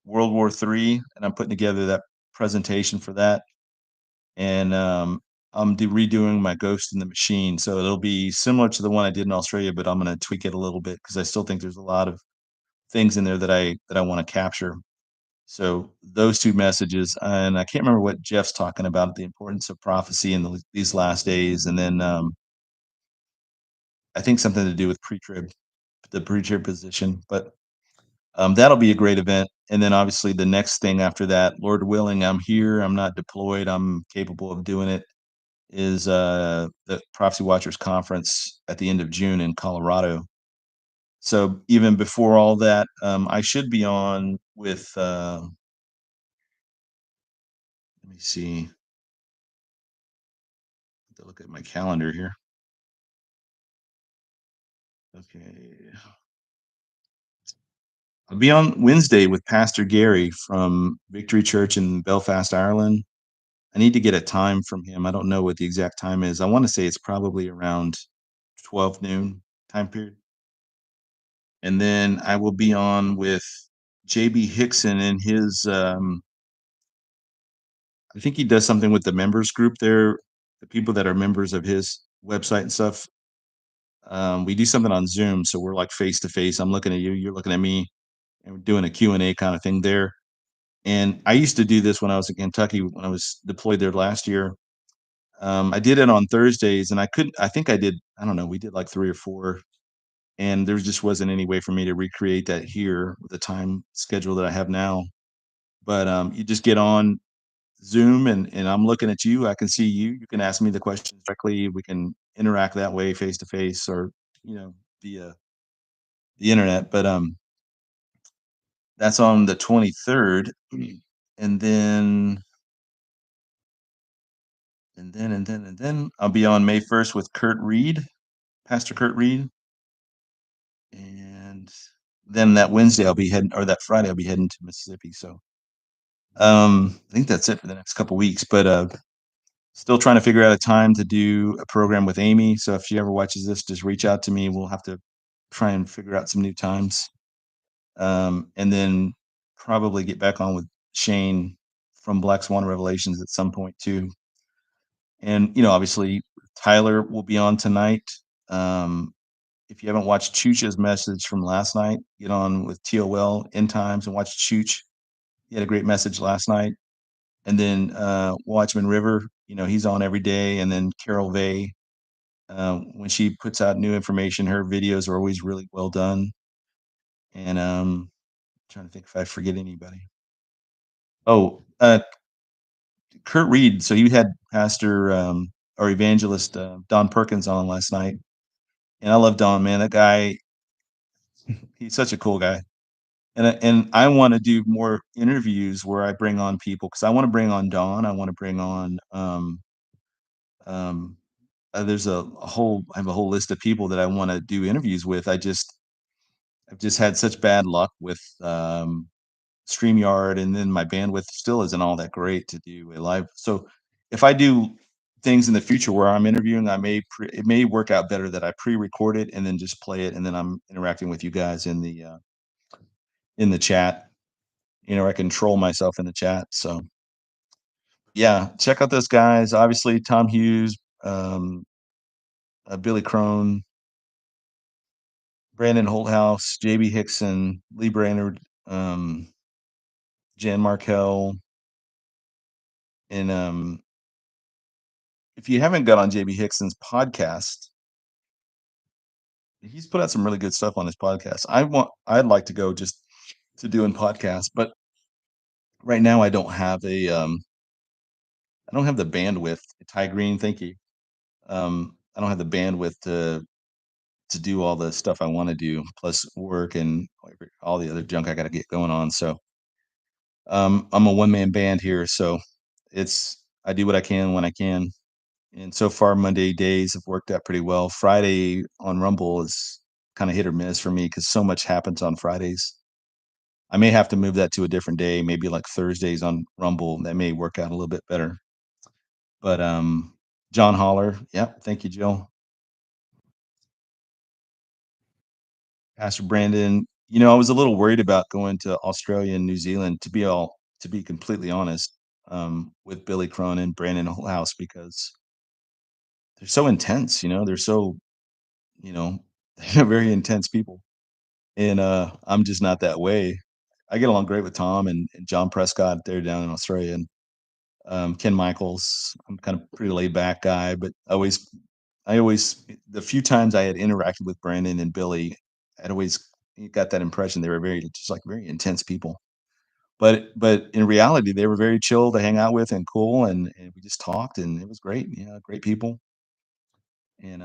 World War III, and I'm putting together that presentation for that. And, I'm redoing my Ghost in the Machine, so it'll be similar to the one I did in Australia, but I'm gonna tweak it a little bit because I still think there's a lot of things in there that I wanna capture. So those 2 messages, and I can't remember what Jeff's talking about, the importance of prophecy in these last days, and then, I think something to do with the pre-trib position, but, that'll be a great event. And then obviously the next thing after that, Lord willing, I'm here, I'm not deployed, I'm capable of doing it, is, the Prophecy Watchers Conference at the end of June in Colorado. So even before all that, I should be on with, let me see, to look at my calendar here. Okay. I'll be on Wednesday with Pastor Gary from Victory Church in Belfast, Ireland. I need to get a time from him. I don't know what the exact time is. I want to say it's probably around 12 noon time period. And then I will be on with JB Hickson and his, I think he does something with the members group there, the people that are members of his website and stuff. We do something on Zoom, so we're like face to face. I'm looking at you, you're looking at me, and we're doing a Q&A kind of thing there. And I used to do this when I was in Kentucky, when I was deployed there last year. I did it on Thursdays, and I think I did, I don't know, we did like 3 or 4, and there just wasn't any way for me to recreate that here with the time schedule that I have now. But, you just get on Zoom, and I'm looking at you, I can see you, you can ask me the questions directly, we can interact that way face to face, or, via the internet. But, that's on the 23rd. And then I'll be on May 1st with Kurt Reed, Pastor Kurt Reed. And then that Wednesday I'll be heading, or that Friday I'll be heading to Mississippi. So, I think that's it for the next couple weeks, but, still trying to figure out a time to do a program with Amy. So if she ever watches this, just reach out to me. We'll have to try and figure out some new times. And then probably get back on with Shane from Black Swan Revelations at some point too. And, obviously Tyler will be on tonight. If you haven't watched Chooch's message from last night, get on with TOL End Times and watch Chooch. He had a great message last night. And then, Watchman River, he's on every day. And then Carol Vay, when she puts out new information, her videos are always really well done. And, Trying to think if I forget anybody. Oh, Kurt Reed. So you had Pastor or evangelist Don Perkins on last night, and I love Don, man. That guy, he's such a cool guy. And I want to do more interviews where I bring on people because I want to bring on Don. I want to bring on um, there's a whole I have a whole list of people that I want to do interviews with. I've just had such bad luck with StreamYard, and then my bandwidth still isn't all that great to do a live. So if I do things in the future where I'm interviewing, it may work out better that I pre-record it and then just play it, and then I'm interacting with you guys in the chat. I control myself in the chat. So yeah, check out those guys. Obviously, Tom Hughes, um, Billy Crone, Brandon Holthouse, JB Hickson, Lee Brainerd, Jan Markell, and if you haven't got on JB Hickson's podcast, he's put out some really good stuff on his podcast. I'd like to go just to doing podcasts, but right now I don't have the bandwidth. Ty Green, thank you. I don't have the bandwidth to do all the stuff I want to do, plus work and all the other junk I got to get going on. So I'm a one man band here, so I do what I can when I can. And so far, Monday days have worked out pretty well. Friday on Rumble is kind of hit or miss for me because so much happens on Fridays. I may have to move that to a different day, maybe like Thursdays on Rumble. That may work out a little bit better. But John Holler, yep, thank you, Jill. Pastor Brandon, I was a little worried about going to Australia and New Zealand to be completely honest, with Billy Crone and Brandon House because they're so intense, they're so, you know, they're very intense people. And I'm just not that way. I get along great with Tom and John Prescott. They're down in Australia, and Ken Michaels. I'm kind of pretty laid back guy, but the few times I had interacted with Brandon and Billy, I'd always got that impression they were very just like very intense people. But in reality, they were very chill to hang out with and cool, and we just talked, and it was great. Great people. And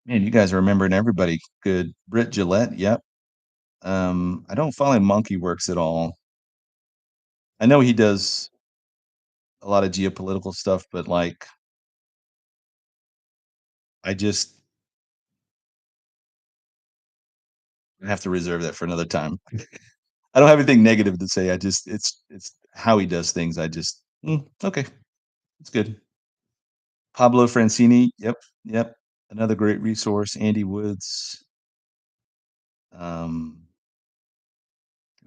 man, you guys are remembering everybody good. Britt Gillette, yep. I don't follow Monkey Works at all. I know he does a lot of geopolitical stuff, but like I just have to reserve that for another time. I don't have anything negative to say. I just it's how he does things. Okay, it's good. Pablo Francini, yep, yep, another great resource. Andy Woods, um,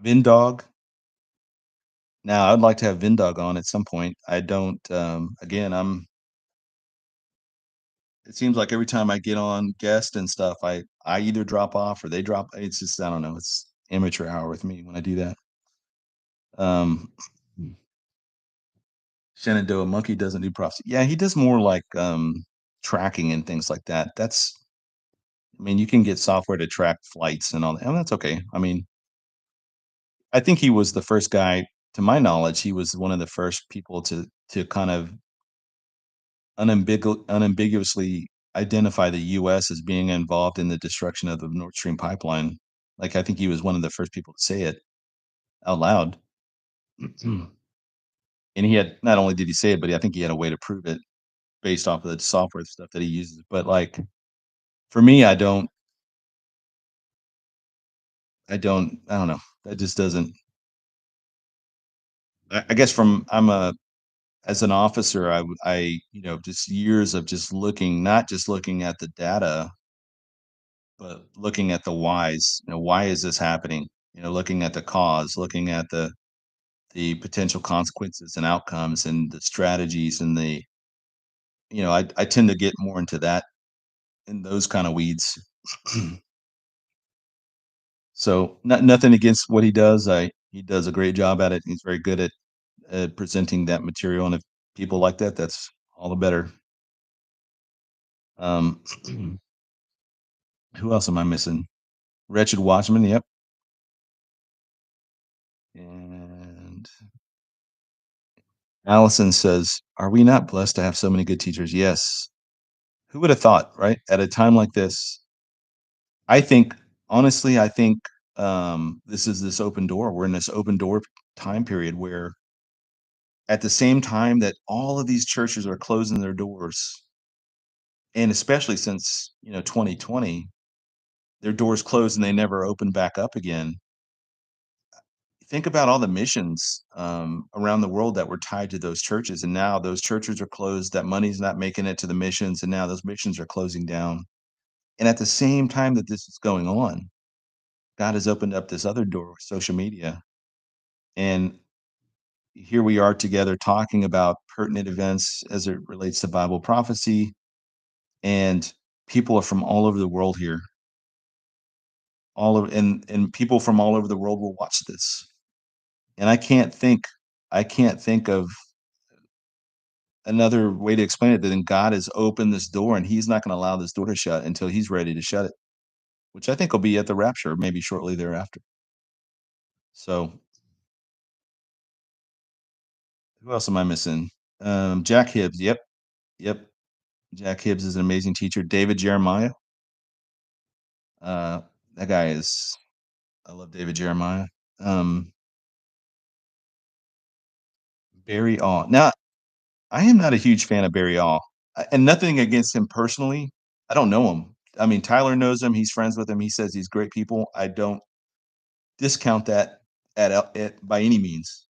Vindog. Now, I'd like to have Vindog on at some point. I don't. Again, I'm. It seems like every time I get on guest and stuff, I either drop off or they drop. It's just I don't know. It's amateur hour with me when I do that. Um, Shenandoah Monkey doesn't do props. Yeah, he does more like tracking and things like that. I mean, you can get software to track flights and all that, and that's okay. I mean, I think he was the first guy, to my knowledge, he was one of the first people to kind of unambiguously identify the U.S. as being involved in the destruction of the Nord Stream pipeline. Like, I think he was one of the first people to say it out loud. And he had not only did he say it, but I think he had a way to prove it based off of the software stuff that he uses. But like for me, I don't know. That just doesn't. I guess from I'm a as an officer, just years of just looking, not just looking at the data, but looking at the whys. Why is this happening? Looking at the cause, looking at the potential consequences and outcomes and the strategies and I tend to get more into that in those kind of weeds. So nothing against what he does. He does a great job at it. He's very good at presenting that material, and if people like that, that's all the better. Um, who else am I missing? Wretched Watchman, yep. And Allison says, "Are we not blessed to have so many good teachers?" Yes. Who would have thought, right? At a time like this, I think, honestly, I think this is this open door. We're in this open door time period where, at the same time that all of these churches are closing their doors, and especially since 2020, their doors closed and they never opened back up again. Think about all the missions around the world that were tied to those churches, and now those churches are closed. That money's not making it to the missions, and now those missions are closing down. And at the same time that this is going on, God has opened up this other door, social media, and here we are together talking about pertinent events as it relates to Bible prophecy, and people are from all over the world here, all of and people from all over the world will watch this. And I can't think of another way to explain it than God has opened this door, and He's not going to allow this door to shut until He's ready to shut it, which I think will be at the rapture, maybe shortly thereafter. So, who else am I missing? Jack Hibbs. Yep, yep. Jack Hibbs is an amazing teacher. David Jeremiah. Uh, that guy is. I love David Jeremiah. Um, Barry All. Now, I am not a huge fan of Barry All, and nothing against him personally. I don't know him. I mean, Tyler knows him. He's friends with him. He says he's great people. I don't discount that at by any means.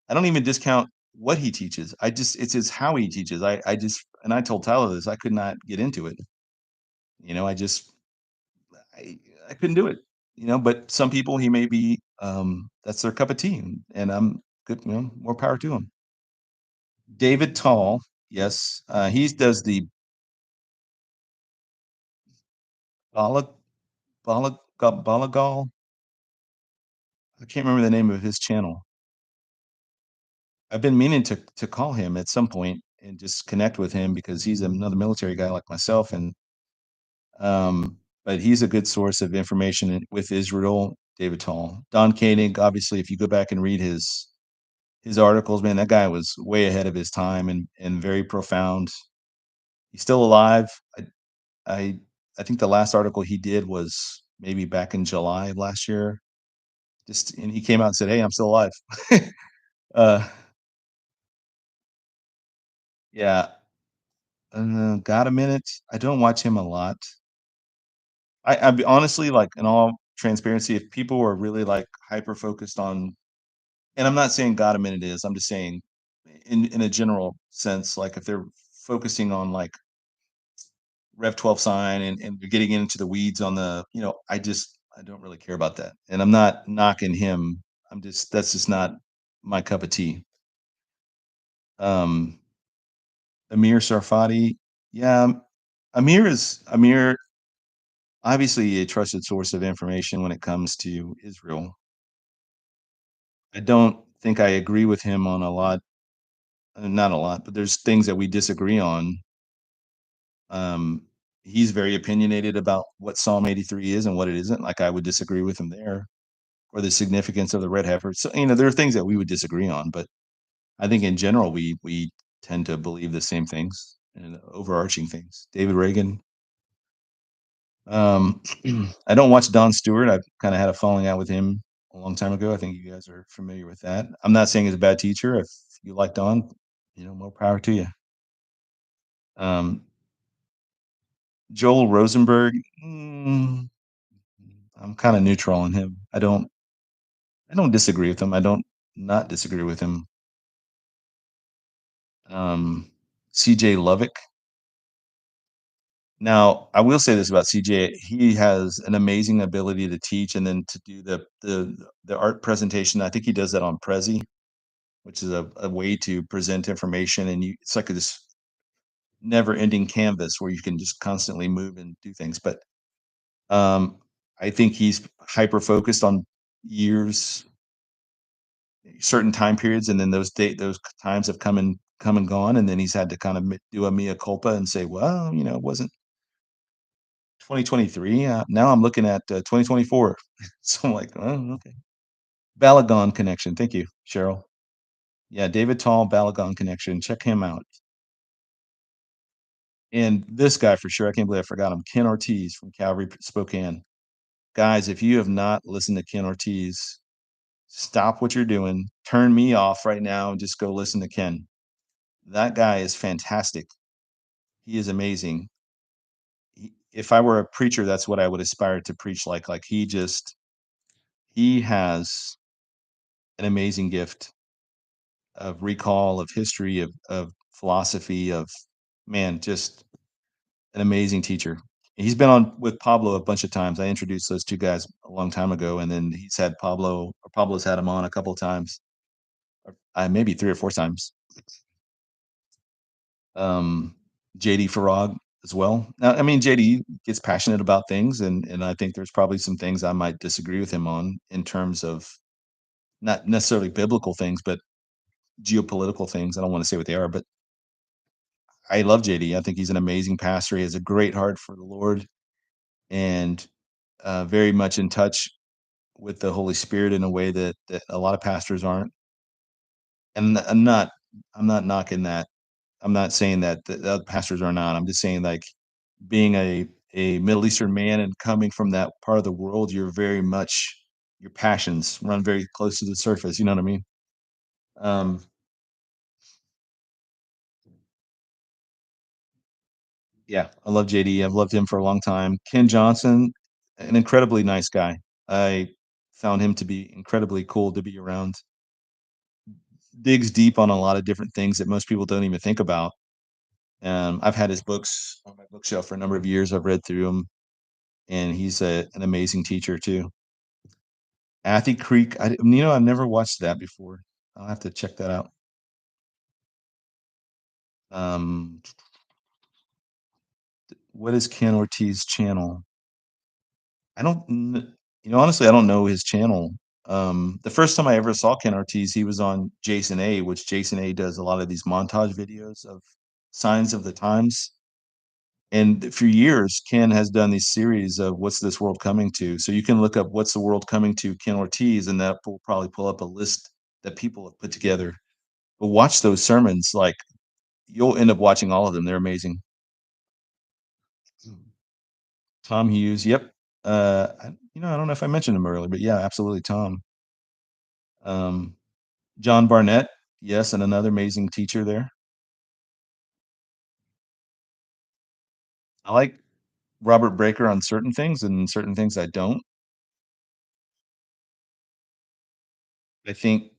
I don't even discount what he teaches. It's his how he teaches. I just and I told Tyler this. I could not get into it. I just I I couldn't do it. But some people he may be that's their cup of tea, and I'm good. More power to him. David Tall, yes, he does the Bala Balagal. I can't remember the name of his channel. I've been meaning to call him at some point and just connect with him because he's another military guy like myself, and but he's a good source of information with Israel. David Tall, Don Koenig. Obviously, if you go back and read his articles, man, that guy was way ahead of his time and very profound. He's still alive. I I think the last article he did was maybe back in July of last year. Just and he came out and said, "Hey, I'm still alive." uh, yeah, got a minute. I don't watch him a lot. I'd be honestly, like, in all transparency, if people were really, like, hyper focused on and I'm not saying God a minute is, I'm just saying in a general sense, like, if they're focusing on, like, Rev 12 sign and you're getting into the weeds on I don't really care about that, and I'm not knocking him. That's just not my cup of tea. Um, Amir Sarfati, yeah, Amir obviously a trusted source of information when it comes to Israel. I don't think I agree with him on a lot, not a lot, but there's things that we disagree on. Um, he's very opinionated about what Psalm 83 is and what it isn't. Like I would disagree with him there, or the significance of the red heifer. So there are things that we would disagree on, but I think in general we tend to believe the same things and overarching things. David Reagan. Um, I don't watch Don Stewart. I've kind of had a falling out with him a long time ago. I think you guys are familiar with that. I'm not saying he's a bad teacher. If you like Don, more power to you. Um, Joel Rosenberg. I'm kind of neutral on him. I don't disagree with him. I don't not disagree with him. CJ Lovick. Now, I will say this about CJ, he has an amazing ability to teach and then to do the art presentation. I think he does that on Prezi, which is a way to present information, and it's like this never-ending canvas where you can just constantly move and do things. But I think he's hyper focused on years, certain time periods, and then those times have come and gone, and then he's had to kind of do a mea culpa and say, well, it wasn't 2023. Now I'm looking at 2024. So I'm like, oh, okay. Balagon connection. Thank you, Cheryl. Yeah, David Tall, Balagon connection. Check him out. And this guy for sure. I can't believe I forgot him. Ken Ortiz from Calvary Spokane. Guys, if you have not listened to Ken Ortiz, stop what you're doing. Turn me off right now and just go listen to Ken. That guy is fantastic. He is amazing. If I were a preacher, that's what I would aspire to preach like. Like he has an amazing gift of recall, of history, of philosophy, of man, just an amazing teacher. He's been on with Pablo a bunch of times. I introduced those two guys a long time ago, and then he's had Pablo's had him on a couple of times, maybe 3 or 4 times. Um, JD Farag as well. Now, I mean, JD gets passionate about things, and I think there's probably some things I might disagree with him on in terms of not necessarily biblical things, but geopolitical things. I don't want to say what they are, but I love JD. I think he's an amazing pastor. He has a great heart for the Lord and very much in touch with the Holy Spirit in a way that a lot of pastors aren't. And I'm not knocking that. I'm not saying that the other pastors are not. I'm just saying like being a Middle Eastern man and coming from that part of the world, you're very much your passions run very close to the surface. You know what I mean? Um, yeah, I love JD. I've loved him for a long time. Ken Johnson, an incredibly nice guy. I found him to be incredibly cool to be around. Digs deep on a lot of different things that most people don't even think about. I've had his books on my bookshelf for a number of years. I've read through them, and he's an amazing teacher too. Athy Creek, I've never watched that before. I'll have to check that out. Um, what is Ken Ortiz channel? I don't, honestly, I don't know his channel. The first time I ever saw Ken Ortiz, he was on Jason A, which Jason A does a lot of these montage videos of signs of the times. And for years, Ken has done these series of what's this world coming to. So you can look up what's the world coming to Ken Ortiz, and that will probably pull up a list that people have put together. But watch those sermons, like you'll end up watching all of them. They're amazing. Tom Hughes, yep. I don't know if I mentioned him earlier, but yeah, absolutely, Tom. Um, John Barnett, yes, and another amazing teacher there. I like Robert Breaker on certain things, and certain things I don't. I think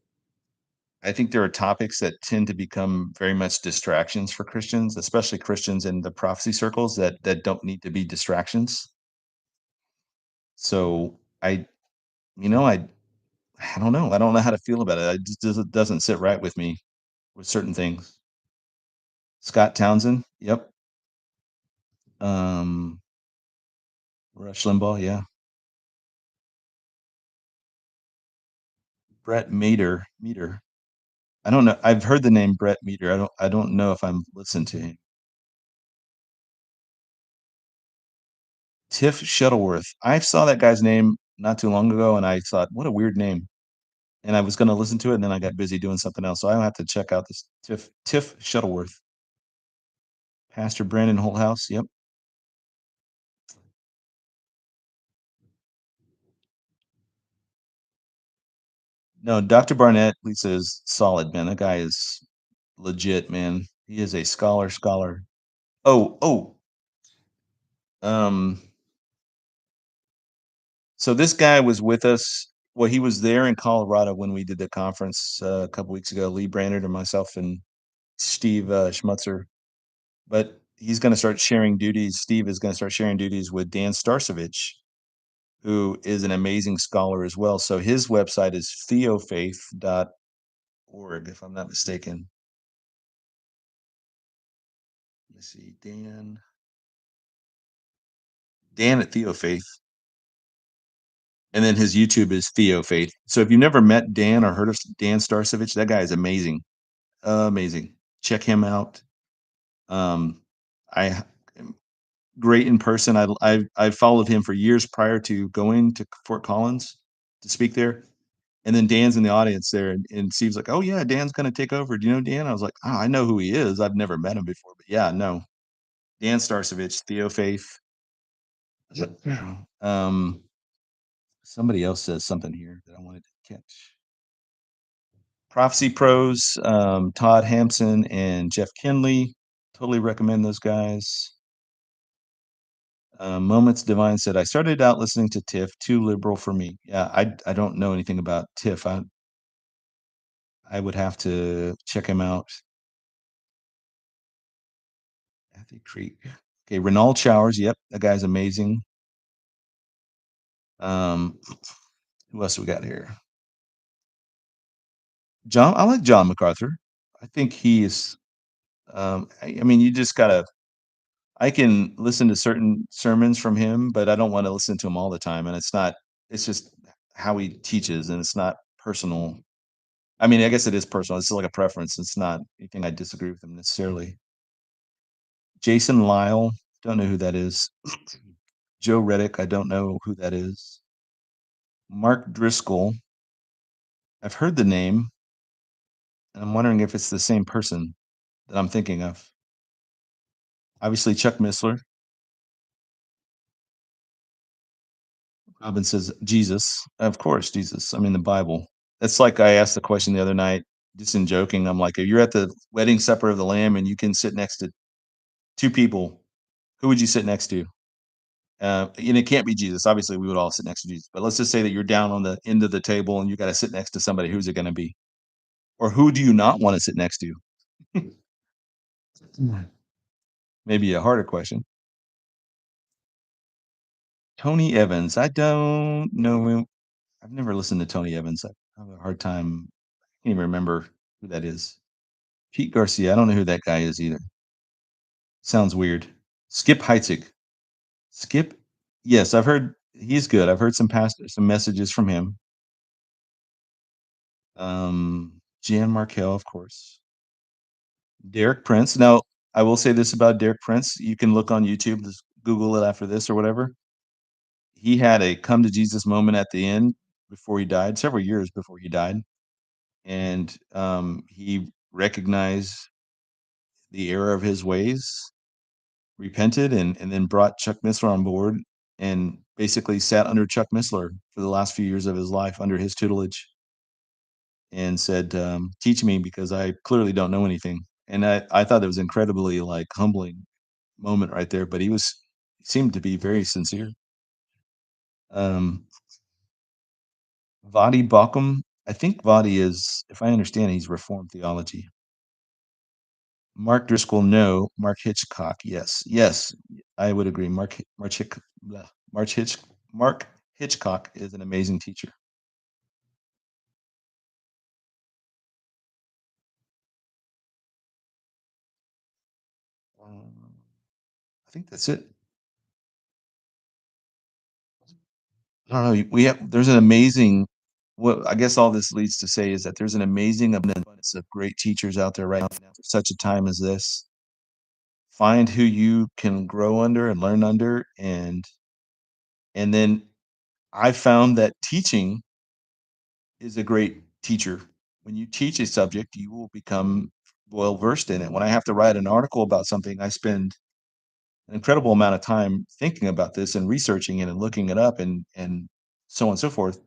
I think there are topics that tend to become very much distractions for Christians, especially Christians in the prophecy circles that don't need to be distractions. So you know, I don't know. I don't know how to feel about it. It just doesn't sit right with me with certain things. Scott Townsend, yep. Um, Rush Limbaugh, yeah. Brett Meter. I don't know. I've heard the name Brett Meter. I don't know if I'm listened to him. Tiff Shuttleworth. I saw that guy's name not too long ago, and I thought, what a weird name. And I was going to listen to it, and then I got busy doing something else. So I have to check out this Tiff Shuttleworth. Pastor Brandon Holthouse. Yep. No, Dr. Barnett, Lisa is solid, man. That guy is legit, man. He is a scholar. Oh. Um, so this guy was with us. Well, he was there in Colorado when we did the conference a couple weeks ago. Lee Brannard and myself and Steve Schmutzer. But he's going to start sharing duties. Steve is going to start sharing duties with Dan Starcevich, who is an amazing scholar as well. So his website is theofaith.org, if I'm not mistaken. Let me see, Dan at Theofaith. And then his YouTube is Theofaith. So if you've never met Dan or heard of Dan Starcevich, that guy is amazing. Amazing. Check him out. Um, I great in person. I followed him for years prior to going to Fort Collins to speak there, and then Dan's in the audience there, and Steve's like, "Oh, yeah, Dan's gonna take over. Do you know Dan?" I was like, "Oh, I know who he is. I've never met him before, but yeah, no. Dan Starcevich, Theo Faith." Um, somebody else says something here that I wanted to catch. Prophecy Pros, Todd Hampson and Jeff Kinley. Totally recommend those guys. Moments Divine said, I started out listening to Tiff, too liberal for me. Yeah, I don't know anything about Tiff. I would have to check him out. Kathy Creek. Okay, Renald Showers. Yep, that guy's amazing. Um, who else we got here? John. I like John MacArthur. I think he is. I mean, you just gotta. I can listen to certain sermons from him, but I don't want to listen to him all the time. And it's not. It's just how he teaches, and it's not personal. I mean, I guess it is personal. It's like a preference. It's not anything I disagree with him necessarily. Jason Lyle. Don't know who that is. Joe Reddick. I don't know who that is. Mark Driscoll. I've heard the name, and I'm wondering if it's the same person that I'm thinking of. Obviously, Chuck Missler. Robin says Jesus. Of course, Jesus. I mean, the Bible. That's like I asked the question the other night, just in joking. I'm like, if you're at the wedding supper of the Lamb and you can sit next to two people, who would you sit next to? And it can't be Jesus. Obviously, we would all sit next to Jesus. But let's just say that you're down on the end of the table and you got to sit next to somebody. Who's it going to be? Or who do you not want to sit next to? Maybe a harder question. Tony Evans. I don't know him. I've never listened to Tony Evans. I have a hard time. I can't even remember who that is. Pete Garcia. I don't know who that guy is either. Sounds weird. Skip Heitzig. Skip. Yes, I've heard he's good. I've heard some messages from him. Jan Markell, of course. Derek Prince. Now, I will say this about Derek Prince. You can look on YouTube, just Google it after this or whatever. He had a come to Jesus moment at the end before he died, several years before he died. And he recognized the error of his ways, repented, and then brought Chuck Missler on board and basically sat under Chuck Missler for the last few years of his life under his tutelage and said, teach me because I clearly don't know anything. And I thought it was incredibly like humbling moment right there, but he seemed to be very sincere. Um, Vadi Bakum, I think Vadi is, if I understand, he's Reformed theology. Mark Driscoll, no. Mark Hitchcock, yes. Yes, I would agree. Mark, Hitch, Mark Hitchcock is an amazing teacher. I think that's it. I don't know. There's an amazing, what I guess all this leads to say is that there's an amazing abundance of great teachers out there right now for such a time as this. Find who you can grow under and learn under, and then I found that teaching is a great teacher. When you teach a subject, you will become well versed in it. When I have to write an article about something, I spend an incredible amount of time thinking about this and researching it and looking it up and so on and so forth.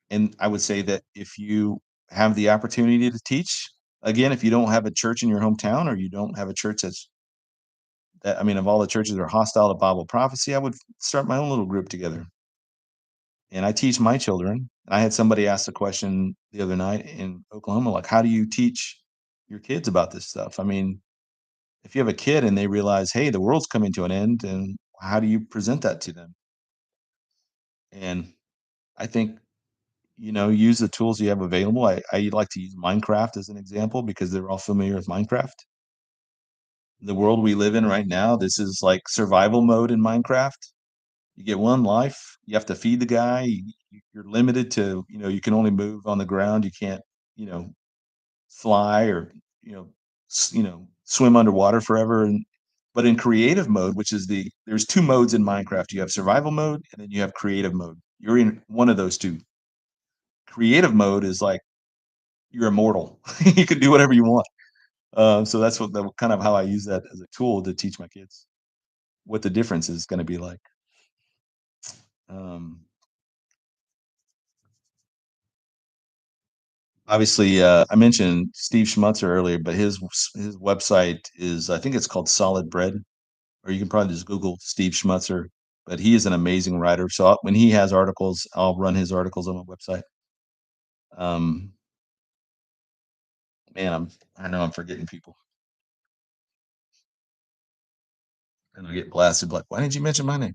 And I would say that if you have the opportunity to teach, again, if you don't have a church in your hometown or you don't have a church I mean, of all the churches that are hostile to Bible prophecy, I would start my own little group together. And I teach my children. I had somebody ask the question the other night in Oklahoma, like, how do you teach your kids about this stuff? I mean, if you have a kid and they realize, hey, the world's coming to an end, and how do you present that to them? And I think, use the tools you have available. I like to use Minecraft as an example because they're all familiar with Minecraft. The world we live in right now, this is like survival mode in Minecraft. You get one life. You have to feed the guy. You're limited to, you can only move on the ground. You can't, you know, fly or, swim underwater forever. And But in creative mode, which is there's 2 modes in Minecraft. You have survival mode, and then you have creative mode. You're in one of those 2. Creative mode is like you're immortal. You can do whatever you want. So that's what the kind of how I use that as a tool to teach my kids what the difference is gonna be like. Um, Obviously, I mentioned Steve Schmutzer earlier, but his website is I think it's called Solid Bread, or you can probably just Google Steve Schmutzer, but he is an amazing writer. So when he has articles, I'll run his articles on my website. Um, man, I know I'm forgetting people, and I get blasted like, "Why didn't you mention my name?"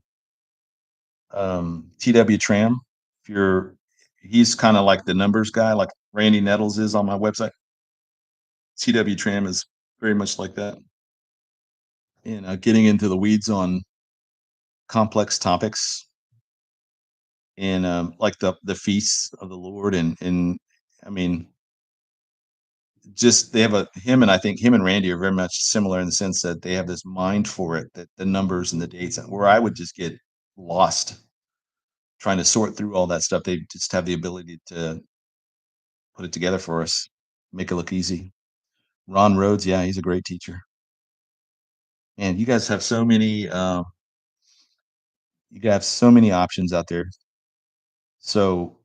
TW Tram, if you're he's kinda like the numbers guy, like Randy Nettles is on my website. TW Tram is very much like that, and, getting into the weeds on complex topics and, like the feasts of the Lord and I mean, just they have a him and I think him and Randy are very much similar in the sense that they have this mind for it, that the numbers and the dates, where I would just get lost trying to sort through all that stuff. They just have the ability to put it together for us, make it look easy. Ron Rhodes, yeah, he's a great teacher. And you guys have so many options out there. So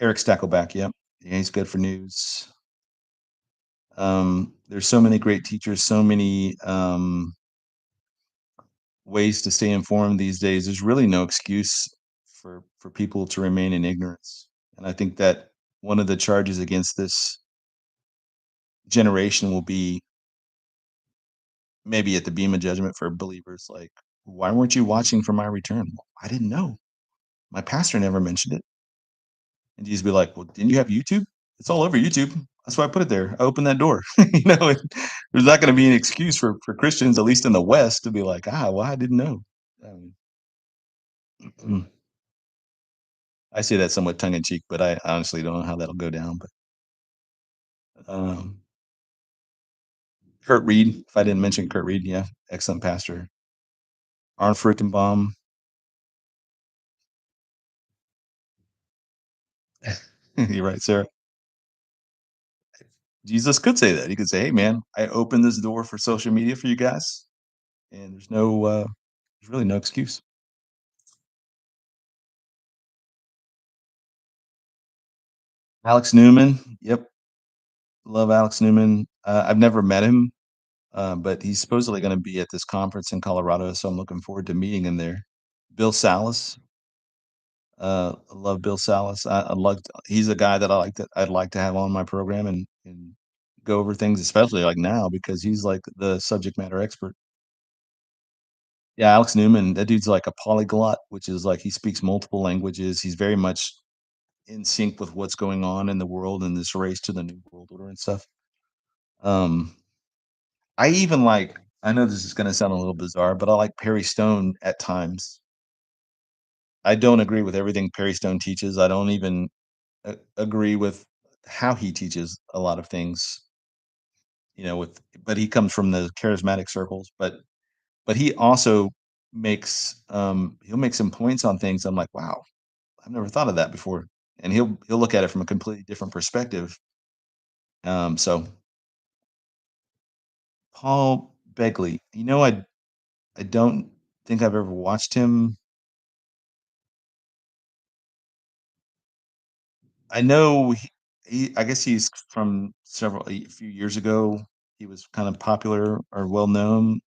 Eric Stackleback, yep. Yeah, he's good for news. There's so many great teachers, so many ways to stay informed these days. There's really no excuse for people to remain in ignorance. And I think that one of the charges against this generation will be maybe at the beam of judgment for believers, like, why weren't you watching for my return? I didn't know. My pastor never mentioned it. And Jesus be like, well, didn't you have YouTube? It's all over YouTube. That's why I put it there. I opened that door. There's not going to be an excuse for Christians, at least in the West, to be like, well, I didn't know. Um, I say that somewhat tongue in cheek, but I honestly don't know how that'll go down. But um, Kurt Reed, if I didn't mention Kurt Reed, yeah, excellent pastor. Arn Fruchtenbaum. You're right, Sarah. Jesus could say that. He could say, "Hey, man, I opened this door for social media for you guys, and there's really no excuse." Alex Newman, yep, love Alex Newman. I've never met him, but he's supposedly going to be at this conference in Colorado, so I'm looking forward to meeting him there. Bill Salas, I love Bill Salas. I like he's a guy that I'd like to have on my program and go over things, especially like now because he's like the subject matter expert. Yeah, Alex Newman, that dude's like a polyglot, which is like he speaks multiple languages. He's very much in sync with what's going on in the world and this race to the new world order and stuff. Um, I even like I know this is gonna sound a little bizarre, but I like Perry Stone at times. I don't agree with everything Perry Stone teaches. I don't even agree with how he teaches a lot of things, with but he comes from the charismatic circles, but he also he'll make some points on things. I'm like, wow, I've never thought of that before. And he'll look at it from a completely different perspective. So Paul Begley, I don't think I've ever watched him. I know I guess he's from a few years ago. He was kind of popular or well known.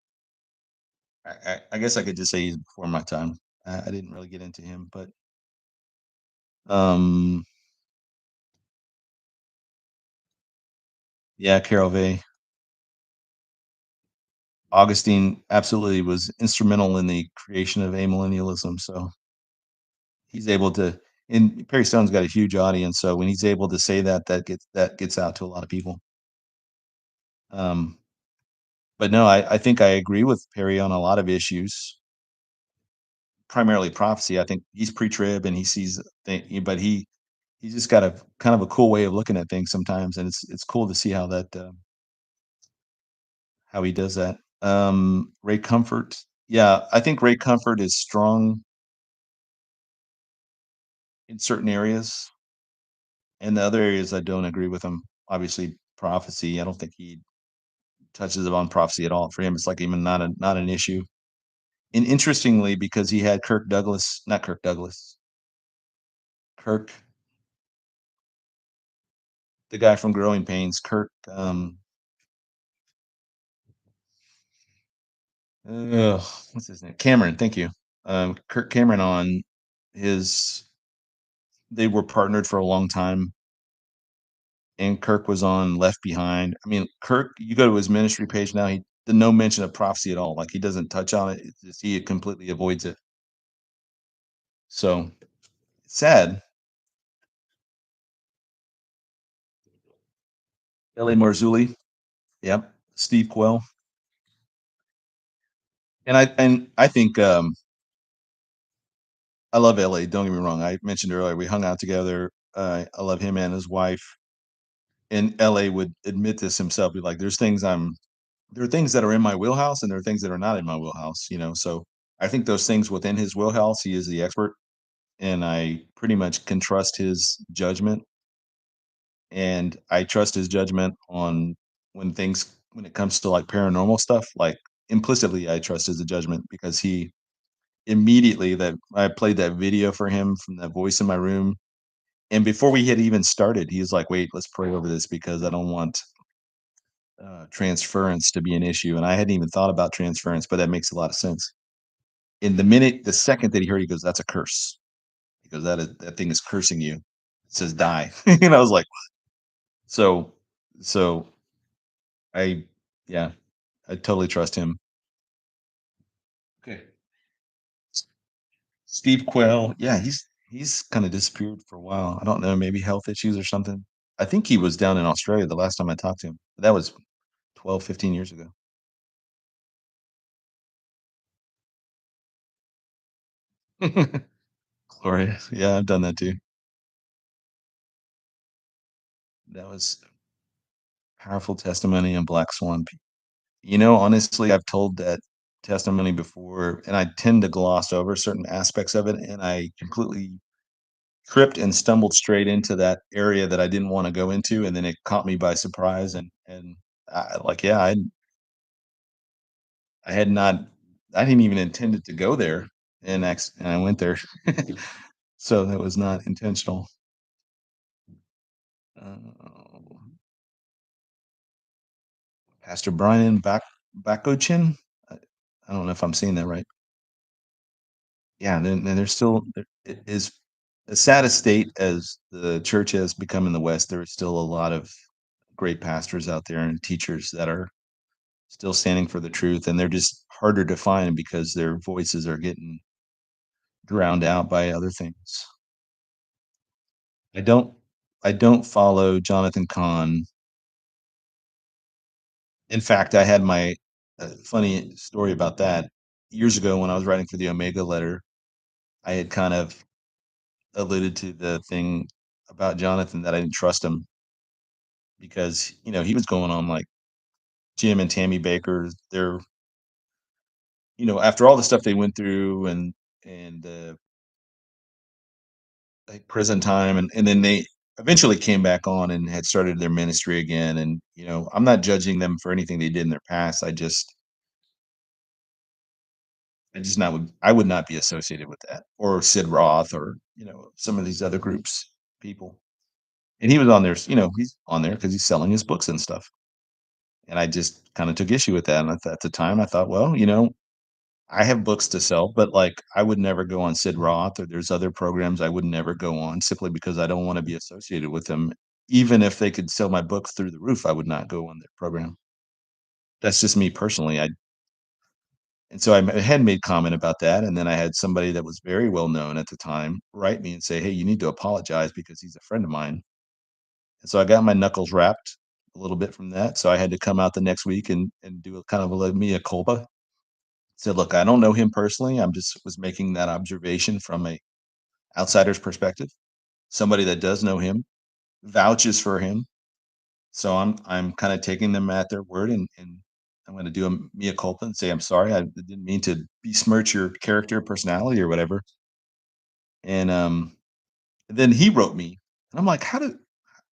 I guess I could just say he's before my time. I didn't really get into him, but um, yeah, Carol Vey, Augustine absolutely was instrumental in the creation of amillennialism. So he's able to, and Perry Stone's got a huge audience. So when he's able to say that, that gets out to a lot of people. Um, but no, I think I agree with Perry on a lot of issues. Primarily prophecy. I think he's pre-trib and he sees but he's just got a kind of a cool way of looking at things sometimes, and it's cool to see how he does that. Ray Comfort. Yeah, I think Ray Comfort is strong in certain areas, and the other areas I don't agree with him. Obviously, prophecy. I don't think he touches upon prophecy at all. For him, it's like even not an issue. And interestingly, because he had Kirk Douglas, not Kirk Douglas, Kirk, the guy from Growing Pains, Kirk. Ugh, what's his name? Cameron. Thank you. Kirk Cameron on his. They were partnered for a long time, and Kirk was on Left Behind. I mean, Kirk. You go to his ministry page now. He the no mention of prophecy at all. Like he doesn't touch on it. It's just, he completely avoids it. So it's sad. L.A. Marzulli. Yep. Steve Quell. And I think I love LA. Don't get me wrong. I mentioned earlier we hung out together. I love him and his wife. And LA would admit this himself. Be like, there are things that are in my wheelhouse, and there are things that are not in my wheelhouse. So I think those things within his wheelhouse, he is the expert, and I pretty much can trust his judgment. And I trust his judgment on when it comes to like paranormal stuff. Like implicitly, I trust his judgment because he immediately that I played that video for him from that voice in my room. And before we had even started, he was like, "Wait, let's pray over this because I don't want transference to be an issue." And I hadn't even thought about transference, but that makes a lot of sense. In the second that he heard, he goes, "That's a curse." He goes, that thing is cursing you." It says, "Die." And I was like, so, so I, yeah, I totally trust him. Okay. Steve Quayle, yeah, he's kind of disappeared for a while. I don't know, maybe health issues or something. I think he was down in Australia the last time I talked to him. That was 12, 15 years ago. Glorious. Yeah, I've done that too. That was powerful testimony and Black Swan. Honestly, I've told that testimony before, and I tend to gloss over certain aspects of it, and I completely tripped and stumbled straight into that area that I didn't want to go into, and then it caught me by surprise. And like, yeah, I had not, I didn't even intended to go there, and I went there, so that was not intentional. Uh, Pastor Brian Bakochin. I, I don't know if I'm saying that right. Yeah, then there's still it is as sad a state as the church has become in the West. There is still a lot of great pastors out there and teachers that are still standing for the truth, and they're just harder to find because their voices are getting drowned out by other things. I don't I don't follow Jonathan Kahn. In fact, I had my funny story about that years ago when I was writing for the Omega Letter. I had kind of alluded to the thing about Jonathan that I didn't trust him because he was going on like Jim and Tammy Baker. They're after all the stuff they went through and like prison time and then they eventually came back on and had started their ministry again. And I'm not judging them for anything they did in their past. I just not would I would not be associated with that or Sid Roth or some of these other groups people. And he was on there. He's on there because he's selling his books and stuff. And I just kind of took issue with that. And at the time, I thought, well, I have books to sell, but like I would never go on Sid Roth or there's other programs I would never go on simply because I don't want to be associated with them. Even if they could sell my books through the roof, I would not go on their program. That's just me personally. And so I had made comment about that, and then I had somebody that was very well known at the time write me and say, "Hey, you need to apologize because he's a friend of mine." And so I got my knuckles wrapped a little bit from that. So I had to come out the next week and do a kind of a mea culpa. Said, "Look, I don't know him personally. I'm just was making that observation from a outsider's perspective. Somebody that does know him vouches for him. So I'm kind of taking them at their word and I'm gonna do a mea culpa and say, "I'm sorry, I didn't mean to besmirch your character, personality, or whatever." And, then he wrote me, and I'm like, "How did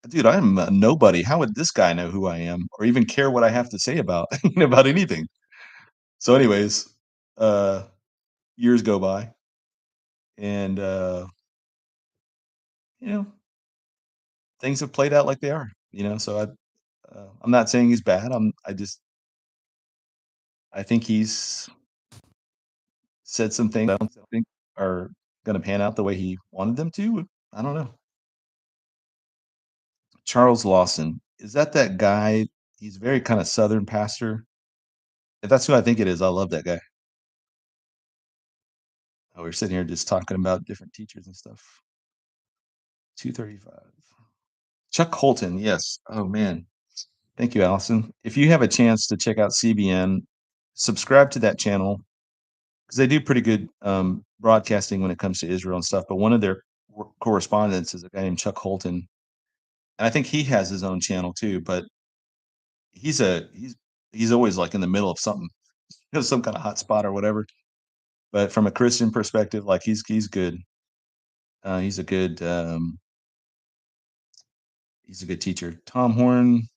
dude, I am a nobody. How would this guy know who I am or even care what I have to say about about anything?" So anyways, uh, years go by and, you know, things have played out like they are, so I'm not saying he's bad. I think he's said some things I don't think are gonna pan out the way he wanted them to. I don't know. Charles Lawson, is that guy? He's very kinda Southern pastor. If that's who I think it is, I love that guy. Oh, we're sitting here just talking about different teachers and stuff. 235. Chuck Colton, yes. Oh, man. Thank you, Allison. If you have a chance to check out CBN, subscribe to that channel because they do pretty good, broadcasting when it comes to Israel and stuff, but one of their correspondents is a guy named Chuck Colton, and I think he has his own channel too, but he's a he's always, like, in the middle of something, some kinda hot spot or whatever, but from a Christian perspective, like, he's good. He's a good, he's a good teacher. Tom Horn,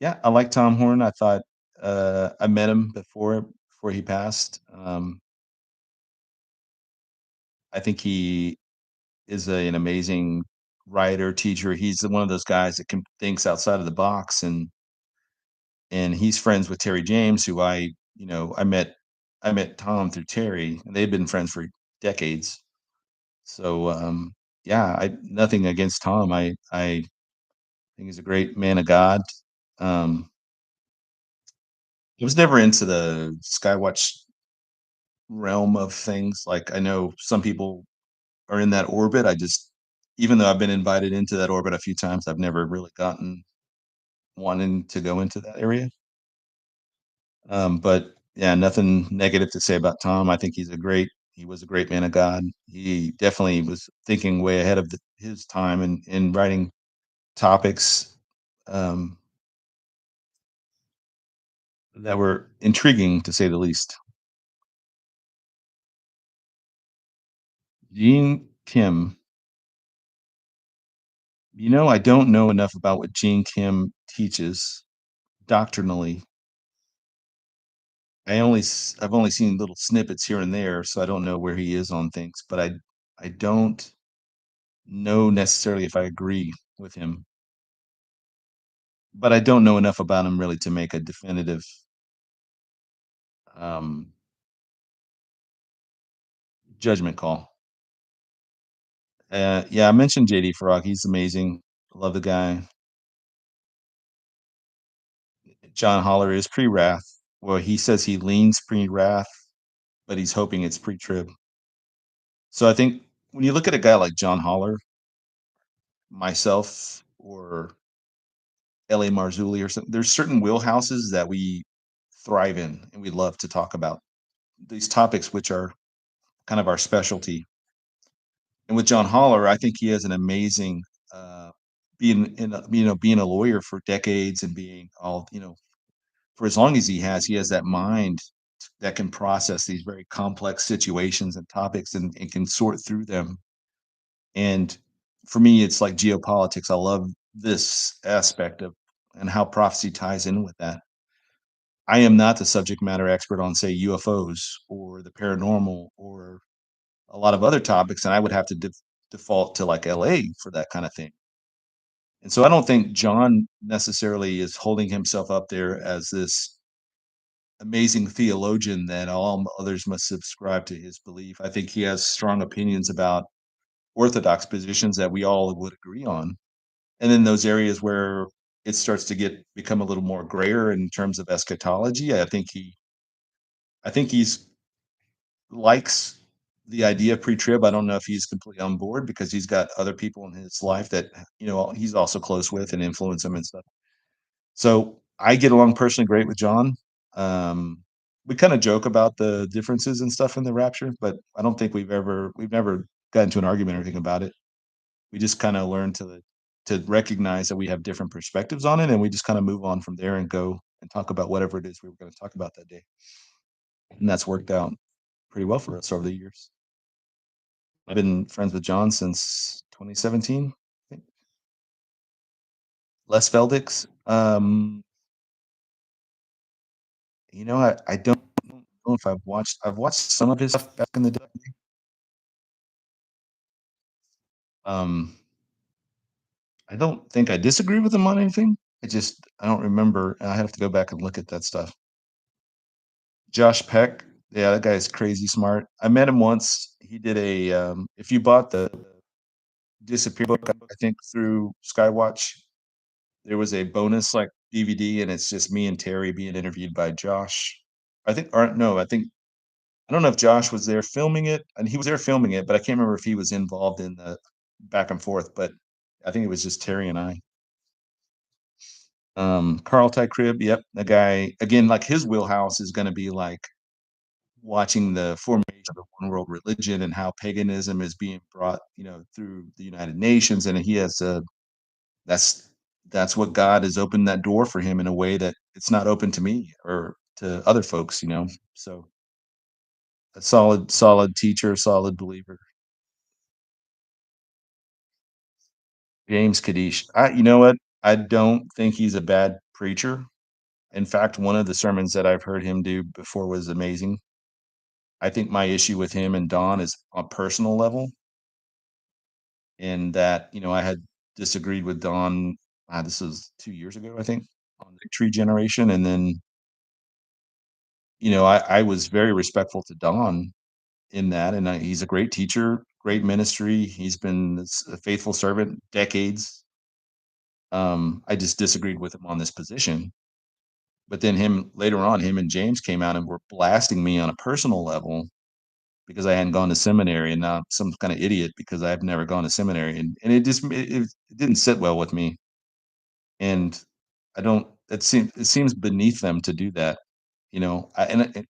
yeah, I like Tom Horn. I thought, I met him before he passed. I think he is an amazing writer, teacher. He's one of those guys that can thinks outside of the box, and he's friends with Terry James, who I met Tom through Terry, and they've been friends for decades. So, yeah, I nothing against Tom. I think he's a great man of God. Um, I was never into the Skywatch realm of things. Like, I know some people are in that orbit. Even though I've been invited into that orbit a few times, I've never really gotten wanting to go into that area. But yeah, nothing negative to say about Tom. I think he was a great man of God. He definitely was thinking way ahead of his time and in writing topics um, that were intriguing to say the least. Gene Kim, I don't know enough about what Gene Kim teaches doctrinally. I've only seen little snippets here and there, so I don't know where he is on things, but I don't know necessarily if I agree with him, but I don't know enough about him really to make a definitive um, judgment call. Yeah, I mentioned JD Farag. He's amazing. Love the guy. John Holler is pre-wrath. Well, he says he leans pre-wrath, but he's hoping it's pre-trib. So I think when you look at a guy like John Holler, myself, or L.A. Marzulli or something, there's certain wheelhouses that we thrive in and we love to talk about. These topics which are kind of our specialty. And with John Holler, I think he has an amazing being a lawyer for decades and being all, for as long as he has that mind that can process these very complex situations and topics and can sort through them. And for me, it's like geopolitics. I love this aspect of and how prophecy ties in with that. I am not the subject matter expert on, say, UFOs or the paranormal or a lot of other topics, and I would have to default to like LA for that kind of thing. And so I don't think John necessarily is holding himself up there as this amazing theologian that all others must subscribe to his belief. I think he has strong opinions about orthodox positions that we all would agree on. And then those areas where it starts to become a little more grayer in terms of eschatology, I think he's likes the idea of pre-trib. I don't know if he's completely on board because he's got other people in his life that, he's also close with and influence him and stuff. So I get along personally great with John. We kind of joke about the differences and stuff in the rapture, but I don't think we've never got into an argument or anything about it. We just kind of learn to recognize that we have different perspectives on it, and we just kind of move on from there and go. and talk about whatever it is we were going to talk about that day. And that's worked out pretty well for us over the years. I've been friends with John since 2017. I think. Les Veldix. I don't know if I've watched some of his stuff back in the day. Um, I don't think I disagree with him on anything. I don't remember. I have to go back and look at that stuff. Josh Peck, yeah, that guy is crazy smart. I met him once. He did if you bought the Disappear book, I think through Skywatch, there was a bonus like DVD, and it's just me and Terry being interviewed by Josh. I think, or no, I don't know if Josh was there filming it, and he was there filming it, but I can't remember if he was involved in the back and forth. But I think it was just Terry and I. Carl Tykrib, yep, the guy again. Like his wheelhouse is going to be like watching the formation of the one world religion and how paganism is being brought, through the United Nations, and he has a that's that's what God has opened that door for him in a way that it's not open to me or to other folks. So a solid teacher, solid believer. James Kadish. You know what? I don't think he's a bad preacher. In fact, one of the sermons that I've heard him do before was amazing. I think my issue with him and Don is on a personal level, in that, I had disagreed with Don. This was 2 years ago, I think, on the tree generation. And then, I was very respectful to Don in that. And he's a great teacher, great ministry. He's been a faithful servant decades. I just disagreed with him on this position. But then him and James came out and were blasting me on a personal level because I hadn't gone to seminary, and now I'm some kind of idiot because I've never gone to seminary, and it didn't sit well with me, and I don't. It seems beneath them to do that,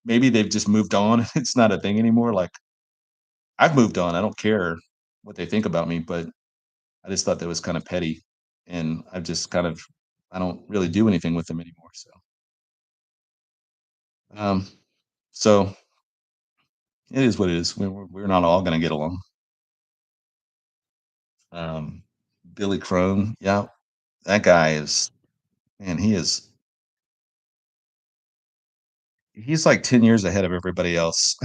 maybe they've just moved on. It's not a thing anymore. Like I've moved on. I don't care what they think about me, but I just thought that was kind of petty, and I've just kind of I don't really do anything with them anymore. Um, so it is what it is. We're not all going to get along. Um, Billy Crone, yeah, that guy is, man. He's like 10 years ahead of everybody else.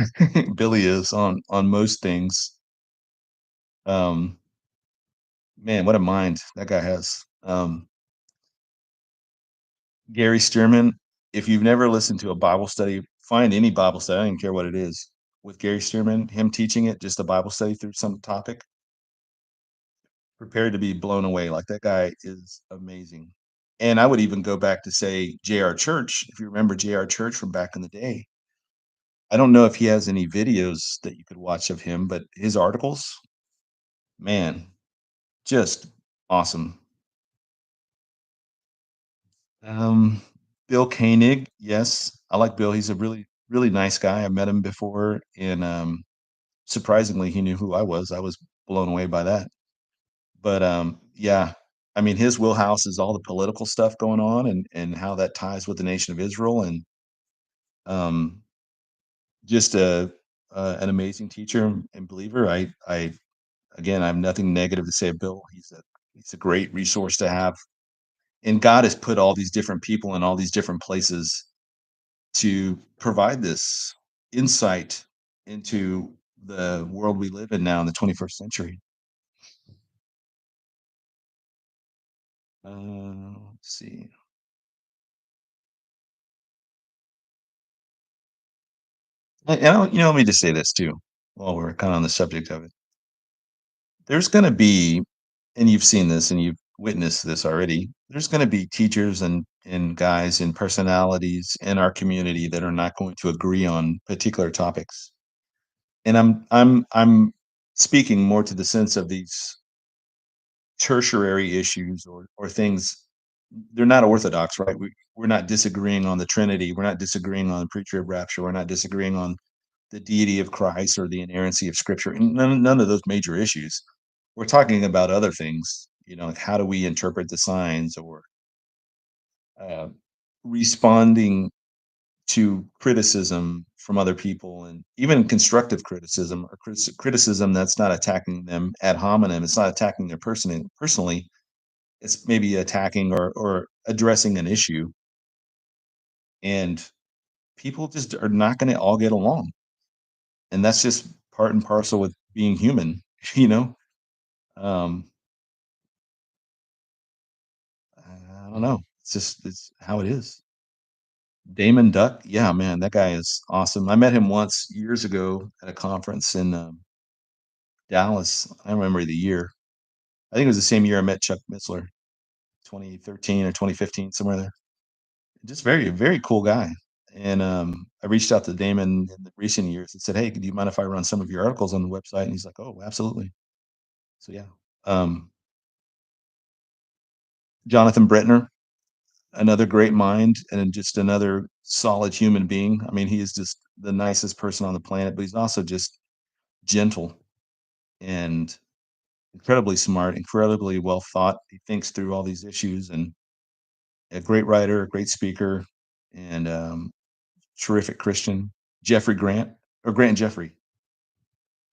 Billy is on most things. Um, Man, what a mind that guy has. Gary Stearman, if you've never listened to a Bible study, find any Bible study. I don't even care what it is. With Gary Stearman, him teaching it, just a Bible study through some topic, prepared to be blown away. Like that guy is amazing. And I would even go back to say J.R. Church. If you remember J.R. Church from back in the day, I don't know if he has any videos that you could watch of him, but his articles, man, just awesome. Um, Bill Koenig, yes, I like Bill. He's a really, really nice guy. I met him before, and surprisingly, he knew who I was. I was blown away by that. But yeah, I mean, his wheelhouse is all the political stuff going on, and how that ties with the nation of Israel, and um, just an amazing teacher and believer. I again, I have nothing negative to say of Bill. He's a great resource to have, and God has put all these different people in all these different places to provide this insight into the world we live in now in the 21st century. Let's see. Let me just say this too, while we're kind of on the subject of it. There's going to be, and you've seen this and you've witnessed this already. There's going to be teachers and guys and personalities in our community that are not going to agree on particular topics. And I'm speaking more to the sense of these tertiary issues, or things. They're not orthodox, right? We're not disagreeing on the Trinity. We're not disagreeing on the pre-trib rapture. We're not disagreeing on the deity of Christ or the inerrancy of Scripture. And none of those major issues. We're talking about other things. Like how do we interpret the signs, or uh, responding to criticism from other people, and even constructive criticism or criticism that's not attacking them ad hominem. It's not attacking their personally. It's maybe attacking or addressing an issue, and people just are not going to all get along, and that's just part and parcel with being human. You know, um, I don't know. It's how it is. Damon Duck, yeah, man, that guy is awesome. I met him once years ago at a conference in Dallas. I don't remember the year. I think it was the same year I met Chuck Missler, 2013 or 2015, somewhere there. Just very cool guy. And I reached out to Damon in the recent years and said, "Hey, do you mind if I run some of your articles on the website?" And he's like, "Oh, absolutely." So yeah, um, Jonathan Brentner, another great mind and just another solid human being. I mean, he is just the nicest person on the planet, but he's also just gentle and incredibly smart, incredibly well thought. He thinks through all these issues, and a great writer, a great speaker, and terrific Christian. Jeffrey Grant or Grant Jeffrey,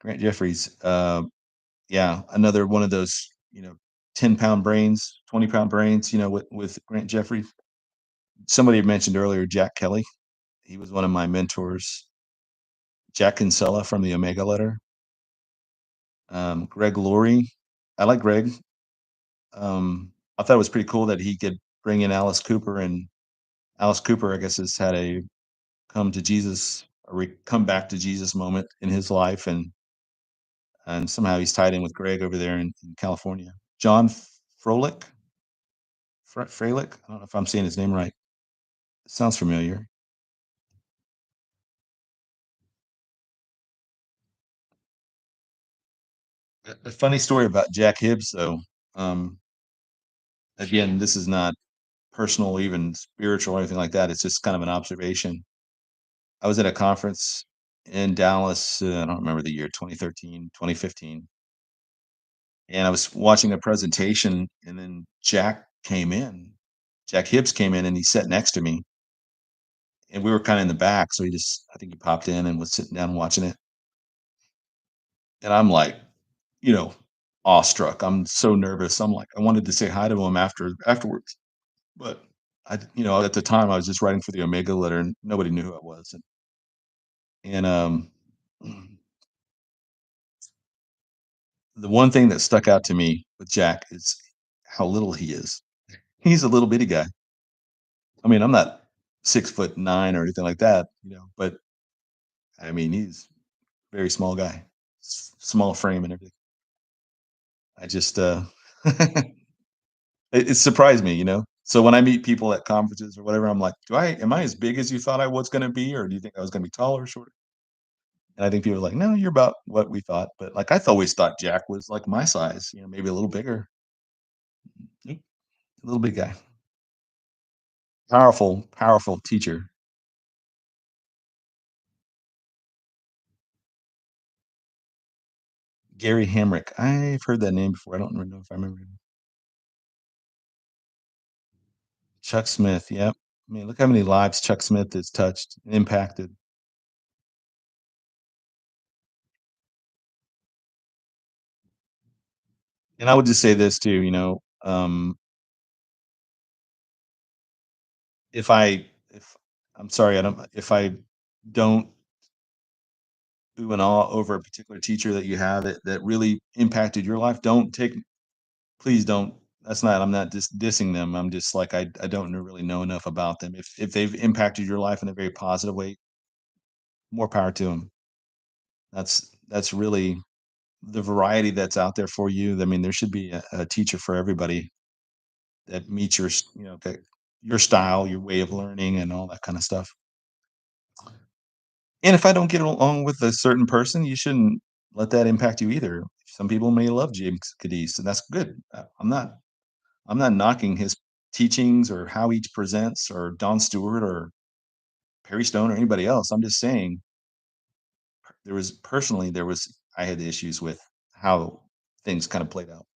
Grant Jeffries. Yeah, another one of those, 10-pound brains, 20-pound brains. With Grant Jeffrey. Somebody had mentioned earlier Jack Kelly. He was one of my mentors. Jack Kinsella from the Omega Letter. Greg Laurie. I like Greg. I thought it was pretty cool that he could bring in Alice Cooper, and Alice Cooper, I guess, has had a come to Jesus or come back to Jesus moment in his life, and somehow he's tied in with Greg over there in California. John Froelich, Freilich. I don't know if I'm saying his name right. It sounds familiar. A funny story about Jack Hibbs, though. Um, Again, this is not personal, even spiritual or anything like that. It's just kind of an observation. I was at a conference in Dallas. I don't remember the year, 2013, 2015, and I was watching a presentation, and then Jack came in. Jack Hibbs came in, and he sat next to me, and we were kind of in the back. So I think he popped in and was sitting down watching it, and I'm like, you know, awestruck. I'm so nervous. I'm like, I wanted to say hi to him afterwards, but at the time I was just writing for the Omega Letter, and nobody knew who I was, and the one thing that stuck out to me with Jack is how little he is. He's a little bitty guy. I mean, I'm not 6'9" or anything like that, but I mean, he's a very small guy, small frame and everything. I just, it surprised me, you know? So when I meet people at conferences or whatever, I'm like, am I as big as you thought I was going to be? Or do you think I was going to be taller or shorter? And I think people are like, no, you're about what we thought. But like, always thought Jack was like my size, maybe a little bigger. Nope, a little big guy. Powerful, powerful teacher. Gary Hamrick. I've heard that name before. I don't know if I remember him. Chuck Smith. Yep. I mean, look how many lives Chuck Smith has touched and impacted. And I would just say this too, if I'm sorry, I don't if I don't ooh and awe over a particular teacher that you have that really impacted your life, don't take please don't. That's not. I'm not just dissing them. I'm just like I don't really know enough about them. If they've impacted your life in a very positive way, more power to them. That's really the variety that's out there for you. I mean, there should be a teacher for everybody that meets your style, your way of learning, and all that kind of stuff. And if I don't get along with a certain person, you shouldn't let that impact you either. Some people may love James Cadiz, and that's good. I'm not knocking his teachings or how he presents or Don Stewart or Perry Stone or anybody else. I'm just saying there was I had issues with how things kind of played out.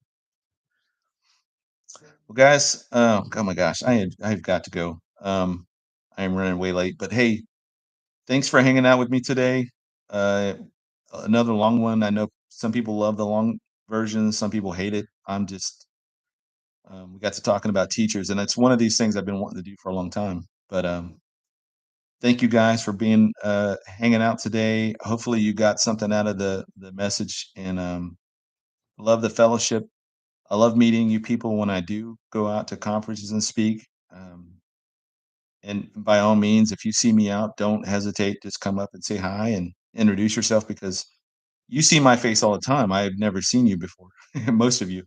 Well, guys, oh my gosh, I've got to go. I am running way late. But hey, thanks for hanging out with me today. Uh, another long one. I know some people love the long version, some people hate it. We got to talking about teachers, and it's one of these things I've been wanting to do for a long time. But thank you guys for being hanging out today. Hopefully, you got something out of the message, and love the fellowship. I love meeting you people when I do go out to conferences and speak. And by all means, if you see me out, don't hesitate. Just come up and say hi and introduce yourself because you see my face all the time. I have never seen you before, most of you.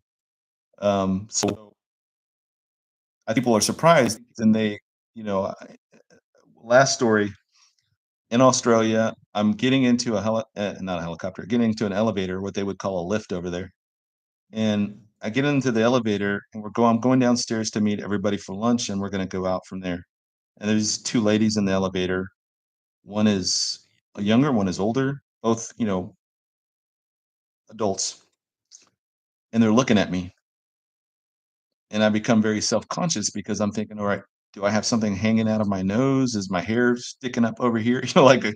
So I think people are surprised and last story in Australia, I'm getting into not a helicopter, getting into an elevator, what they would call a lift over there. And I get into the elevator and I'm going downstairs to meet everybody for lunch and we're going to go out from there. And there's two ladies in the elevator. One is a younger, one is older, both, adults. And they're looking at me and I become very self-conscious because I'm thinking, all right, do I have something hanging out of my nose? Is my hair sticking up over here? I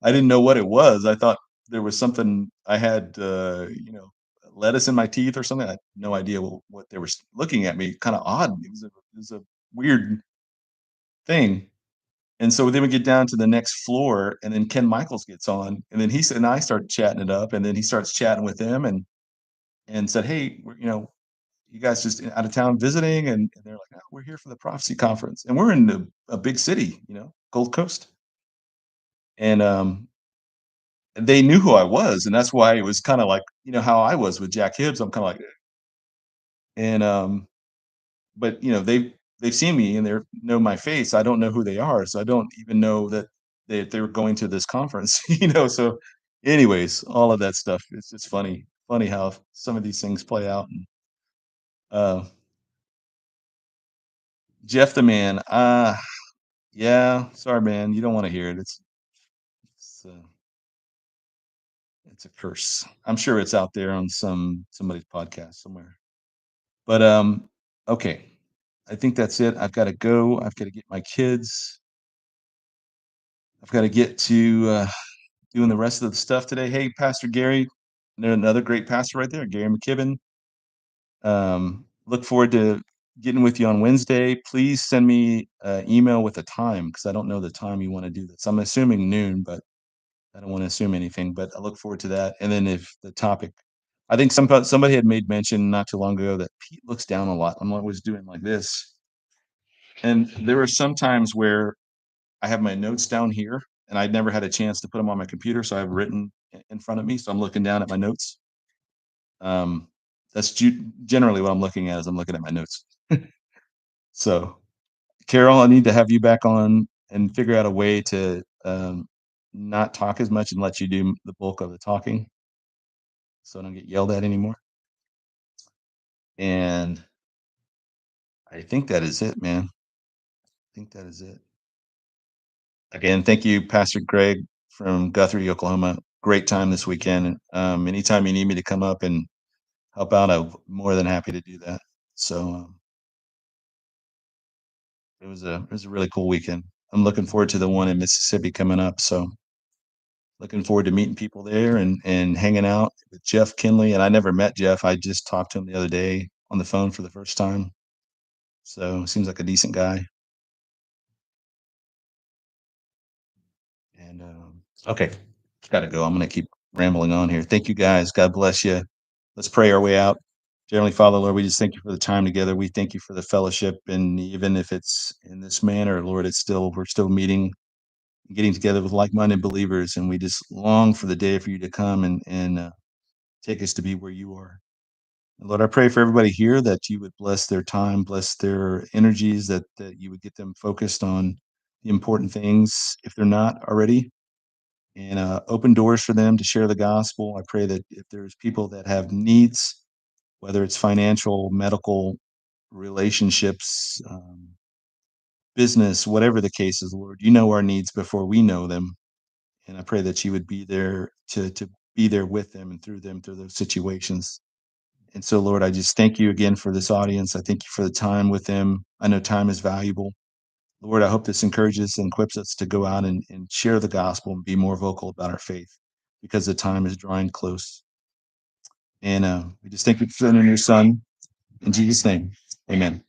didn't know what it was. I thought there was something I had, lettuce in my teeth or something. I had no idea what they were looking at me. Kind of odd. It was a weird thing. And so then we get down to the next floor, and then Ken Michaels gets on, and then he said, and I start chatting it up, and then he starts chatting with them, and said, "Hey, you guys just out of town visiting?" And they're like, "Oh, we're here for the prophecy conference," and we're in a big city, Gold Coast, and they knew who I was, and that's why it was kind of like how I was with Jack Hibbs. I'm kind of like, and but they've seen me and they know my face. I don't know who they are, so I don't even know that they were going to this conference. So, anyways, all of that stuff. It's just funny how some of these things play out. And, uh, Jeff the man. Yeah, sorry, man. You don't want to hear it. It's uh, it's a curse. I'm sure it's out there on somebody's podcast somewhere. But okay. I think that's it. I've got to go. I've got to get my kids. I've got to get to doing the rest of the stuff today. Hey, Pastor Gary, another great pastor right there, Gary McKibben. Look forward to getting with you on Wednesday. Please send me an email with a time because I don't know the time you want to do this. I'm assuming noon, but I don't want to assume anything. But I look forward to that. And then if the topic, I think somebody had made mention not too long ago that Pete looks down a lot. I'm always doing like this, and there are some times where I have my notes down here, and I'd never had a chance to put them on my computer, so I've written in front of me, so I'm looking down at my notes. Um, that's generally what I'm looking at as I'm looking at my notes. So, Carol, I need to have you back on and figure out a way to not talk as much and let you do the bulk of the talking, so I don't get yelled at anymore. And I think that is it, man. I think that is it. Again, thank you, Pastor Greg from Guthrie, Oklahoma. Great time this weekend. Anytime you need me to come up and help out, I'm more than happy to do that. So it was a really cool weekend. I'm looking forward to the one in Mississippi coming up. So looking forward to meeting people there and hanging out with Jeff Kinley. And I never met Jeff. I just talked to him the other day on the phone for the first time. So seems like a decent guy. And okay, got to go. I'm going to keep rambling on here. Thank you guys. God bless you. Let's pray our way out. Dearly Father, Lord, we just thank you for the time together. We thank you for the fellowship. And even if it's in this manner, Lord, we're still meeting, getting together with like-minded believers. And we just long for the day for you to come and take us to be where you are. And Lord, I pray for everybody here that you would bless their time, bless their energies, that you would get them focused on the important things if they're not already, and open doors for them to share the gospel. I pray that if there's people that have needs, whether it's financial, medical, relationships, business, whatever the case is, Lord, you know our needs before we know them. And I pray that you would be there to be there with them and through them through those situations. And so, Lord, I just thank you again for this audience. I thank you for the time with them. I know time is valuable. Lord, I hope this encourages and equips us to go out and share the gospel and be more vocal about our faith because the time is drawing close. And we just thank you for sending your son. In Jesus' name, amen.